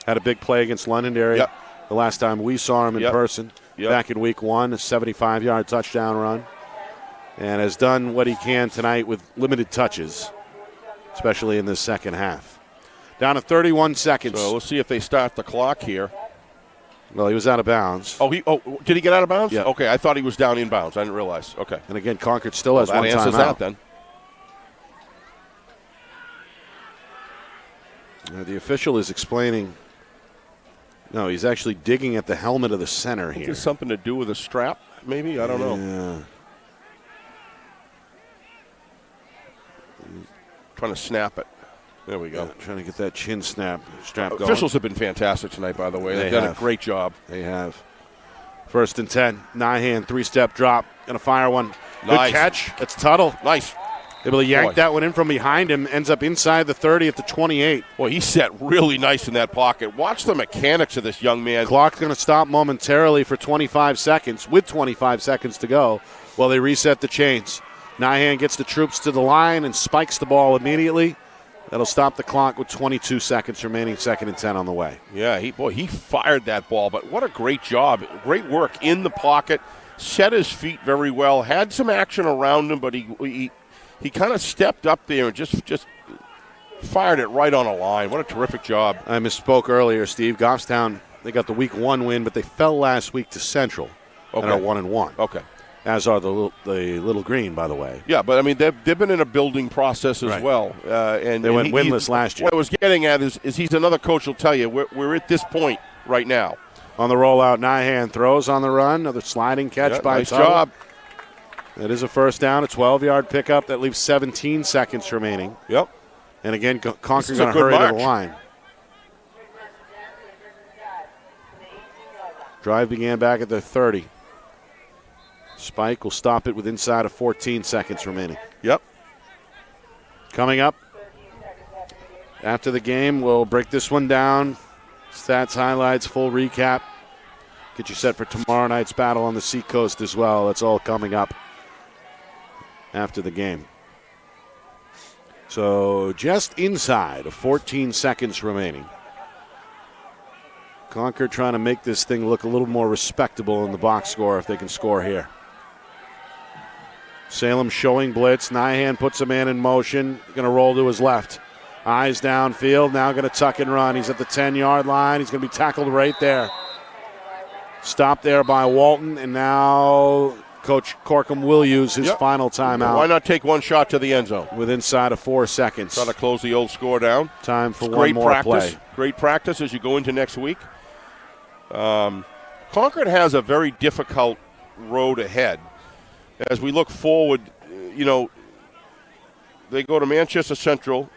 Had a big play against Londonderry. Yep. The last time we saw him in person. Yep. Back in week 1, a 75-yard touchdown run. And has done what he can tonight with limited touches, especially in the second half. Down to 31 seconds. So we'll see if they start the clock here. Well, he was out of bounds. Did he get out of bounds? Yeah. Okay, I thought he was down in bounds. I didn't realize. Okay. And again, Concord still has that one answers timeout. that then. The official is explaining. No, he's actually digging at the helmet of the center here. It's something to do with a strap, maybe? I don't know. Trying to snap it. There we go. Yeah, trying to get that chin strap going. Officials have been fantastic tonight, by the way. They've done a great job. They have. First and 10. Nyhan, 3-step drop. Going to fire one. Nice. Good catch. That's Tuttle. Nice. Able to yank that one in from behind him. Ends up inside the 30 at the 28. Boy, he set really nice in that pocket. Watch the mechanics of this young man. Clock's going to stop momentarily for 25 seconds. With 25 seconds to go, while they reset the chains. Nyhan gets the troops to the line and spikes the ball immediately. That'll stop the clock with 22 seconds remaining, 2nd and 10 on the way. Yeah, he fired that ball, but what a great job. Great work in the pocket, set his feet very well, had some action around him, but he kind of stepped up there and just fired it right on a line. What a terrific job. I misspoke earlier, Steve. Goffstown, they got the week 1 win, but they fell last week to Central and are 1-1. Okay. As are the Little Green, by the way. Yeah, but I mean they've been in a building process as well, and they went winless last year. What I was getting at is he's another coach who'll tell you we're at this point right now. On the rollout, Nyhan throws on the run, another sliding catch by nice Tuttle. job. That is a first down, a 12-yard pickup that leaves 17 seconds remaining. Yep. And again, Concord going to hurry to the line. Drive began back at the 30. Spike will stop it with inside of 14 seconds remaining. Yep. Coming up after the game, we'll break this one down. Stats, highlights, full recap. Get you set for tomorrow night's battle on the Seacoast as well. That's all coming up after the game. So just inside of 14 seconds remaining. Concord trying to make this thing look a little more respectable in the box score if they can score here. Salem showing blitz. Nyhan puts a man in motion. Going to roll to his left. Eyes downfield. Now going to tuck and run. He's at the 10-yard line. He's going to be tackled right there. Stopped there by Walton. And now Coach Corkum will use his final timeout. Why not take one shot to the end zone? With inside of 4 seconds. Try to close the old score down. Time for one more play. Great practice as you go into next week. Concord has a very difficult road ahead. As we look forward, they go to Manchester Central,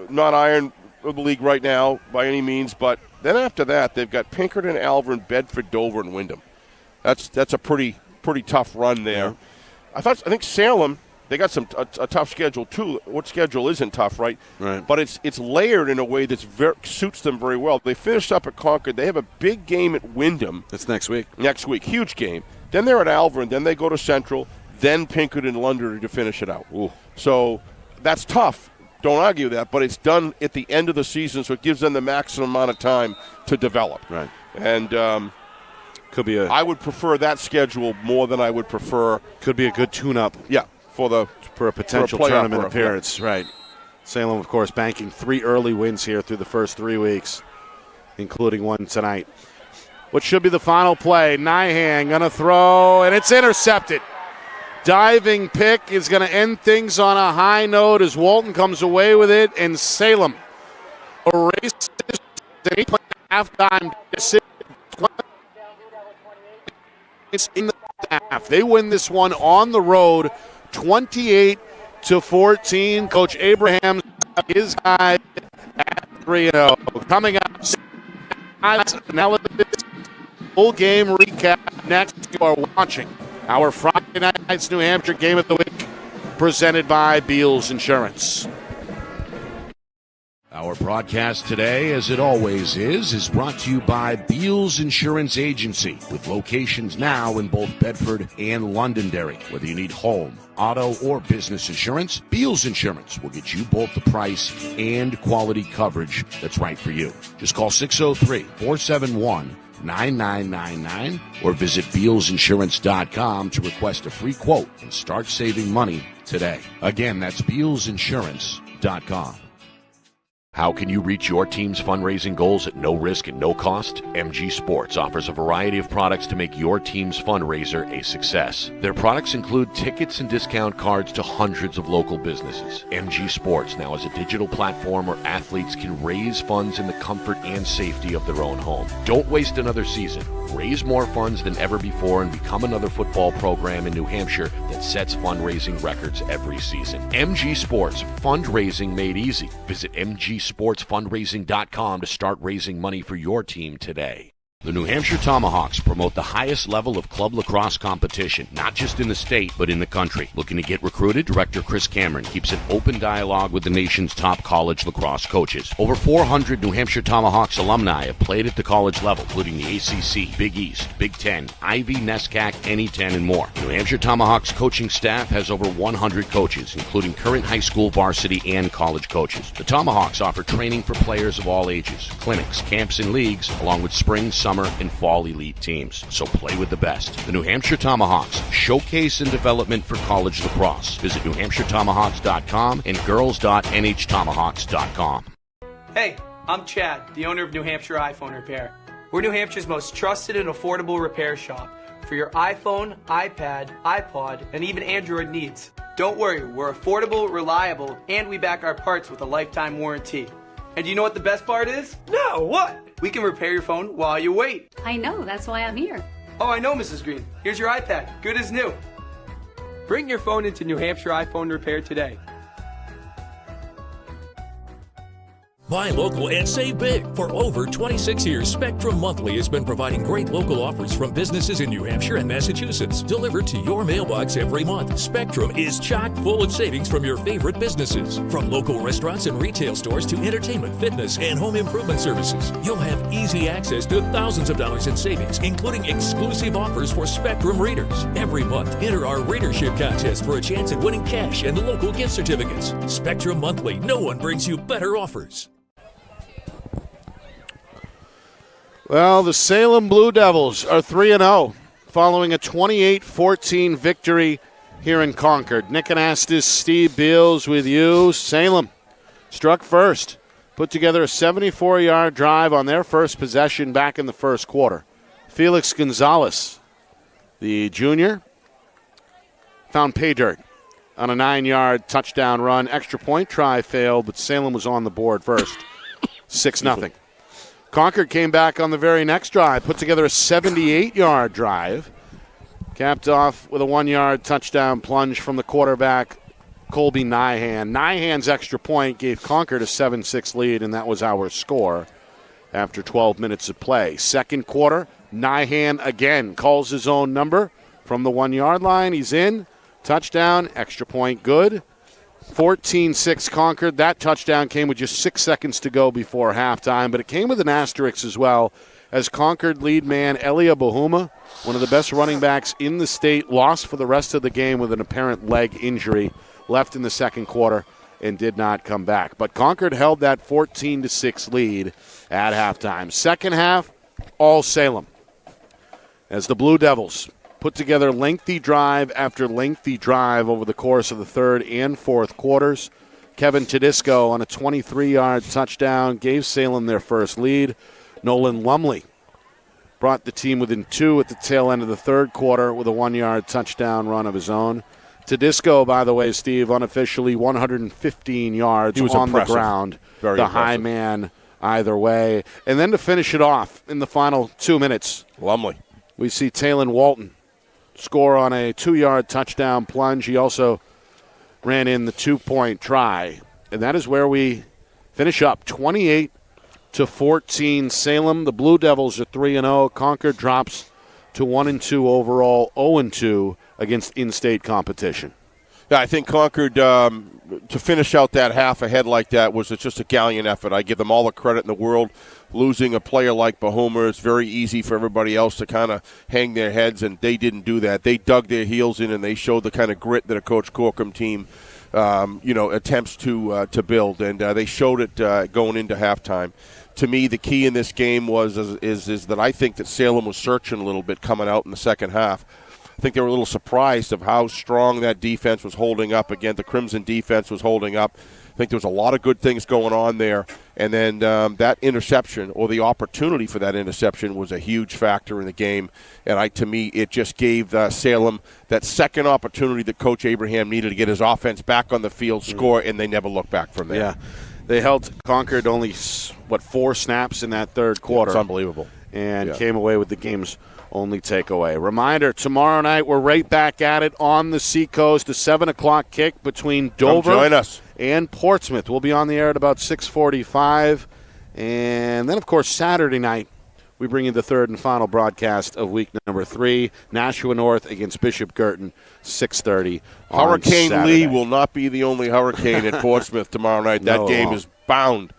not iron of the league right now by any means, but then after that, they've got Pinkerton, Alvern, Bedford, Dover, and Wyndham. That's a pretty tough run there. Yeah. I think Salem, they got a tough schedule too. What schedule isn't tough, right? Right. But it's layered in a way that suits them very well. They finished up at Concord. They have a big game at Wyndham. That's next week. Next week, huge game. Then they're at Alvern. Then they go to Central. Then Pinkerton, London to finish it out. Ooh. So that's tough. Don't argue that, but it's done at the end of the season, so it gives them the maximum amount of time to develop. Right. And could be I would prefer that schedule more than I would prefer. Could be a good tune-up. Yeah, for a potential playoff tournament berth, appearance. yeah. Right. Salem, of course, banking 3 early wins here through the first 3 weeks, including one tonight. What should be the final play? Nyhan going to throw, and it's intercepted. Diving pick is going to end things on a high note as Walton comes away with it, and Salem erases the halftime decision. In the half, they win this one on the road, 28-14. Coach Abraham, his guy at 3-0. Coming up, now this full game recap next. You are watching our Friday night's New Hampshire Game of the Week, presented by Beals Insurance. Our broadcast today, as it always is brought to you by Beals Insurance Agency, with locations now in both Bedford and Londonderry. Whether you need home, auto, or business insurance, Beals Insurance will get you both the price and quality coverage that's right for you. Just call 603-471-9999 or visit BealsInsurance.com to request a free quote and start saving money today. Again, that's BealsInsurance.com. How can you reach your team's fundraising goals at no risk and no cost? MG Sports offers a variety of products to make your team's fundraiser a success. Their products include tickets and discount cards to hundreds of local businesses. MG Sports now has a digital platform where athletes can raise funds in the comfort and safety of their own home. Don't waste another season. Raise more funds than ever before and become another football program in New Hampshire that sets fundraising records every season. MG Sports, fundraising made easy. Visit mgsportsfundraising.com to start raising money for your team today. The New Hampshire Tomahawks promote the highest level of club lacrosse competition, not just in the state, but in the country. Looking to get recruited? Director Chris Cameron keeps an open dialogue with the nation's top college lacrosse coaches. Over 400 New Hampshire Tomahawks alumni have played at the college level, including the ACC, Big East, Big Ten, Ivy, NESCAC, NE10, and more. New Hampshire Tomahawks coaching staff has over 100 coaches, including current high school, varsity, and college coaches. The Tomahawks offer training for players of all ages, clinics, camps, and leagues, along with spring, summer, and fall elite teams. So play with the best. The New Hampshire Tomahawks, showcase and development for college lacrosse. Visit NewHampshireTomahawks.com and girls.nhtomahawks.com. Hey, I'm Chad, the owner of New Hampshire iPhone Repair. We're New Hampshire's most trusted and affordable repair shop for your iPhone, iPad, iPod, and even Android needs. Don't worry, we're affordable, reliable, and we back our parts with a lifetime warranty. And you know what the best part is? No, what? We can repair your phone while you wait. I know, that's why I'm here. Oh, I know, Mrs. Green. Here's your iPad, good as new. Bring your phone into New Hampshire iPhone Repair today. Buy local and save big. For over 26 years, Spectrum Monthly has been providing great local offers from businesses in New Hampshire and Massachusetts, delivered to your mailbox every month. Spectrum is chock full of savings from your favorite businesses. From local restaurants and retail stores to entertainment, fitness, and home improvement services. You'll have easy access to thousands of dollars in savings, including exclusive offers for Spectrum readers. Every month, enter our readership contest for a chance at winning cash and local gift certificates. Spectrum Monthly, no one brings you better offers. Well, the Salem Blue Devils are 3-0 following a 28-14 victory here in Concord. Nick Anastas, Steve Beals with you. Salem struck first, put together a 74-yard drive on their first possession back in the first quarter. Felix Gonzalez, the junior, found pay dirt on a 9-yard touchdown run. Extra point try failed, but Salem was on the board first, 6-0. Concord came back on the very next drive, put together a 78-yard drive, capped off with a 1-yard touchdown plunge from the quarterback, Colby Nyhan. Nyhan's extra point gave Concord a 7-6 lead, and that was our score after 12 minutes of play. Second quarter, Nyhan again calls his own number from the 1-yard line. He's in. Touchdown, extra point good. 14-6 Concord. That touchdown came with just 6 seconds to go before halftime, but it came with an asterisk as well, as Concord lead man Elia Bahuma, one of the best running backs in the state, lost for the rest of the game with an apparent leg injury, left in the second quarter and did not come back. But Concord held that 14-6 lead at halftime. Second half, all Salem, as the Blue Devils put together lengthy drive after lengthy drive over the course of the third and fourth quarters. Kevin Tedisco on a 23-yard touchdown gave Salem their first lead. Nolan Lumley brought the team within 2 at the tail end of the third quarter with a 1-yard touchdown run of his own. Tedisco, by the way, Steve, unofficially 115 yards on the ground. Very the impressive. high man either way. And then to finish it off in the final 2 minutes, Lumley. we see Talon Walton score on a 2-yard touchdown plunge. He also ran in the 2-point try. And that is where we finish up 28-14. Salem, the Blue Devils are 3-0. Concord drops to 1-2 overall, 0-2 against in-state competition. Yeah, I think Concord, to finish out that half ahead like that was just a gallant effort. I give them all the credit in the world. Losing a player like Bahuma, it's very easy for everybody else to kind of hang their heads, and they didn't do that. They dug their heels in, and they showed the kind of grit that a Coach Corcoran team attempts to build, and they showed it going into halftime. To me, the key in this game is that I think that Salem was searching a little bit coming out in the second half. I think they were a little surprised of how strong that defense was holding up. Again, the Crimson defense was holding up. I think there was a lot of good things going on there. And then that interception, or the opportunity for that interception, was a huge factor in the game. And to me, it just gave Salem that second opportunity that Coach Abraham needed to get his offense back on the field, score, and they never looked back from there. Yeah, they held Concord only, 4 snaps in that third quarter. It's unbelievable. And came away with the game's only takeaway. Reminder, tomorrow night we're right back at it on the Seacoast, a 7 o'clock kick between Dover Come join us. and Portsmouth. We'll be on the air at about 6:45. And then, of course, Saturday night, we bring you the third and final broadcast of week number 3, Nashua North against Bishop Girton, 6:30 on Hurricane Saturday. Lee will not be the only hurricane at Portsmouth tomorrow night. That No, it game won't. is bound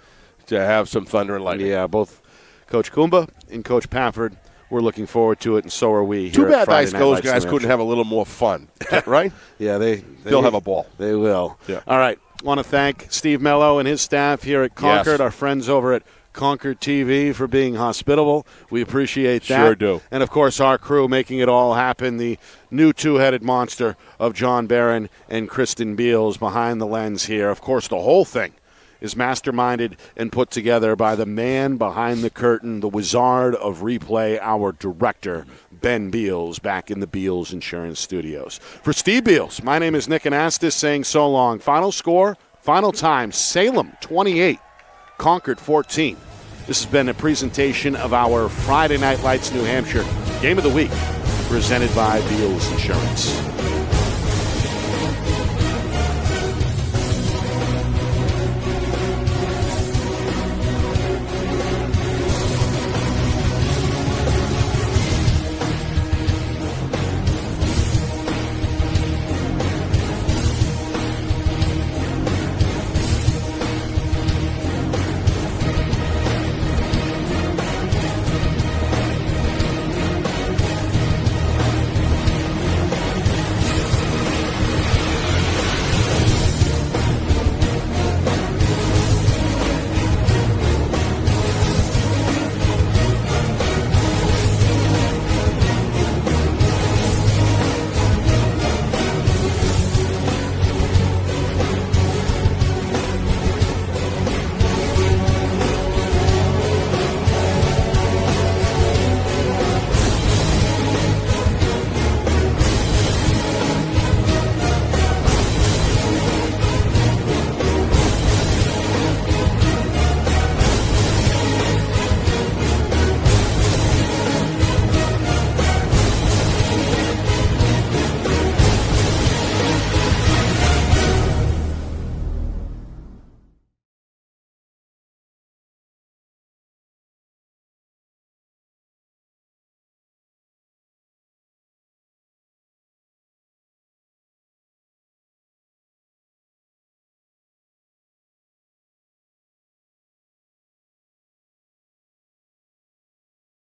to have some thunder and lightning. Yeah, both Coach Kumba and Coach Pafford, we're looking forward to it, and so are we. Too here bad at Friday Night those Lights guys New couldn't Hampshire. have a little more fun, right? Yeah, They'll have a ball. They will. Yeah. All right. Want to thank Steve Mello and his staff here at Concord, Yes. our friends over at Concord TV, for being hospitable. We appreciate that. Sure do. And, of course, our crew making it all happen, the new two-headed monster of John Barron and Kristen Beals behind the lens here. Of course, the whole thing is masterminded and put together by the man behind the curtain, the wizard of replay, our director, Ben Beals, back in the Beals Insurance Studios. For Steve Beals, my name is Nick Anastas saying so long. Final score, final time, Salem 28, Concord 14. This has been a presentation of our Friday Night Lights New Hampshire Game of the Week, presented by Beals Insurance.